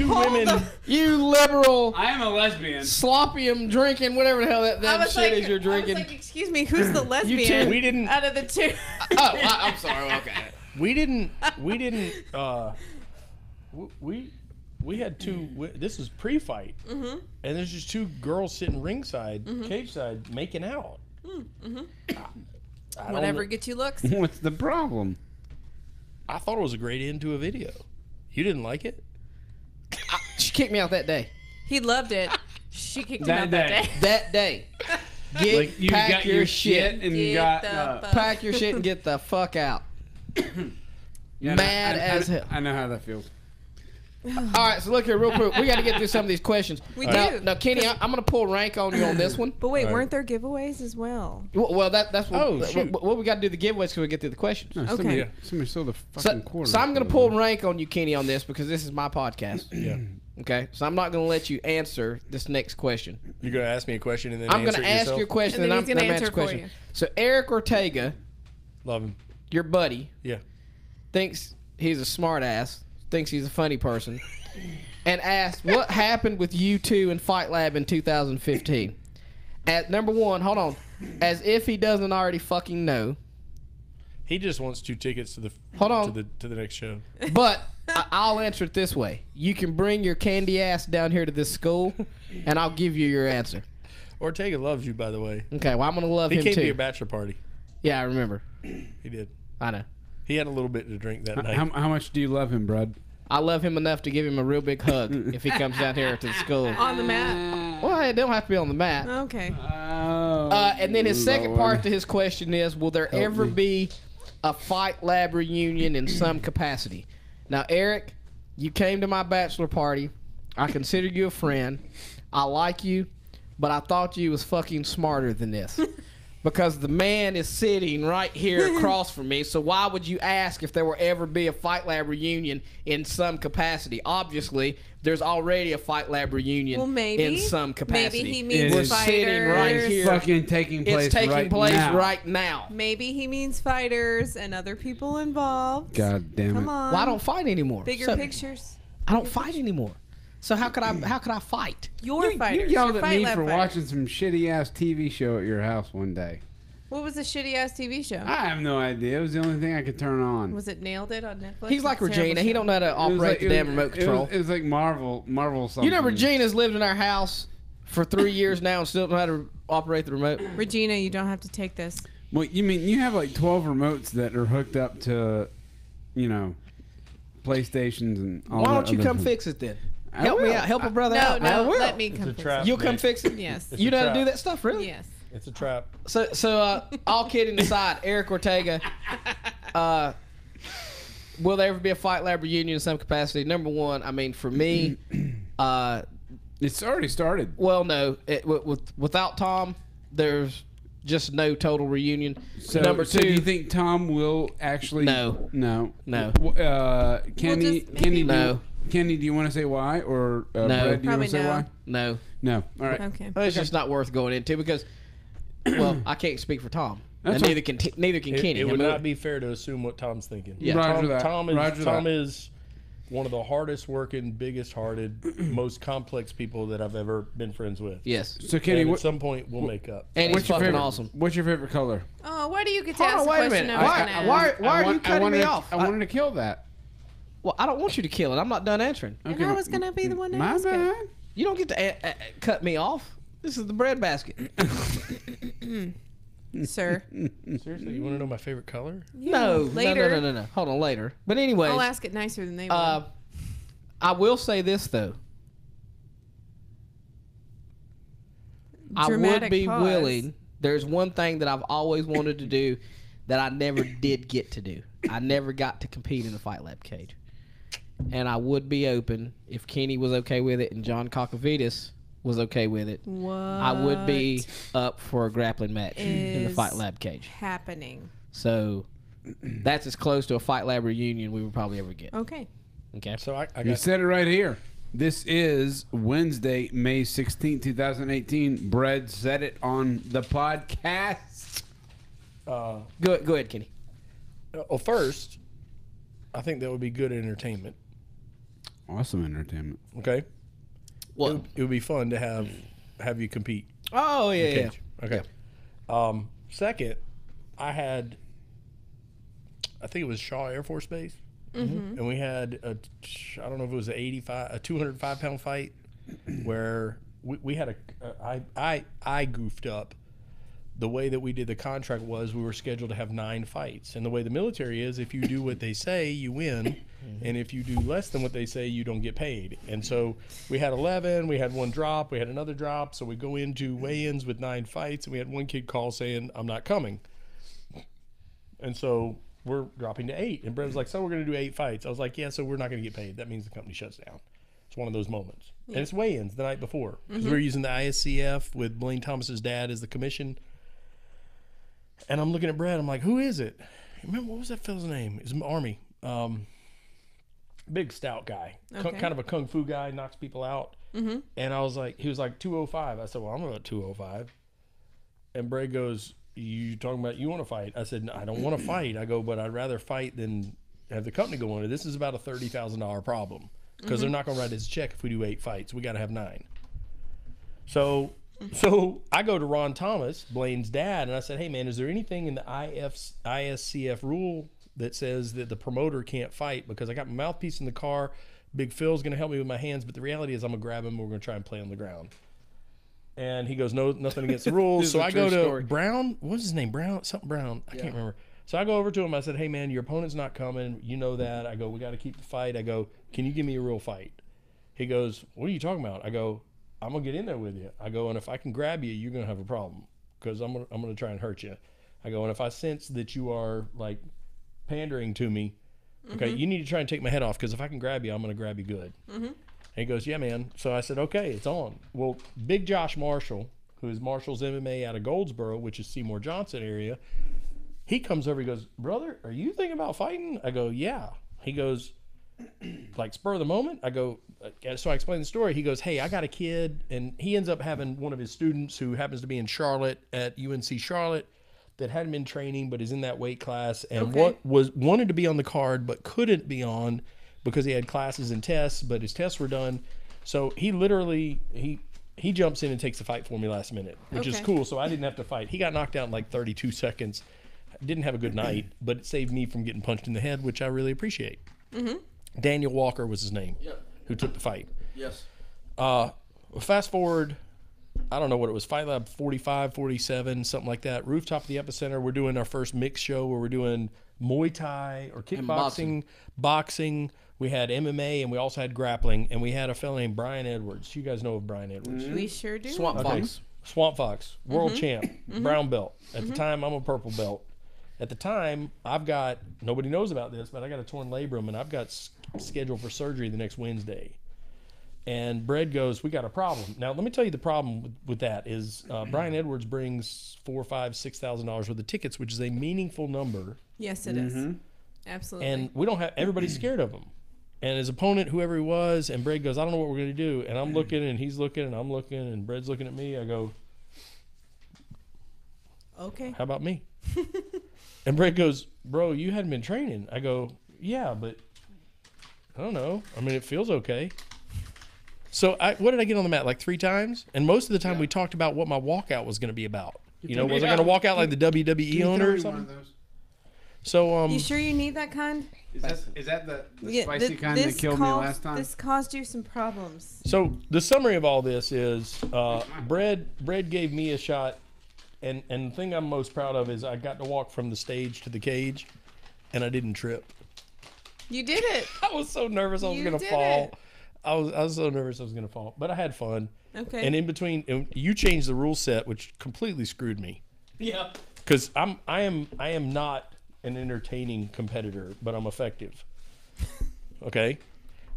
women. You liberal. I am a lesbian. Sloppium drinking, whatever the hell that shit is you're drinking. I was like, excuse me, who's the lesbian? We didn't. Out of the two. I'm sorry. Okay. We had two. This was pre-fight, and there's just two girls sitting ringside, cage side, making out. Whatever gets you looks. What's the problem? I thought it was a great end to a video. You didn't like it? She kicked me out that day. He loved it. She kicked him out that day. That day. Pack your shit and you got pack your shit and get the fuck out. Mad as hell. I know how that feels. All right, so look here, real quick. We got to get through some of these questions. We now, do. Now, Kenny, I'm going to pull rank on you on this one. But wait, weren't there giveaways as well? Well, that's what. Oh, shoot. What we got to do the giveaways because we get through the questions. No, Okay. Somebody stole the fucking quarter. So I'm going to pull rank on you, Kenny, on this because this is my podcast. Yeah. Okay, so I'm not going to let you answer this next question. You're gonna ask me a question and then I'm going to ask you a question And and, then I'm he's going gonna to answer a answer question. for you. So Eric Ortega, Love him. your buddy, Yeah. thinks he's a smart ass, thinks he's a funny person, and asked what happened with you two in Fight Lab in 2015. At number one, hold on, as if he doesn't already fucking know. He just wants 2 tickets to the to the next show. But I'll answer it this way: you can bring your candy ass down here to this school, and I'll give you your answer. Ortega loves you, by the way. Okay, well I'm gonna love He him came too. to your bachelor party. Yeah, I remember. He did. I know. He had a little bit to drink that night. How much do you love him, Brad? I love him enough to give him a real big hug if he comes down here to the school. On the mat. Well, it don't have to be on the mat. Okay. And then his second part to his question is, will there ever be a Fight Lab reunion in some capacity? Now, Eric, you came to my bachelor party I consider you a friend. I like you, but I thought you was fucking smarter than this. Because the man is sitting right here across from me, so why would you ask if there will ever be a Fight Lab reunion in some capacity? Obviously, there's already a Fight Lab reunion in some capacity. Maybe he means We're fighters. sitting right here. Fucking taking place. It's taking place now. right now. Maybe he means fighters and other people involved. God damn it! Come on. Well, I don't fight anymore. Bigger pictures. I don't fight anymore. So how could I fight? Your You fighters. yelled your at Fight me Lab for fighters. watching some shitty ass TV show at your house one day. What was the shitty ass TV show? I have no idea. It was the only thing I could turn on. Was it Nailed It on Netflix? He's like It's a terrible Regina. He show. don't know how to It was operate the damn remote control. It was like Marvel something. You know, Regina's lived in our house for 3 years now and still don't know how to operate the remote. Regina, you don't have to take this. Well, you mean you have like 12 remotes that are hooked up to, PlayStations and all Why that don't you other come shit. fix it then? I Help me will. out. Help a brother No, out. no, I will. let me It's come a fix trap. it. You'll come Nick. fix it? Yes. It's You a know how to trap. do that stuff, really? Yes. It's a trap. So all kidding aside, Eric Ortega, will there ever be a Fight Lab reunion in some capacity? Number one, I mean, for me, It's already started. well, no. Without Tom, there's just no total reunion. So, Number so two, do you think Tom will actually? No. No. No. Kenny, just Kenny, maybe- No. Kenny, do you want to say why? Or No. Brad, do you want Probably to say no. why? no. No. All right. Okay. It's just not worth going into because, well, I can't speak for Tom. That's And fine. neither can Kenny. It I would mean, not be fair to assume what Tom's thinking. Yeah. Roger that. Tom Roger that. is one of the hardest working, biggest hearted, most complex people that I've ever been friends with. Yes. So Kenny, And at what, some point we'll make up. And he's what's your fucking favorite? awesome. What's your favorite color? Oh, why do you get to Hold ask on, the wait a question minute. I was gonna ask? Why are you cutting me off? I wanted to kill that. Well, I don't want you to kill it. I'm not done answering. And I was gonna be the one to My ask it. bad. You don't get to cut me off. This is the bread basket. Sir. Seriously, you want to know my favorite color? No, later. no. Hold on, later. But anyways, I'll ask it nicer than they will. I will say this though. I would Dramatic be pause. willing. There's one thing that I've always wanted to do that I never did get to do. I never got to compete in the Fight Lab cage. And I would be open if Kenny was okay with it and John Cocovitis was okay with it. What I would be up for a grappling match in the is Fight Lab cage. happening? So that's as close to a Fight Lab reunion we would probably ever get. Okay. Okay. So I You got said it right here. This is Wednesday, May 16th, 2018. Brad said it on the podcast. Go ahead, Kenny. well, first, I think that would be good entertainment. Awesome entertainment. Okay, What? it would be fun to have you compete. Oh yeah, yeah. Cage. Okay. Second, I think it was Shaw Air Force Base, and we had I don't know if it was a 205 pound fight where we had I goofed up. The way that we did the contract was we were scheduled to have 9 fights, and the way the military is, if you do what they say, you win, and if you do less than what they say, you don't get paid. And so we had 11, we had 1 drop, we had another drop, so we go into weigh-ins with 9 fights, and we had 1 kid call saying, "I'm not coming," and so we're dropping to 8, and Brett was like, "So we're going to do 8 fights." I was like, "Yeah, so we're not going to get paid. That means the company shuts down." It's one of those moments, and it's weigh-ins the night before because we're using the ISCF with Blaine Thomas's dad as the commission. And I'm looking at Brad. I'm like, "Who is it?" Remember, what was that fella's name? It's Army. Big stout guy, Okay. kind of a kung fu guy, knocks people out. And I was like, he was like 205. I said, "Well, I'm about 205." And Brad goes, "You talking about you want to fight?" I said, "No, I don't want to fight." I go, "But I'd rather fight than have the company go under. This is about a $30,000 problem because they're not going to write us a check if we do 8 fights. We got to have 9." So I go to Ron Thomas, Blaine's dad, and I said, "Hey, man, is there anything in the ISCF rule that says that the promoter can't fight? Because I got my mouthpiece in the car. Big Phil's going to help me with my hands, but the reality is I'm going to grab him and we're going to try and play on the ground." And he goes, "No, nothing against the rules." This So is a I go true to story. Brown. What's his name? Something Brown. I can't remember. So I go over to him. I said, "Hey, man, your opponent's not coming. You know that." I go, "We got to keep the fight." I go, "Can you give me a real fight?" He goes, "What are you talking about?" I go, "I'm gonna get in there with you." I go, "And if I can grab you, you're gonna have a problem because I'm gonna try and hurt you." I go, "And if I sense that you are like pandering to me, okay, you need to try and take my head off because if I can grab you, I'm gonna grab you good." And he goes, yeah, man. So I said, okay, it's on. Well, Big Josh Marshall, who is Marshall's MMA out of Goldsboro, which is Seymour Johnson area, he comes over, he goes, brother, are you thinking about fighting? I go, yeah. He goes, like spur of the moment? I go, so I explained the story. He goes, hey, I got a kid, and he ends up having one of his students who happens to be in Charlotte at UNC Charlotte that hadn't been training but is in that weight class and wanted to be on the card but couldn't be on because he had classes and tests, but his tests were done. So he literally he jumps in and takes the fight for me last minute, which is cool. So I didn't have to fight. He got knocked out in like 32 seconds. Didn't have a good night, but it saved me from getting punched in the head, which I really appreciate. Daniel Walker was his name, who took the fight. Yes. Fast forward, I don't know what it was, Fight Lab 45, 47, something like that. Rooftop of the Epicenter, we're doing our first mix show where we're doing Muay Thai or kickboxing, boxing. We had MMA, and we also had grappling, and we had a fellow named Brian Edwards. You guys know of Brian Edwards. We sure do. Swamp Fox. Swamp Fox, world champ, brown belt. At the time, I'm a purple belt. At the time, I've got, nobody knows about this, but I got a torn labrum, and I've got scheduled for surgery the next Wednesday. And Brad goes, we got a problem. Now, let me tell you the problem with that is Brian Edwards brings $4,000, $5,000, $6,000 worth of tickets, which is a meaningful number. Yes, it is. Absolutely. And we don't have, everybody's scared of him. And his opponent, whoever he was, and Brad goes, I don't know what we're going to do. And I'm looking, and he's looking, and I'm looking, and Brad's looking at me. I go, okay. How about me? And Brad goes, bro, you hadn't been training. I go, yeah, but I don't know. I mean, it feels okay. So what did I get on the mat? Like 3 times? And most of the time we talked about what my walkout was going to be about. You know, was I going to walk out like the WWE owner or something? So, you sure you need that kind? Is that the spicy kind that killed me last time? This caused you some problems. So the summary of all this is Brad gave me a shot. And the thing I'm most proud of is I got to walk from the stage to the cage, and I didn't trip. You did it. I was so nervous I was going to fall. I was so nervous I was going to fall, but I had fun. Okay. And in between, you changed the rule set, which completely screwed me. Yeah. Because I am not an entertaining competitor, but I'm effective. Okay.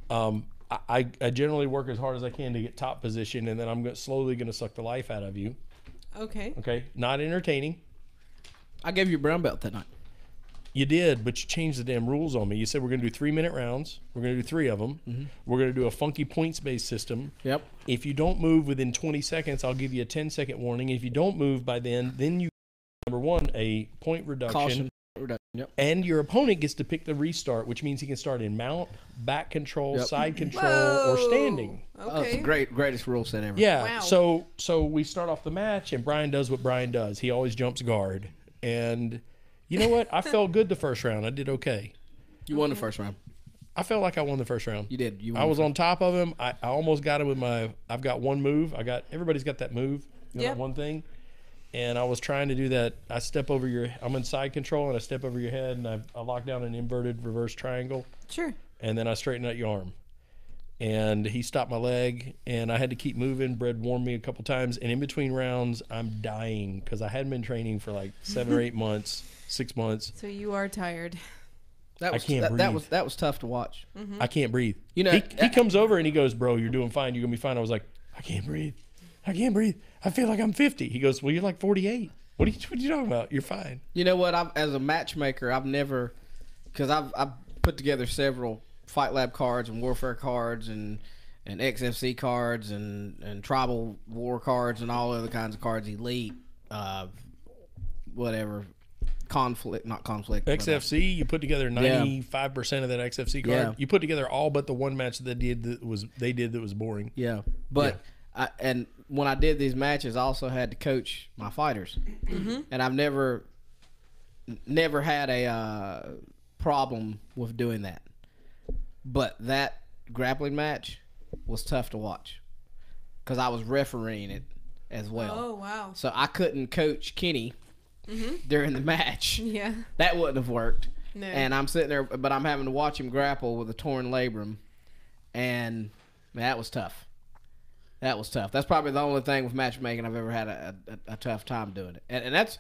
I generally work as hard as I can to get top position, and then I'm slowly going to suck the life out of you. Okay. Okay. Not entertaining. I gave you a brown belt that night. You did, but you changed the damn rules on me. You said we're going to do 3-minute rounds. We're going to do 3 of them. We're going to do a funky points-based system. Yep. If you don't move within 20 seconds, I'll give you a 10-second warning. If you don't move by then you, number 1, a point reduction. Caution reduction. Yep. And your opponent gets to pick the restart, which means he can start in mount, back control, side control, or standing. Okay. Oh, it's the greatest rule set ever. Yeah. Wow. So we start off the match, and Brian does what Brian does. He always jumps guard. And you know what? I felt good the first round. I did okay. You won the first round. I felt like I won the first round. You did. I was on top of him. I almost got him with I've got one move. Everybody's got that move. You know, that one thing. And I was trying to do that. I'm in side control, and I step over your head, and I lock down an inverted reverse triangle. Sure. And then I straighten out your arm. And he stopped my leg, and I had to keep moving. Brad warned me a couple times. And in between rounds, I'm dying because I hadn't been training for like 7 or 8 months, 6 months. So you are tired. I can't breathe. That was tough to watch. I can't breathe. You know, he comes over and he goes, bro, you're doing fine. You're going to be fine. I was like, I can't breathe. I can't breathe. I feel like I'm 50. He goes, well, you're like 48. What are you talking about? You're fine. You know what? As a matchmaker, I've never, because I've put together several Fight Lab cards and Warfare cards and XFC cards and Tribal War cards and all other kinds of cards, Elite, whatever, not conflict. XFC, you put together 95% of that XFC card. Yeah. You put together all but the one match that they did that was boring. Yeah, but and when I did these matches, I also had to coach my fighters, and I've never had a problem with doing that. But that grappling match was tough to watch because I was refereeing it as well. Oh, wow. So I couldn't coach Kenny during the match. Yeah. That wouldn't have worked. No. And I'm sitting there, but I'm having to watch him grapple with a torn labrum, and that was tough. That was tough. That's probably the only thing with matchmaking I've ever had a tough time doing it. And that's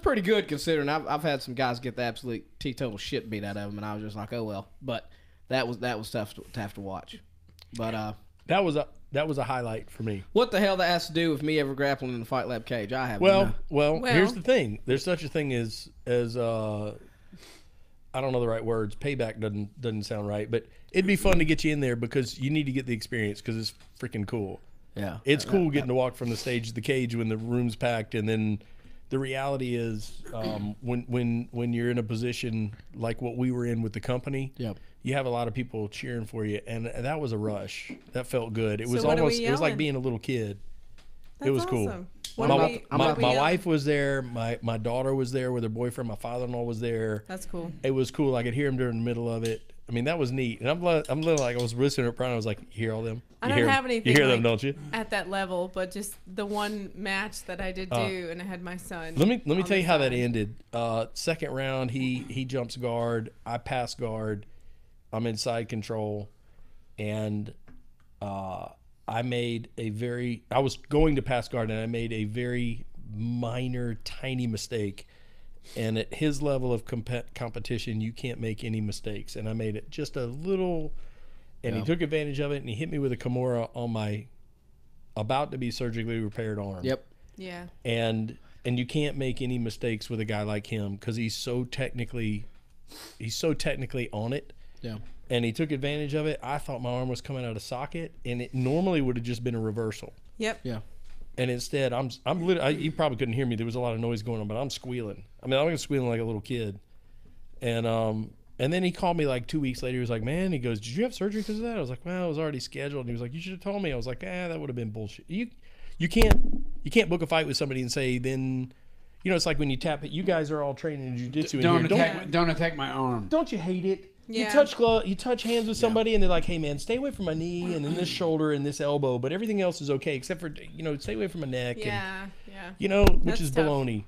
pretty good considering I've had some guys get the absolute teetotal shit beat out of them, and I was just like, oh well. But that was tough to have to watch. But that was a highlight for me. what the hell that has to do with me ever grappling in the Fight Lab cage? I have Well, no. here's the thing. There's such a thing as I don't know the right words. Payback doesn't sound right, but it'd be fun to get you in there because you need to get the experience because it's freaking cool. Yeah, It's cool getting to walk from the stage to the cage when the room's packed, and then the reality is when you're in a position like what we were in with the company, Yep. you have a lot of people cheering for you, and that was a rush. That felt good. It was what are we almost it was like yelling? being a little kid. That's It was cool. awesome. My What are we wife was there. My daughter was there with her boyfriend. My father-in-law was there. That's cool. It was cool. I could hear him during the middle of it. I mean, that was neat. And I'm little like I was listening to Brian. I was like, you hear all them? I You don't hear have them? anything You hear them, like don't you? at that level, but just the one match that I did do, and I had my son. Let me on tell you the how that side. ended. Second round, he jumps guard. I pass guard. I'm in side control, and I was going to pass guard, and I made a very minor, tiny mistake. And at his level of competition, you can't make any mistakes. And I made it just a little, and he took advantage of it, and he hit me with a Kimura on my about to be surgically repaired arm. Yep. Yeah. And you can't make any mistakes with a guy like him because he's so technically on it. Yeah. And he took advantage of it. I thought my arm was coming out of socket, and it normally would have just been a reversal. Yep. Yeah. And instead, I'm literally, you probably couldn't hear me. There was a lot of noise going on, but I'm squealing. I mean, I'm squealing like a little kid. And then he called me like 2 weeks later. He was like, man, he goes, did you have surgery because of that? I was like, well, it was already scheduled. And he was like, you should have told me. I was like, that would have been bullshit. You can't book a fight with somebody and say, then, it's like when you tap it. You guys are all trained in jiu-jitsu. Don't attack my arm. Don't you hate it? Yeah. You touch hands with somebody and they're like, hey man, stay away from my knee and then this shoulder and this elbow, but everything else is okay except for stay away from my neck. Yeah. And, which That's is tough. baloney.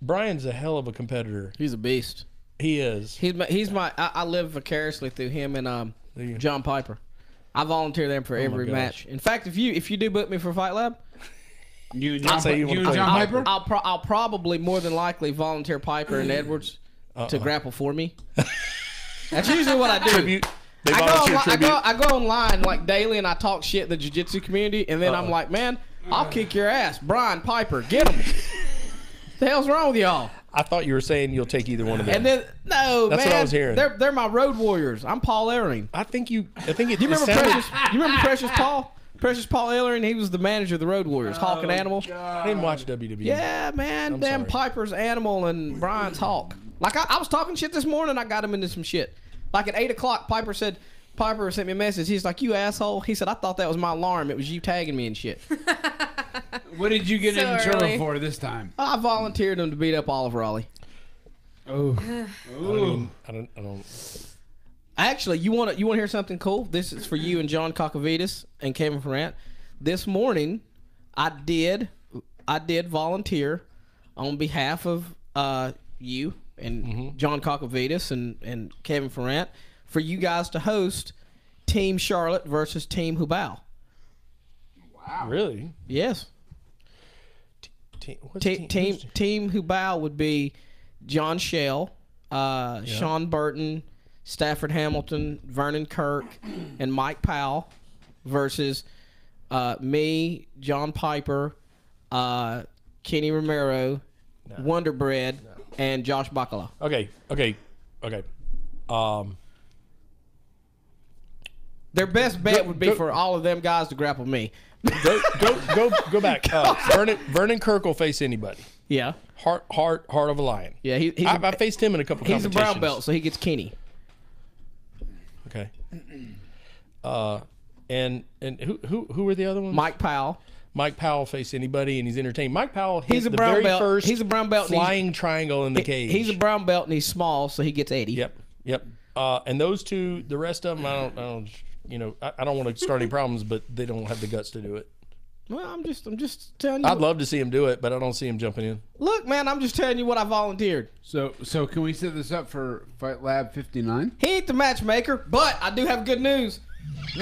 Brian's a hell of a competitor. He's a beast. He is. I live vicariously through him and John Piper. I volunteer them for every gosh. match. In fact, if you do book me for Fight Lab, You and I'll say you wanna play. John Piper? I'll probably more than likely volunteer Piper and Edwards to grapple for me. That's usually what I do. Tribute. They volunteer tribute. I go online like daily and I talk shit in the jiu-jitsu community and then I'm like, man, I'll kick your ass. Brian Piper, get him. The hell's wrong with y'all? I thought you were saying you'll take either one of them. And then no, That's man, what I was hearing. They're my road warriors. I'm Paul Ellering. I think it You remember sounded- Precious? You remember Precious Paul? Precious Paul Ellering. He was the manager of the Road Warriors, Hawk and Animal. I didn't watch WWE. Yeah, man. I'm Damn sorry. Piper's Animal and Brian's Hawk. Like I was talking shit this morning. I got him into some shit. Like at 8 o'clock, Piper sent me a message. He's like, "You asshole." He said, "I thought that was my alarm. It was you tagging me and shit." What did you get So in trouble early. for this time? I volunteered him to beat up Olive Raleigh. Oh. I don't. Actually, you want to hear something cool? This is for you and John Cocovides and Kevin Ferrant. This morning, I did volunteer on behalf of you and John Cocovides and Kevin Ferrant for you guys to host Team Charlotte versus Team Hubal. Wow. Really? Yes. What's Team Hubal would be John Shell, Sean Burton, Stafford Hamilton, Vernon Kirk, and Mike Powell versus me, John Piper, Kenny Romero, Wonder Bread, and Josh Bacala. Okay. Their best bet would be for all of them guys to grapple me. Go back. Vernon Kirk will face anybody. Yeah. Heart of a lion. Yeah, I faced him in a couple he's a competitions. brown belt, so he gets Kenny. Okay. And who were the other ones? Mike Powell. Mike Powell faced anybody, and he's entertained. Mike Powell hit He's a the brown very belt. first He's a brown belt and flying triangle in the cage. He's a brown belt and he's small, so he gets 80. Yep. And those two, the rest of them, I don't want to start any problems, but they don't have the guts to do it. Well, I'm just telling you. I'd love to see him do it, but I don't see him jumping in. Look, man, I'm just telling you what I volunteered. So can we set this up for Fight Lab 59? He ain't the matchmaker, but I do have good news.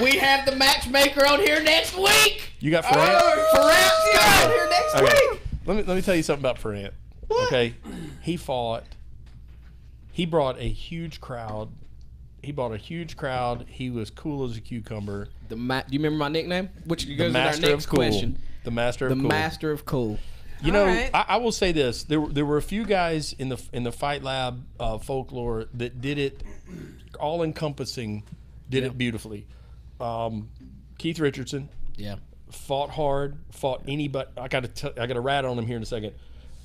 We have the matchmaker on here next week. You got Ferrant? Ferrant's on here next week. Let me tell you something about Ferrant. What? Okay, he brought a huge crowd He brought a huge crowd. He was cool as a cucumber. Do you remember my nickname? Which goes with our Master next of cool. question. The Master of The Cool. Master of Cool. You know, right. I will say this: there were a few guys in the Fight Lab folklore that did it all encompassing, did it beautifully. Keith Richardson, fought hard, fought anybody. I got to rat on him here in a second.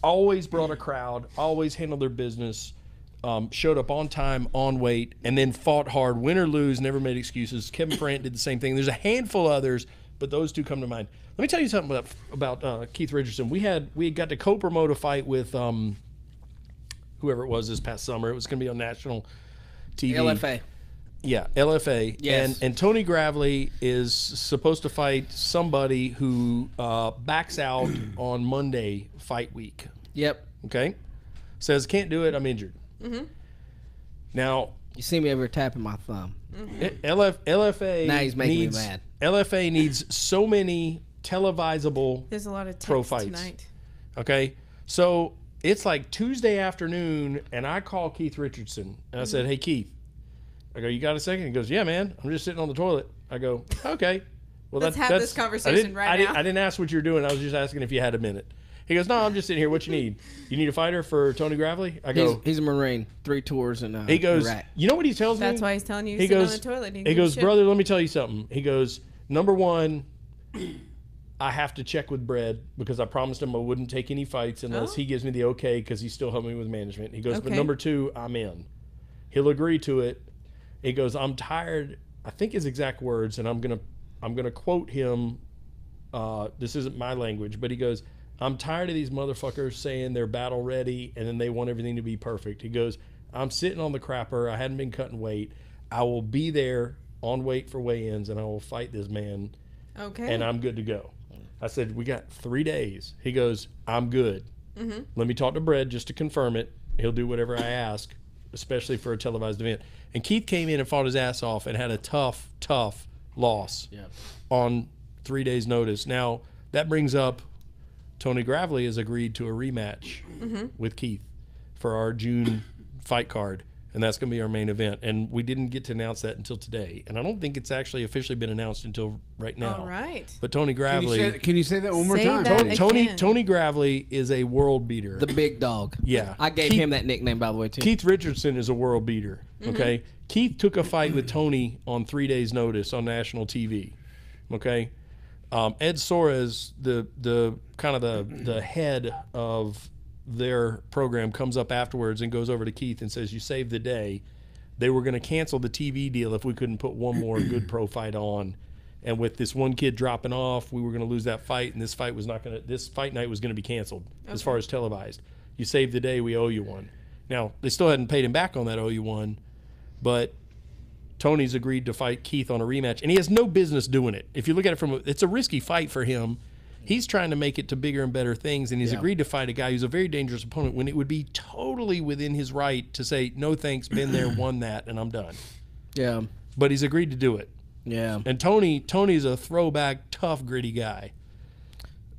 Always brought a crowd, always handled their business, showed up on time, on weight, and then fought hard, win or lose, never made excuses. Kevin Frant did the same thing. There's a handful of others, but those two come to mind. Let me tell you something about Keith Richardson. We had got to co-promote a fight with whoever it was this past summer. It was going to be on national TV. LFA. Yeah, LFA. Yes. And Tony Gravely is supposed to fight somebody who backs out on Monday fight week. Yep. Okay? Says, can't do it, I'm injured. Mm-hmm. Now, You see me over tapping my thumb. LFA Now he's making needs, me mad. LFA needs so many televisable There's a lot of pro text fights. tonight. Okay? So it's like Tuesday afternoon, and I call Keith Richardson, and I said, hey, Keith. I go, you got a second? He goes, yeah, man. I'm just sitting on the toilet. I go, okay. Well, Let's have this conversation right now. I didn't ask what you're doing. I was just asking if you had a minute. He goes, no, I'm just sitting here. What you need? You need a fighter for Tony Gravely? I go, He's a Marine. 3 tours in he goes, Iraq. you know what he tells me? That's why he's telling you He sit goes, on the toilet. he goes, brother, let me tell you something. He goes, number one, I have to check with Brad because I promised him I wouldn't take any fights unless he gives me the okay because he still helped me with management. He goes, but Okay. number two, I'm in. He'll agree to it. He goes, I'm tired. I think his exact words, and I'm gonna quote him. This isn't my language, but he goes, I'm tired of these motherfuckers saying they're battle ready and then they want everything to be perfect. He goes, I'm sitting on the crapper. I hadn't been cutting weight. I will be there on weight for weigh-ins, and I will fight this man, Okay. and I'm good to go. I said, we got 3 days. He goes, I'm good. Mm-hmm. Let me talk to Brad just to confirm it. He'll do whatever I ask, especially for a televised event. And Keith came in and fought his ass off and had a tough loss on 3 days' notice. Now, that brings up Tony Gravely has agreed to a rematch with Keith for our June fight card, and that's going to be our main event. And we didn't get to announce that until today, and I don't think it's actually officially been announced until right now. All right. But Tony Gravely, Can you say that one more Say time? that again. Tony Gravely is a world beater. The big dog. Yeah. I gave him that nickname, by the way, too. Keith Richardson is a world beater. Okay, Keith took a fight with Tony on 3 days' notice on national TV. Okay, Ed Soares, the kind of the head of their program, comes up afterwards and goes over to Keith and says, "You saved the day. They were going to cancel the TV deal if we couldn't put one more good pro fight on." And with this one kid dropping off, we were going to lose that fight, and this fight night was going to be canceled as far as televised. You saved the day. We owe you one. Now, they still hadn't paid him back on that owe you one, but Tony's agreed to fight Keith on a rematch, and he has no business doing it. If you look at it it's a risky fight for him. He's trying to make it to bigger and better things, and he's agreed to fight a guy who's a very dangerous opponent when it would be totally within his right to say, no thanks, been there, won that, and I'm done. Yeah. But he's agreed to do it. Yeah. And Tony's a throwback, tough, gritty guy,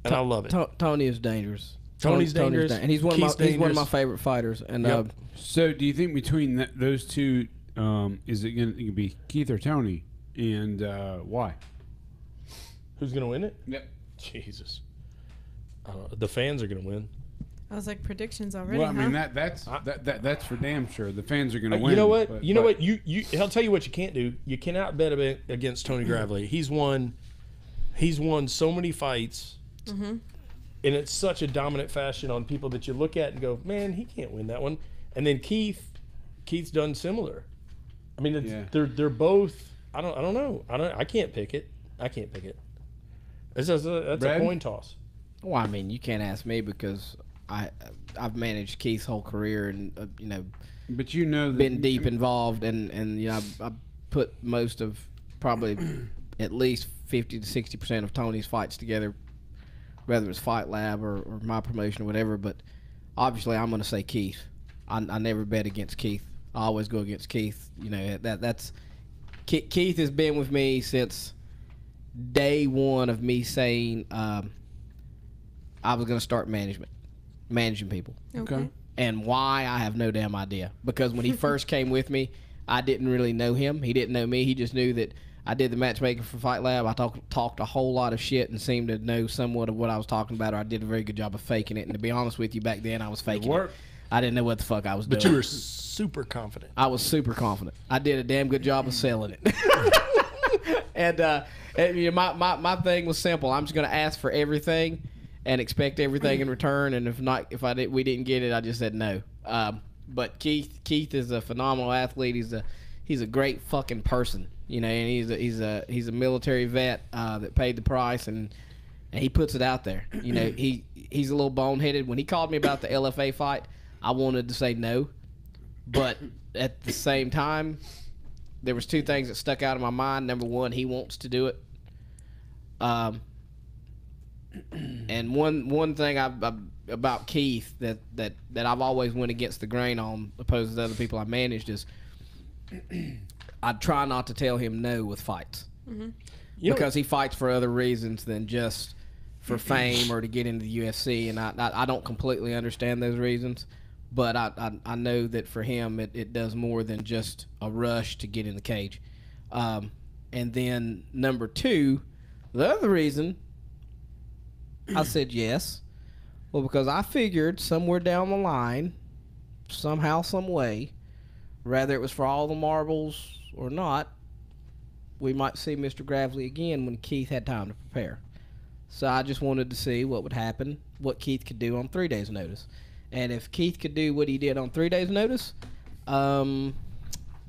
and I love it. Tony is dangerous. Tony's dangerous. And he's one of my favorite fighters. And Yep. So, do you think between those two, is it going to be Keith or Tony, and why? Who's going to win it? Yep. Jesus. The fans are going to win. I was like, predictions already. Well, I mean huh? that's for damn sure. The fans are going to win. You know what? but- You know what? I'll tell you what you can't do. You cannot bet against Tony Gravely. He's won so many fights, and it's such a dominant fashion on people that you look at and go, man, he can't win that one. And then Keith's done similar. I mean, they're both. I don't know. I can't pick it. That's a coin toss. Well, I mean, you can't ask me because I've managed Keith's whole career and But you know that been deep involved and I put most of probably at least 50 to 60% of Tony's fights together, whether it's Fight Lab or my promotion or whatever. But obviously, I'm going to say Keith. I never bet against Keith. I always go against Keith. You know that's Keith has been with me since day one of me saying I was going to start managing people. Okay. And why, I have no damn idea. Because when he first came with me, I didn't really know him. He didn't know me. He just knew that I did the matchmaking for Fight Lab. I talked a whole lot of shit and seemed to know somewhat of what I was talking about, or I did a very good job of faking it. And to be honest with you, back then I was faking it. I didn't know what the fuck I was doing. But you were super confident. I was super confident. I did a damn good job of selling it. And you know, my thing was simple. I'm just going to ask for everything and expect everything in return. And we didn't get it, I just said no. But Keith is a phenomenal athlete. He's a great fucking person, you know. And he's a military vet that paid the price, and he puts it out there. You know, he's a little boneheaded. When he called me about the LFA fight, I wanted to say no, but at the same time, there was two things that stuck out in my mind. Number one, he wants to do it. And one thing about Keith that I've always went against the grain on, opposed to the other people I managed, is I try not to tell him no with fights. Mm-hmm. Because he fights for other reasons than just for fame or to get into the UFC, and I don't completely understand those reasons, but I know that for him it does more than just a rush to get in the cage. And then number two, the other reason I said yes, well, because I figured somewhere down the line, somehow, some way, whether it was for all the marbles or not, we might see Mr. Gravely again when Keith had time to prepare. So I just wanted to see what would happen, what Keith could do on 3 days' notice. And if Keith could do what he did on 3 days' notice,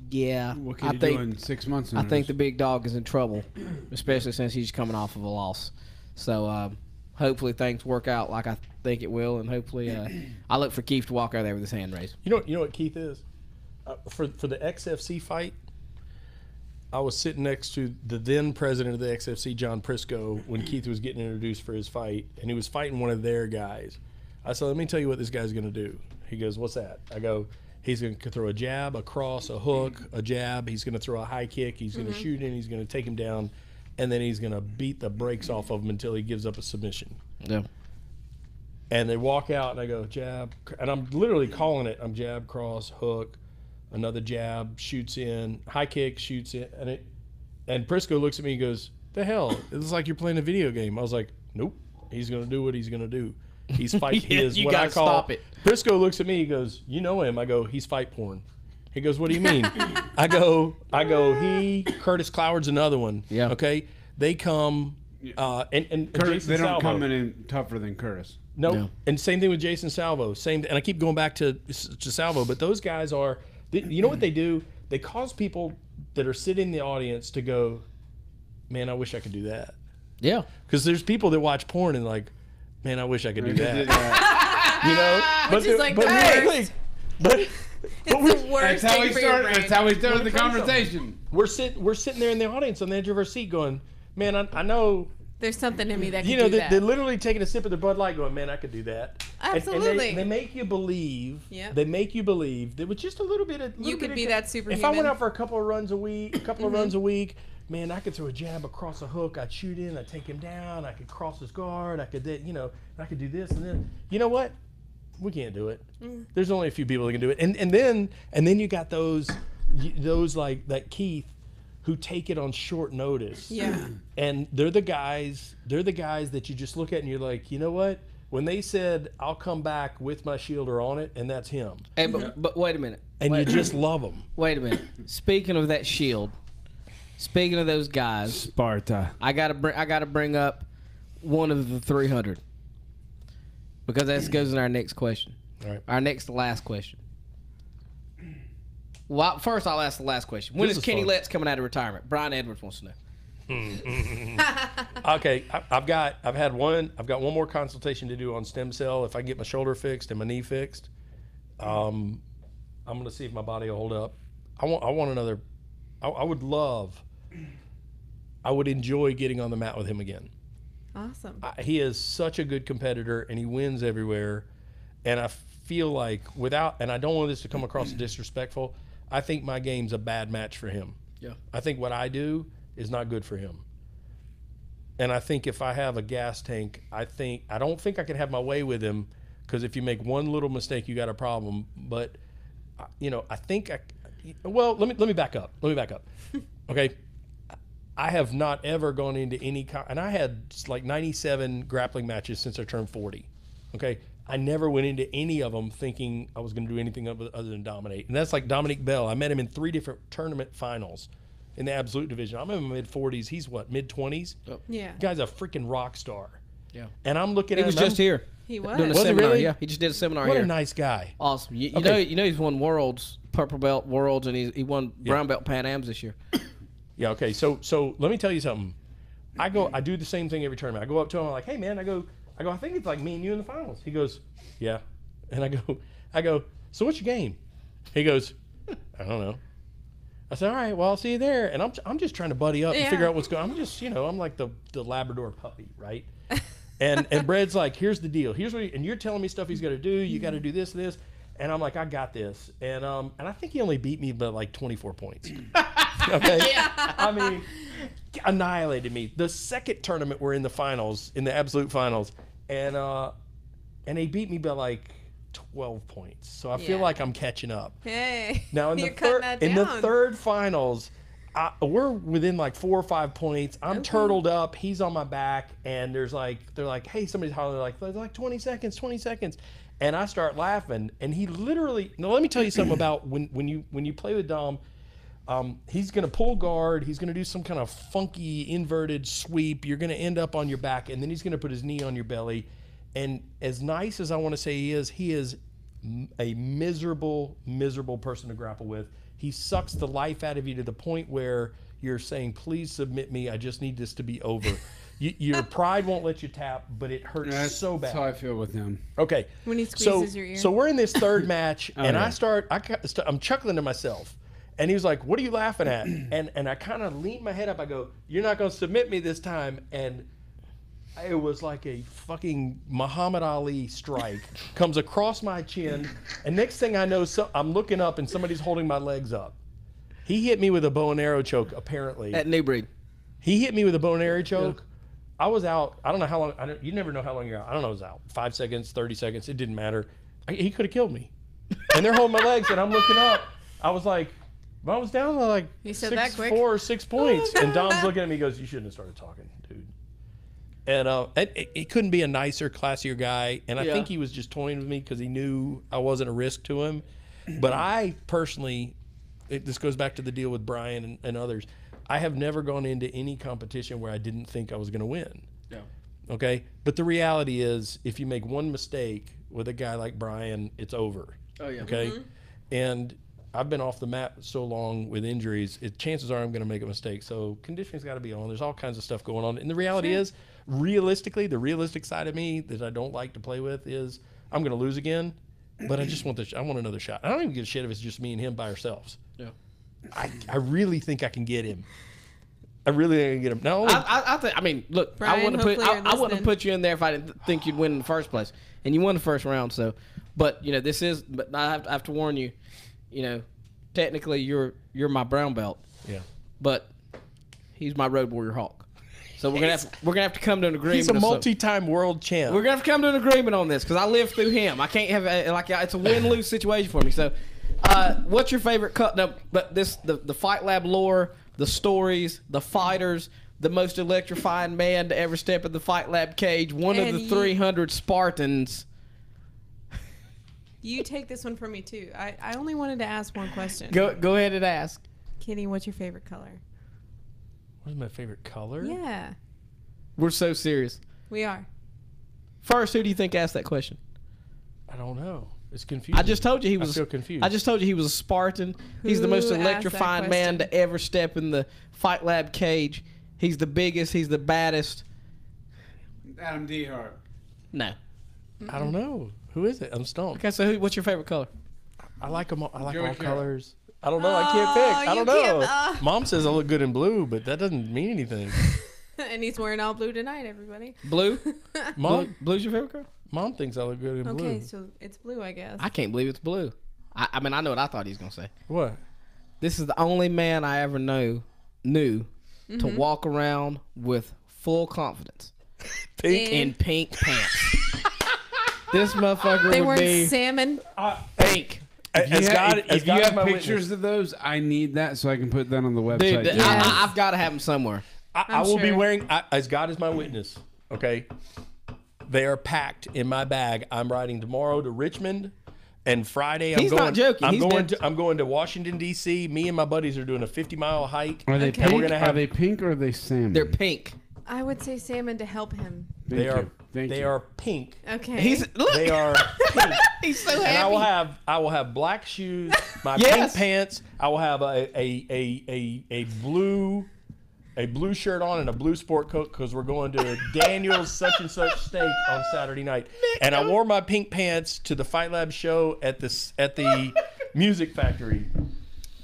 yeah. What can he do in 6 months' notice? I think the big dog is in trouble, especially since he's coming off of a loss. So hopefully things work out like I think it will, and hopefully I look for Keith to walk out there with his hand raised. You know what Keith is? For the XFC fight, I was sitting next to the then president of the XFC, John Prisco, when Keith was getting introduced for his fight, and he was fighting one of their guys. I said, let me tell you what this guy's going to do. He goes, what's that? I go, he's going to throw a jab, a cross, a hook, a jab. He's going to throw a high kick. He's going to shoot in. He's going to take him down, and then he's going to beat the brakes off of him until he gives up a submission. Yeah. And they walk out, and I go, jab. And I'm literally calling it. I'm jab, cross, hook, another jab, shoots in, high kick, shoots in. And Prisco looks at me and goes, the hell? It's like you're playing a video game. I was like, nope. He's going to do what he's going to do. He's fight. He is what I call. Stop it. Prisco looks at me. He goes, "You know him." I go, "He's fight porn." He goes, "What do you mean?" I go. He Curtis Cloward's another one. Yeah. Okay. They come. And Curtis, Jason they don't Salvo. come in tougher than Curtis. Nope. No. And same thing with Jason Salvo. And I keep going back to Salvo, but those guys are. You know what they do? They cause people that are sitting in the audience to go, "Man, I wish I could do that." Yeah. Because there's people that watch porn and like, man, I wish I could do that. You know, Which is like the worst. But It's the worst That's how thing we for your started. brain. That's how we started the conversation. we're sitting there in the audience on the edge of our seat going, man, I know. There's something in me that can You know, do that. they're literally taking a sip of their Bud Light going, man, I could do that. Absolutely. And they make you believe. Yep. They make you believe that with just a little bit of. You could be that superhuman. If I went out for a couple of runs a week, man, I could throw a jab across a hook. I'd shoot in. I'd take him down. I could cross his guard. I could do this and then. You know what? We can't do it. There's only a few people that can do it. And then you got those like that Keith, who take it on short notice. Yeah. And they're the guys that you just look at and you're like, you know what? When they said, I'll come back with my shielder on it, and that's him. Hey, but wait a minute. And you just love them. Wait a minute. Speaking of that shield, speaking of those guys, Sparta. I gotta bring up one of the 300 because that goes in our next question. All right. Our next to last question. Well, first I'll ask the last question. When This is is Kenny fun. Letts coming out of retirement? Brian Edwards wants to know. Okay, I've got one more consultation to do on stem cell. If I get my shoulder fixed and my knee fixed, I'm gonna see if my body will hold up. I want another. I would enjoy getting on the mat with him again. Awesome. He is such a good competitor and he wins everywhere. And I feel like and I don't want this to come across as disrespectful, I think my game's a bad match for him. Yeah. I think what I do is not good for him. And I think if I have a gas tank, I don't think I can have my way with him, because if you make one little mistake, you got a problem. But, I think Well, let me back up. Okay. I have not ever gone into any and I had like 97 grappling matches since I turned 40. Okay. I never went into any of them thinking I was going to do anything other than dominate. And that's like Dominic Bell. I met him in 3 different tournament finals in the absolute division. I'm in my mid-40s. He's what, mid-20s? Oh. Yeah. The guy's a freaking rock star. Yeah. And I'm looking at him. He was just here. He was. Doing a Was he seminar. really? Yeah, he just did a seminar What here. a nice guy. Awesome. You Okay. know he's won worlds, purple belt worlds, and he won brown belt Pan Ams this year. Yeah, okay. So let me tell you something. I do the same thing every tournament. I go up to him, I'm like, hey man, I go, I think it's like me and you in the finals. He goes, yeah. And I go, so what's your game? He goes, I don't know. I said, all right, well, I'll see you there. And I'm just trying to buddy up and figure out what's going on. I'm just, I'm like the Labrador puppy, right? And Brad's like, here's the deal. Here's what and you're telling me stuff he's got to do. You got to do this. And I'm like, I got this. And I think he only beat me by like 24 points. Okay? Yeah. I mean, annihilated me. The second tournament we're in the finals, in the absolute finals, and he beat me by like 12 points. So I feel like I'm catching up. Hey. Now in the third finals, we're within like 4 or 5 points. I'm turtled up. He's on my back, and they're like, hey, somebody's hollering like, there's like 20 seconds. And I start laughing, and he literally. Now let me tell you something about when you play with Dom. He's gonna pull guard. He's gonna do some kind of funky inverted sweep. You're gonna end up on your back, and then he's gonna put his knee on your belly. And as nice as I want to say he is a miserable person to grapple with. He sucks the life out of you to the point where you're saying, please submit me. I just need this to be over. Your pride won't let you tap, but it hurts so bad. That's how I feel with him. Okay. When he squeezes your ear. So we're in this third match, and I'm chuckling to myself. And he was like, what are you laughing at? And I kind of leaned my head up. I go, you're not going to submit me this time. And it was like a fucking Muhammad Ali strike comes across my chin, and next thing I know, I'm looking up and somebody's holding my legs up. He hit me with a bow and arrow choke, apparently. At New Breed. He hit me with a bow and arrow choke. Yeah. I was out. I don't know how long. You never know how long you're out. I don't know. I was out 5 seconds, 30 seconds. It didn't matter. He could have killed me. And they're holding my legs, and I'm looking up. I was like, I was down to like 4 or 6 points. And Dom's looking at me. He goes, you shouldn't have started talking, dude. And it couldn't be a nicer, classier guy. And I think he was just toying with me because he knew I wasn't a risk to him. But I personally, this goes back to the deal with Brian and others. I have never gone into any competition where I didn't think I was going to win. Yeah. Okay? But the reality is, if you make one mistake with a guy like Brian, it's over. Oh, yeah. Okay? Mm-hmm. And I've been off the mat so long with injuries, chances are I'm going to make a mistake. So conditioning's got to be on. There's all kinds of stuff going on. And the reality is, realistically, the realistic side of me that I don't like to play with is I'm going to lose again, but I just want I want another shot. I don't even give a shit if it's just me and him by ourselves. Yeah. I really think I can get him. I really think I can get him. No, I mean, look, Brian, I wouldn't have put you in there if I didn't think you'd win in the first place, and you won the first round. So, but but I have to warn you. Technically you're my brown belt. Yeah. But he's my Road Warrior Hawk. So we're gonna have to come to an agreement. He's a multi-time world champ. We're gonna have to come to an agreement on this because I lived through him. I can't have it's a win-lose situation for me. So, what's your favorite cut? No, but the Fight Lab lore, the stories, the fighters, the most electrifying man to ever step in the Fight Lab cage, one of the 300 Spartans. You take this one from me too. I only wanted to ask one question. Go ahead and ask. Kenny, what's your favorite color? What is my favorite color? Yeah. We're so serious. We are. First, who do you think asked that question? I don't know. It's confusing. I just told you he was. I feel confused. I just told you he was a Spartan. He's the most electrifying man to ever step in the Fight Lab cage. He's the biggest. He's the baddest. Adam Dehart. No. I don't know. Who is it? I'm stumped. Okay, so what's your favorite color? I like them all. I like all colors. I don't know. I can't pick. I don't know. Mom says I look good in blue, but that doesn't mean anything. And he's wearing all blue tonight, everybody. Blue? Blue's your favorite color? Mom thinks I look good in blue. Okay, so it's blue, I guess. I can't believe it's blue. I mean, I know what I thought he was going to say. What? This is the only man I ever knew to walk around with full confidence. In pink pants. This motherfucker they would weren't be salmon. pink. If you have pictures of those, I need that so I can put that on the website. Dude, I've got to have them somewhere. I will be wearing, as God is my witness, okay? They are packed in my bag. I'm riding tomorrow to Richmond, and Friday He's not joking. I'm going to Washington, D.C. Me and my buddies are doing a 50-mile hike. Are they pink? Are they pink or are they salmon? They're pink. I would say salmon to help him. They are pink. Okay. They are pink. He's so happy. And I will have black shoes, my pink pants. I will have a blue shirt on and a blue sport coat because we're going to Daniel's such and such steak on Saturday night. And I wore my pink pants to the Fight Lab show at the Music Factory.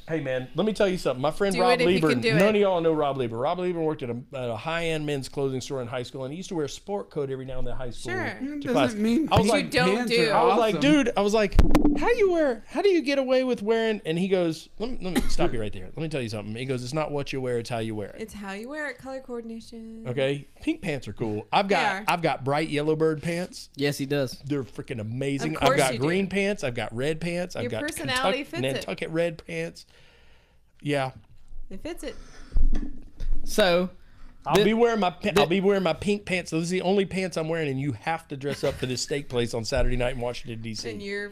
Hey, man, let me tell you something. My friend Rob Lieber, none of y'all know Rob Lieber. Rob Lieber worked at a high-end men's clothing store in high school, and he used to wear a sport coat every now and then in high school. Sure. Doesn't mean I was like, I was like, dude, how do you get away with wearing? And he goes, let me stop you right there. Let me tell you something. He goes, it's not what you wear, it's how you wear it. It's how you wear it, color coordination. Okay, pink pants are cool. I've got bright yellow bird pants. Yes, he does. They're freaking amazing. Of course I've got you green do. pants. I've got red pants. I've got personality fits it. Nantucket red pants. Yeah. It fits it. So I'll be wearing my pink pants. So this is the only pants I'm wearing, and you have to dress up for this steak place on Saturday night in Washington D.C.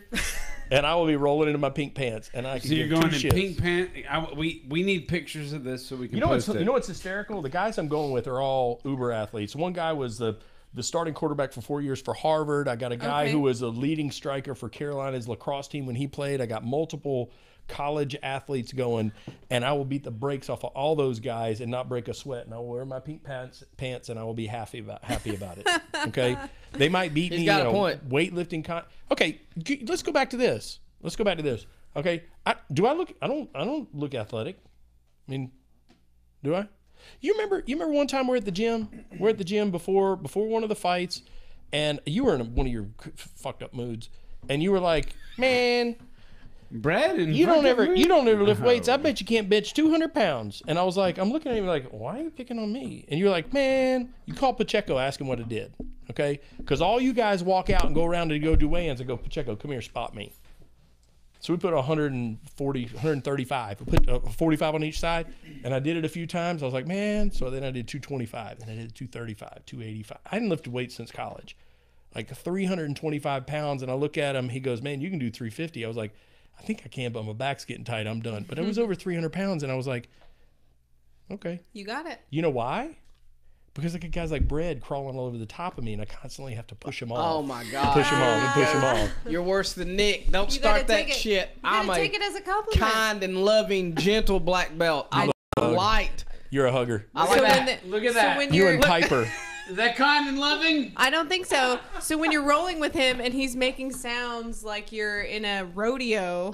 And I will be rolling into my pink pants, and I can. So you're going in pink pants. We need pictures of this so we can post it. You know what's hysterical? The guys I'm going with are all Uber athletes. One guy was the starting quarterback for 4 years for Harvard. I got a guy who was a leading striker for Carolina's lacrosse team when he played. I got multiple college athletes going, and I will beat the brakes off of all those guys and not break a sweat. And I will wear my pink pants, and I will be happy about it. Okay, they might beat me. Got a point. Weightlifting. Okay, let's go back to this. Okay, I don't look athletic. I mean, do I? You remember one time we're at the gym. We're at the gym before one of the fights, and you were in one of your fucked up moods, and you were like, man. Brad and you don't ever lift weights. I bet you can't bench 200 pounds. And I was like, I'm looking at him like, why are you picking on me? And you're like, man, you call Pacheco, ask him what it did. Okay? Because all you guys walk out and go around and go do weigh-ins and go, Pacheco, come here, spot me. So we put 140, 135. We put 45 on each side. And I did it a few times. I was like, man. So then I did 225. And I did 235, 285. I hadn't lifted weights since college. Like 325 pounds. And I look at him. He goes, man, you can do 350. I was like, I think I can, but my back's getting tight. I'm done. But it was over 300 pounds, and I was like, okay. You got it. You know why? Because I got guys like Bread crawling all over the top of me, and I constantly have to push them off. Oh, my God. Push them off. You're worse than Nick. Don't start that shit. I'm take it as a compliment. Kind and loving, gentle black belt. I'm light. You're a hugger. I like that. Look at that. You and Piper. Is that kind and loving? I don't think so. So when you're rolling with him and he's making sounds like you're in a rodeo,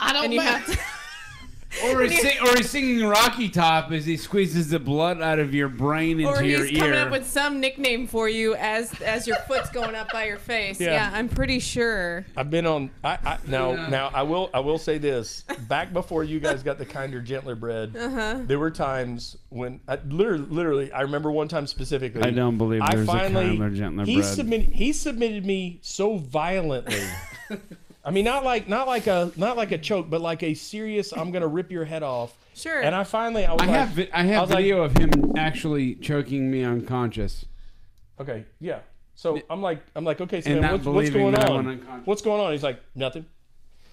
Or he's singing Rocky Top as he squeezes the blood out of your brain into your ear. Or he's coming up with some nickname for you as your foot's going up by your face. Yeah, I'm pretty sure. I've been on. Now I will say this. Back before you guys got the kinder, gentler Bread, there were times when literally I remember one time specifically. I don't believe there's a kinder, gentler Bread. He submitted me so violently. I mean, not like a choke, but like a serious. I'm gonna rip your head off. Sure. And I have video of him actually choking me unconscious. Okay. Yeah. So I'm like, okay, so man, what's going on? What's going on? He's like, nothing.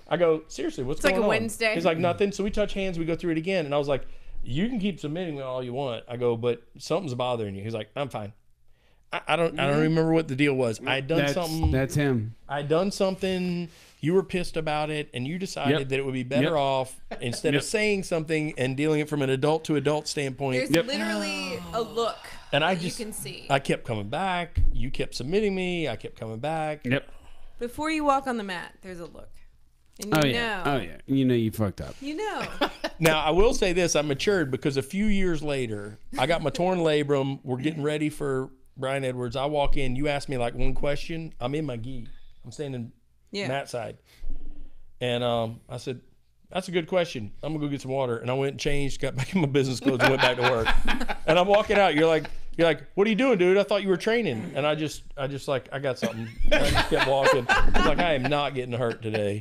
I go, seriously, what's going on? It's like a Wednesday. He's like, nothing. So we touch hands, we go through it again, and I was like, you can keep submitting me all you want. I go, but something's bothering you. He's like, I'm fine. I don't remember what the deal was. I had done something. That's him. I'd done something. You were pissed about it, and you decided that it would be better off instead of saying something and dealing it from an adult to adult standpoint. There's literally a look and that you can see. I kept coming back. You kept submitting me. I kept coming back. Yep. Before you walk on the mat, there's a look. And you know. Oh, yeah. You know you fucked up. You know. Now, I will say this. I matured because a few years later, I got my torn labrum. We're getting ready for Brian Edwards. I walk in. You ask me like one question. I'm in my gi. I'm standing Matt's side. And I said, that's a good question. I'm going to go get some water. And I went and changed, got back in my business clothes, and went back to work. And I'm walking out. You're like, what are you doing, dude? I thought you were training. And I just like, I got something. And I just kept walking. I was like, I am not getting hurt today.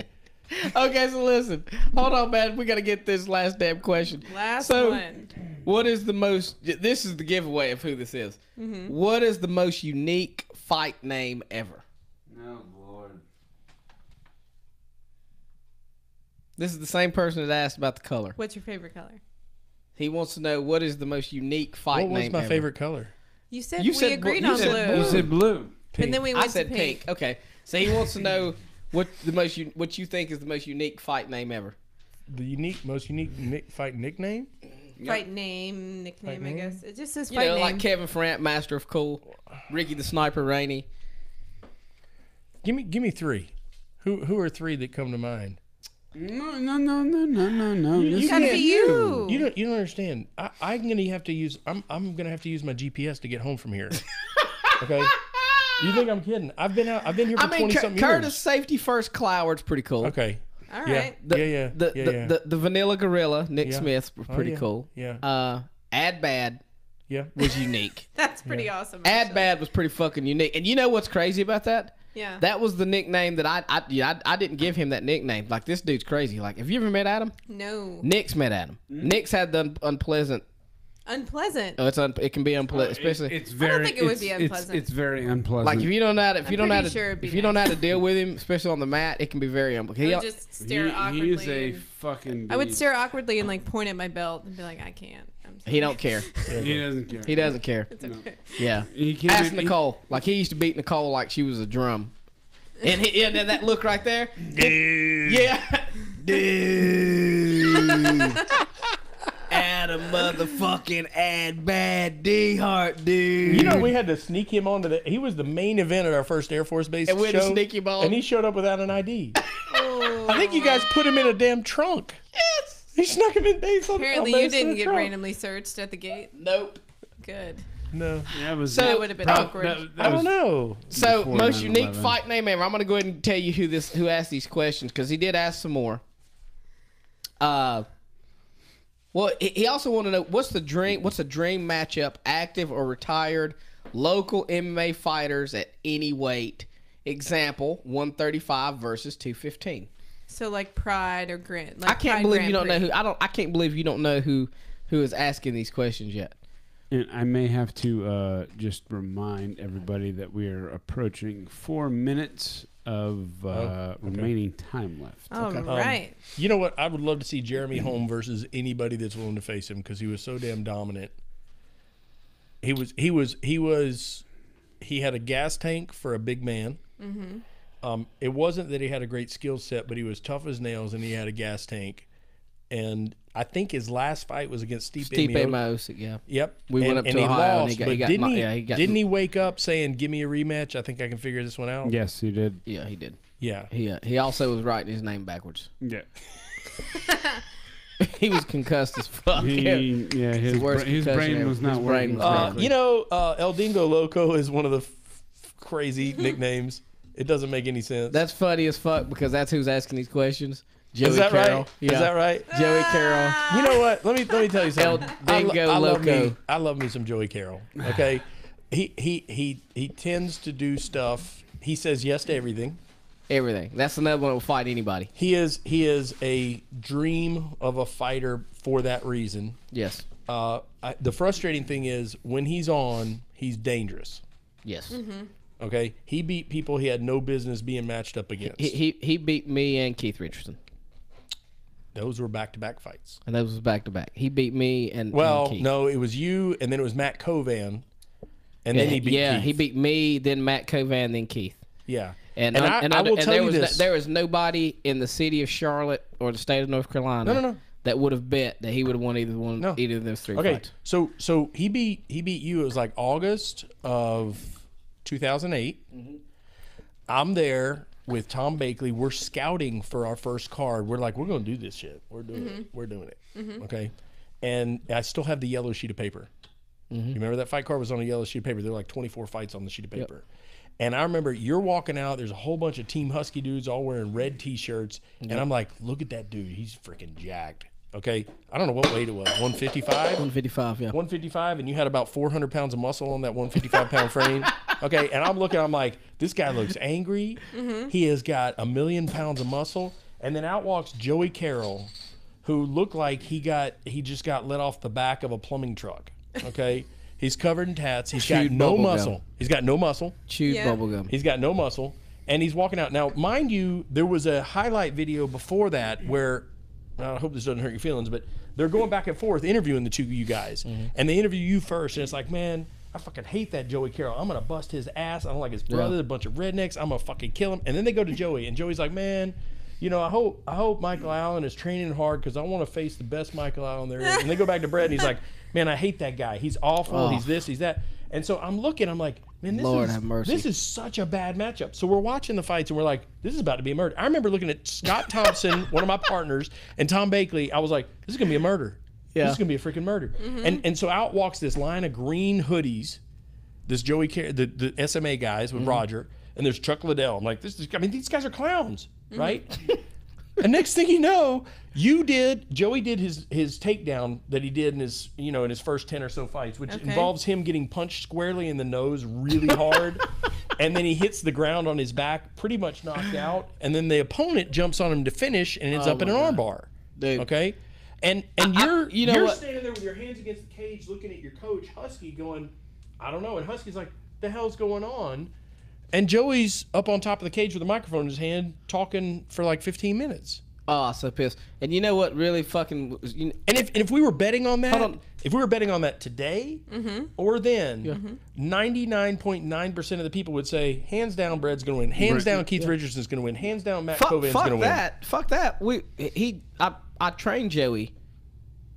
Okay, so listen. Hold on, man. We got to get this last damn question. Last one. What is the most... This is the giveaway of who this is. Mm-hmm. What is the most unique fight name ever? Oh, Lord. This is the same person that asked about the color. What's your favorite color? He wants to know what is the most unique fight name ever. What was my favorite color? You said we agreed on blue. You said blue. Pink. And then we went I said to pink. Okay. So he wants to know what you think is the most unique fight name ever. The most unique fight nickname? Fight name, nickname, fight I name? guess. It just says You fight know, name. like Kevin Frant, Master of Cool, Ricky the Sniper Rainey. Give me three. Who are three that come to mind? No. It's gotta be you. You don't understand. I'm gonna have to use my GPS to get home from here. Okay. You think I'm kidding? I've been here for 20-something years. Curtis Safety First Cloward's pretty cool. Okay. All right. The Vanilla Gorilla, Nick Smith, was pretty cool. Yeah. Ad Bad Yeah. was unique. That's pretty awesome. Ad Bad was pretty fucking unique. And you know what's crazy about that? Yeah. That was the nickname that I didn't give him that nickname. Like, this dude's crazy. Like, have you ever met Adam? No. Nick's met Adam. Nick's had the unpleasant. Unpleasant. Oh, it can be unpleasant, especially. It's very. I don't think it would be unpleasant. It's very unpleasant. Like, if you don't know how to, if you don't know how to deal with him, especially on the mat, it can be very unpleasant. I would just stare awkwardly. He is a fucking. I would stare awkwardly and like point at my belt and be like, I can't. I'm sorry. He don't care. He doesn't care. He doesn't care. It's okay. Yeah. He can't Ask Nicole. Like, he used to beat Nicole like she was a drum. And that look right there. Dude. Yeah. Dude. Adam motherfucking Ad Bad D-Heart, dude. You know, we had to sneak him onto he was the main event at our first Air Force Base And we had show. to sneak him on. And he showed up without an ID. Oh. I think you guys put him in a damn trunk. Yes. He snuck him in base on Apparently on you base in didn't the get trunk. randomly searched at the gate. Nope. Good. No. That was. That would have been awkward. I don't know. So, Before most 9/11. unique fight name ever. I'm going to go ahead and tell you who asked these questions, because he did ask some more. Well, he also wanted to know what's a dream matchup, active or retired, local MMA fighters at any weight. Example, 135 versus 215. So like Pride or Grant. Like I can't Pride believe Grand you don't know Prix. who. I can't believe you don't know who is asking these questions yet. And I may have to just remind everybody that we are approaching 4 minutes of remaining time left. All right. You know what? I would love to see Jeremy Holm versus anybody that's willing to face him, because he was so damn dominant. He had a gas tank for a big man. Mm-hmm. It wasn't that he had a great skill set, but he was tough as nails and he had a gas tank. And I think his last fight was against Stipe Miocic, yeah. Yep. We went up to he Ohio lost, and he got didn't he wake up saying, "Give me a rematch. I think I can figure this one out"? Yes, he did. Yeah, he did. Yeah. He also was writing his name backwards. Yeah. He was concussed as fuck. His worst brain concussion was ever. not His brain working. was correctly. You know, El Dingo Loco is one of the crazy nicknames. It doesn't make any sense. That's funny as fuck, because that's who's asking these questions. Joey Is that Carroll. right? Yeah. Is that right? Joey Carroll. You know what? Let me tell you something. El Dingo Loco. I love me some Joey Carroll. Okay, he tends to do stuff. He says yes to everything. Everything. That's another one that will fight anybody. He is a dream of a fighter for that reason. Yes. The frustrating thing is when he's on, he's dangerous. Yes. Mm-hmm. Okay, he beat people he had no business being matched up against. He beat me and Keith Richardson. Those were back-to-back fights. And those was back-to-back. He beat me and Keith. No, it was you, and then it was Matt Covan, and then he beat Keith. he beat me, then Matt Covan, then Keith. Yeah. And I will tell you this. There was nobody in the city of Charlotte or the state of North Carolina No. that would have bet that he would have won either of those three fights. So he beat you. It was like August of 2008. Mm-hmm. I'm there with Tom Bakley. We're scouting for our first card. We're like, we're going to do this shit. We're doing it. We're doing it. Mm-hmm. Okay. And I still have the yellow sheet of paper. Mm-hmm. You remember that fight card was on a yellow sheet of paper? There were like 24 fights on the sheet of paper. Yep. And I remember you're walking out. There's a whole bunch of Team Husky dudes all wearing red T-shirts. Yep. And I'm like, look at that dude. He's freaking jacked. Okay. I don't know what weight it was. 155? 155, yeah. 155, and you had about 400 pounds of muscle on that 155-pound frame. Okay. And I'm like, this guy looks angry. Mm-hmm. He has got 1,000,000 pounds of muscle. And then out walks Joey Carroll, who looked like he just got let off the back of a plumbing truck. Okay, he's covered in tats. He's got no muscle. He's got no muscle. Chewed bubblegum. He's got no muscle, and he's walking out. Now, mind you, there was a highlight video before that where I hope this doesn't hurt your feelings, but they're going back and forth interviewing the two of you guys, and they interview you first, and it's like, man, I fucking hate that Joey Carroll. I'm gonna bust his ass. I don't like his brother. A bunch of rednecks. I'm gonna fucking kill him. And then they go to Joey, and Joey's like, man, you know, I hope Michael Allen is training hard because I want to face the best Michael Allen there is. And they go back to Brett, and he's like, man, I hate that guy. He's awful. He's this. He's that. And so I'm looking. I'm like, man, this is such a bad matchup. So we're watching the fights, and we're like, this is about to be a murder. I remember looking at Scott Thompson, one of my partners, and Tom Bakley. I was like, this is gonna be a murder. Yeah. This is gonna be a freaking murder. And so out walks this line of green hoodies. This Joey, the SMA guys with Roger, and there's Chuck Liddell. I'm like, these guys are clowns, right? And next thing you know, Joey did his takedown that he did in his first 10 or so fights, which involves him getting punched squarely in the nose really hard, and then he hits the ground on his back, pretty much knocked out, and then the opponent jumps on him to finish and ends up in an armbar. Dude. Okay, and you're standing there with your hands against the cage, looking at your coach Husky, going, I don't know. And Husky's like, the hell's going on? And Joey's up on top of the cage with a microphone in his hand talking for like 15 minutes. Oh, so pissed. And you know what really fucking... And if we were betting on that, if we were betting on that today or then, 99.9% of the people would say, hands down, Brad's going to win. Hands down, Keith Richardson's going to win. Hands down, Matt Covan's going to win. Fuck that. I trained Joey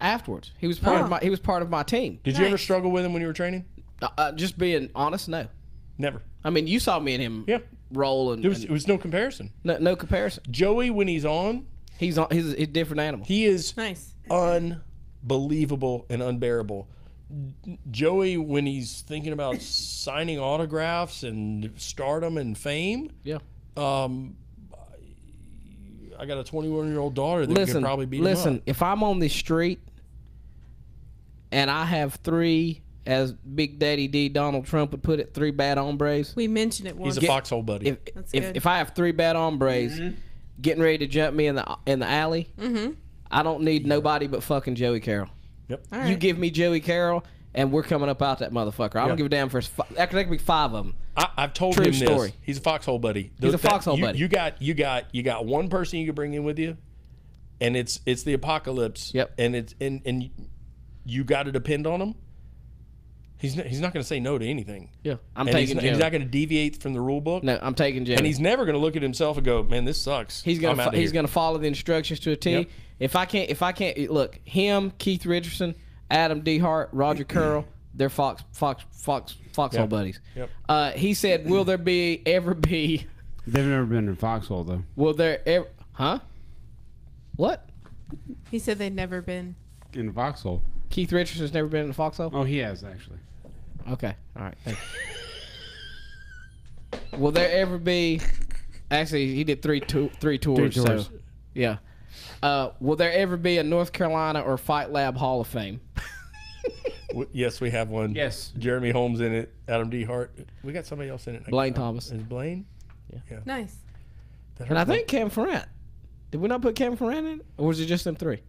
afterwards. He was part of my team. Did you ever struggle with him when you were training? Just being honest, no. Never. I mean, you saw me and him roll, and it was no comparison. No comparison. Joey, when he's on, he's a different animal. He is unbelievable and unbearable. Joey, when he's thinking about signing autographs and stardom and fame, I got a 21-year-old daughter that can probably beat him up. Listen, if I'm on the street and I have three, as Big Daddy D Donald Trump would put it, three bad hombres. We mentioned it once. He's a foxhole buddy. If I have three bad hombres getting ready to jump me in the alley, I don't need nobody but fucking Joey Carroll. Yep. You give me Joey Carroll, and we're coming up out that motherfucker. I don't give a damn for that could be five of them. I've told him this. He's a foxhole buddy. He's a foxhole buddy. You got one person you can bring in with you, and it's the apocalypse. Yep. And you got to depend on him. He's not going to say no to anything. Yeah, I'm taking Joey. He's not going to deviate from the rule book. No, I'm taking Joey. And he's never going to look at himself and go, "Man, this sucks." He's going to follow the instructions to a T. Yep. If I can't look him, Keith Richardson, Adam D. Hart, Roger Curl, they're foxhole buddies. Yep. He said, "Will there ever be?" They've never been in foxhole though. Will there ever? Huh? What? He said they'd never been in foxhole. Keith Richardson's never been in a foxhole? Oh, he has actually. Okay. All right. Thank you. Will there ever be? Actually, he did three tours. So, yeah. Will there ever be a North Carolina or Fight Lab Hall of Fame? Yes, we have one. Yes. Jeremy Holmes in it. Adam D. Hart. We got somebody else in it. Blaine Thomas. Is Blaine? Yeah. Nice. And I think Cam Ferrant. Did we not put Cam Ferrant in? Or was it just them three?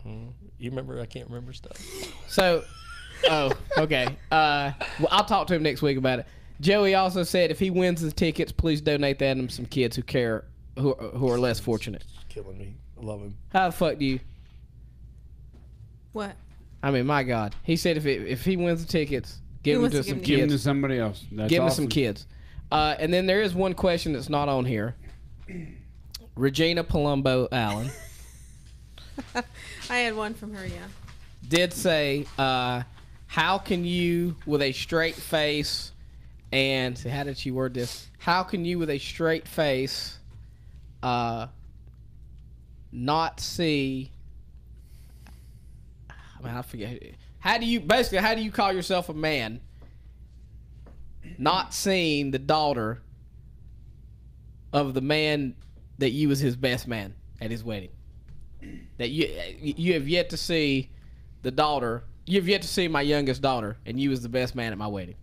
You remember? I can't remember stuff. So, okay. Well, I'll talk to him next week about it. Joey also said if he wins the tickets, please donate that to some kids who are less fortunate. It's killing me. I love him. How the fuck do you? What? I mean, my God. He said if he wins the tickets, give them to some kids. Give them to somebody else. Give them some kids. And then there is one question that's not on here. Regina Palumbo Allen. I had one from her, yeah. Did say, how can you, with a straight face, and how did she word this? How can you, with a straight face, not see? I mean, I forget. How do you call yourself a man, not seeing the daughter of the man that you was his best man at his wedding? That you have yet to see the daughter. You have yet to see my youngest daughter, and you was the best man at my wedding.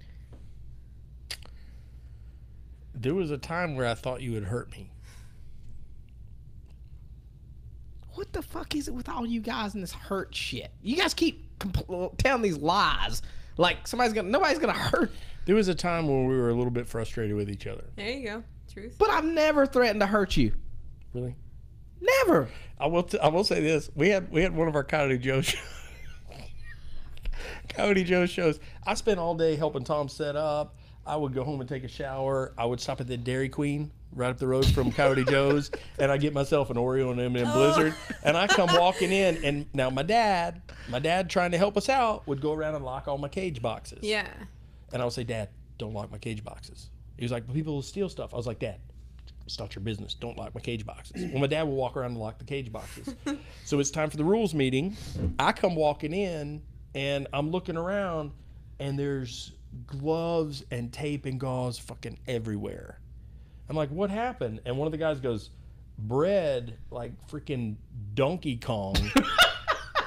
There was a time where I thought you would hurt me. what the fuck is it with all you guys in this hurt shit? You guys keep telling these lies. Like nobody's gonna hurt. There was a time when we were a little bit frustrated with each other. There you go. Truth. But I've never threatened to hurt you. Really? Never. I will say this. We had one of our Coyote Joe shows. Coyote Joe shows. I spent all day helping Tom set up. I would go home and take a shower. I would stop at the Dairy Queen right up the road from Coyote Joe's, and I get myself an Oreo and M&M Blizzard, and I come walking in, and now my dad trying to help us out would go around and lock all my cage boxes. Yeah. And I would say, Dad, don't lock my cage boxes. He was like, but people will steal stuff. I was like, Dad, it's not your business. Don't lock my cage boxes. Well, my dad will walk around and lock the cage boxes. So it's time for the rules meeting. I come walking in, and I'm looking around, and there's gloves and tape and gauze fucking everywhere. I'm like, what happened? And one of the guys goes, Bread, like freaking Donkey Kong,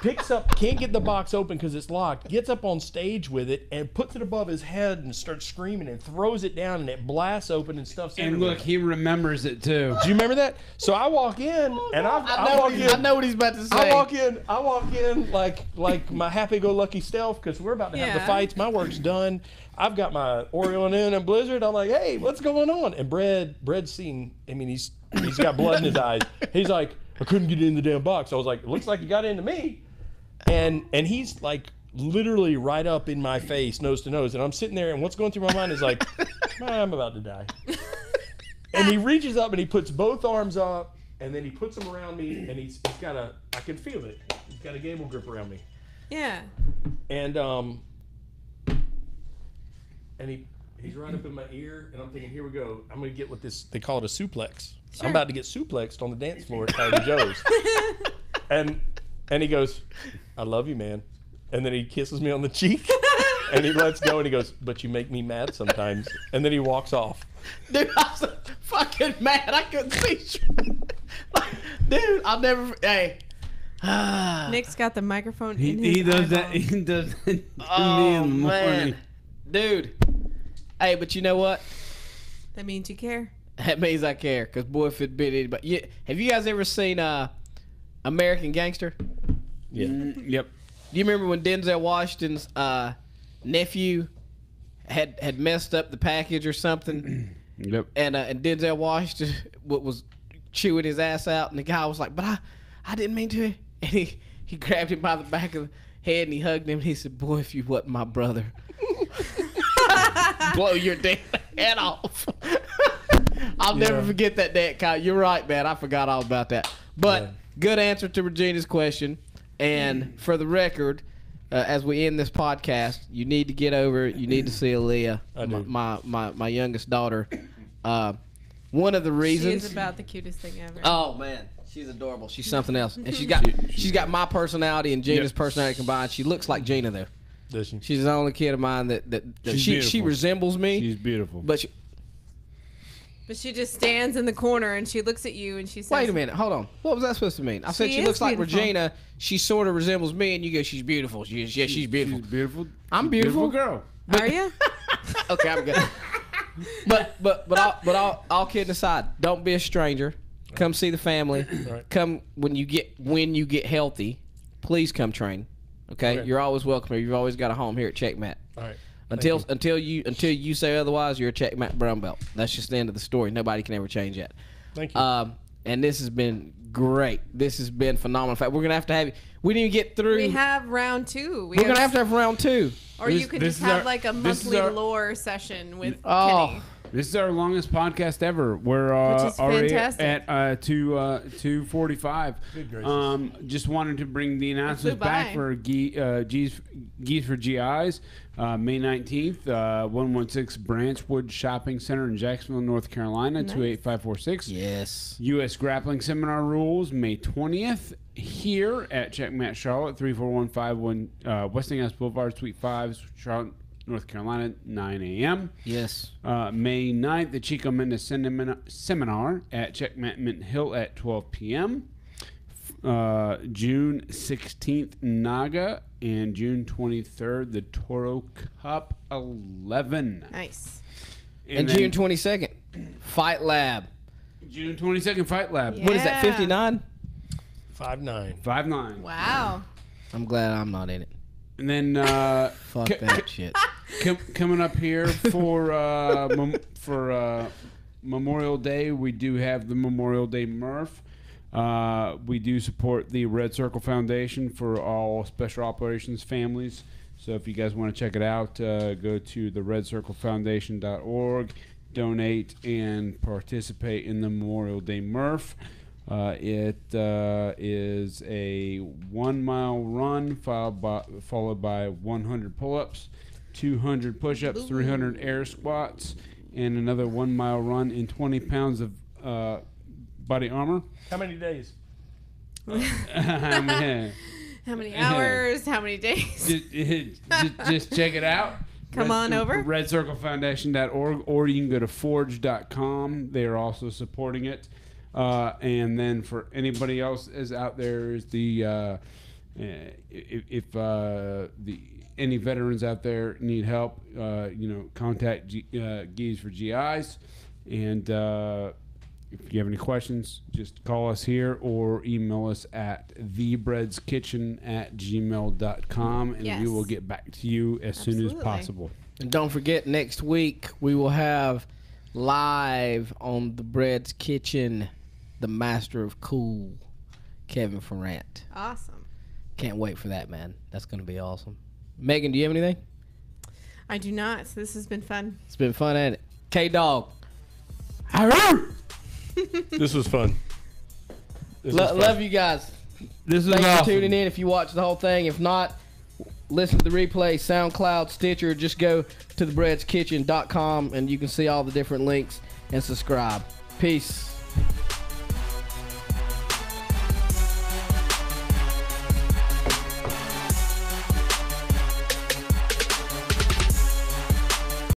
picks up, can't get the box open because it's locked, gets up on stage with it and puts it above his head and starts screaming and throws it down and it blasts open and stuff's everywhere. And look, he remembers it too. Do you remember that? So I walk in and I know what he's about to say. I walk in like my happy-go-lucky stealth because we're about to have the fights. My work's done. I've got my Oreo and M&M Blizzard. I'm like, hey, what's going on? And Bread's seen. I mean, he's got blood in his eyes. He's like, I couldn't get in the damn box. I was like, it looks like you got into me. And he's like literally right up in my face, nose to nose. And I'm sitting there, and what's going through my mind is like, I'm about to die. And he reaches up and he puts both arms up, and then he puts them around me, and he's got I can feel it. He's got a gable grip around me. Yeah. And he's right up in my ear, and I'm thinking, here we go. I'm going to get what they call it a suplex. Sure. I'm about to get suplexed on the dance floor at Coyote Joe's. And he goes, I love you, man. And then he kisses me on the cheek, and he lets go, and he goes, but you make me mad sometimes. And then he walks off. Dude, I was fucking mad. I couldn't see. Dude, I'll never. Hey. Nick's got the microphone in He his does that. eyeball. He does that to me Oh, in the morning. man. Dude. Hey, but you know what? That means you care. That means I care. Because, boy, if it'd been anybody. Have you guys ever seen American Gangster? Yeah. Yep. Do you remember when Denzel Washington's nephew had messed up the package or something? Yep. And Denzel Washington was chewing his ass out, and the guy was like, but I didn't mean to. And he grabbed him by the back of the head, and he hugged him, and he said, boy, if you wasn't my brother, blow your damn head off. I'll never forget that day, Kyle. You're right, man. I forgot all about that. But good answer to Regina's question. And for the record, as we end this podcast, you need to get over it. You need to see Aaliyah, my youngest daughter. One of the reasons She is about the cutest thing ever. Oh man, she's adorable. She's something else, and she's got my personality and Gina's personality combined. She looks like Gina though. Does she? She's the only kid of mine that she resembles me. She's beautiful. But she just stands in the corner and she looks at you and she says, wait a minute, hold on. What was that supposed to mean? I said she looks like Regina. She sort of resembles me, and you go, she's beautiful. She's beautiful. She's beautiful. I'm beautiful. Girl. Are you? Okay, I'm good. but all kidding aside, don't be a stranger. Come see the family. Right. Come when you get healthy. Please come train. Okay? You're always welcome here. You've always got a home here at Checkmat. All right. Until you say otherwise, you're a Checkmat brown belt. That's just the end of the story. Nobody can ever change that. Thank you. And this has been great. This has been phenomenal. In fact, we're gonna have to have you. We didn't even get through. We have round 2. We're gonna have to have round 2. Or you could just have like a monthly lore session with Kenny. This is our longest podcast ever. We're Which is already fantastic. at 2:45. Good gracious. Just wanted to bring the announcements back for Geese for GIs. May 19th, 116 Branchwood Shopping Center in Jacksonville, North Carolina, 28546. Yes. U.S. Grappling Seminar Rules, May 20th, here at Checkmat Charlotte, 34151 Westinghouse Boulevard, Suite 5, Charlotte, North Carolina, 9 a.m. Yes. May 9th, the Chico Mendes Seminar at Checkmat Mint Hill at 12 p.m. June 16th, Naga, and June 23rd, the Toro Cup 11. Nice. And June 22nd, Fight Lab. June 22nd, Fight Lab. Yeah. What is that, 59? 5'9". 5'9". Wow. I'm glad I'm not in it. And then Fuck that shit. Coming up here for Memorial Day, we do have the Memorial Day Murph. We do support the Red Circle Foundation for all special operations families. So if you guys want to check it out, go to the redcirclefoundation.org, donate, and participate in the Memorial Day Murph. It is a 1 mile run followed by 100 pull-ups, 200 push-ups, 300 air squats, and another 1 mile run in 20 pounds of body armor. How many days? How many hours? How many days? Just check it out. Come on over. RedCircleFoundation.org, or you can go to Forge.com. They are also supporting it. And then for anybody else is out there, is the any veterans out there need help, contact Gees for GIs. And if you have any questions, just call us here or email us at thebreadskitchen@gmail.com, and we will get back to you as soon as possible. And don't forget, next week we will have live on the Bread's Kitchen, the master of cool, Kevin Ferrant. Awesome. Can't wait for that, man. That's going to be awesome. Megan, do you have anything? I do not. So this has been fun. It's been fun, ain't it? K-Dog. This was fun. Love you guys. This is Thanks awesome. for tuning in if you watch the whole thing. If not, listen to the replay, SoundCloud, Stitcher. Just go to thebreadskitchen.com and you can see all the different links and subscribe. Peace.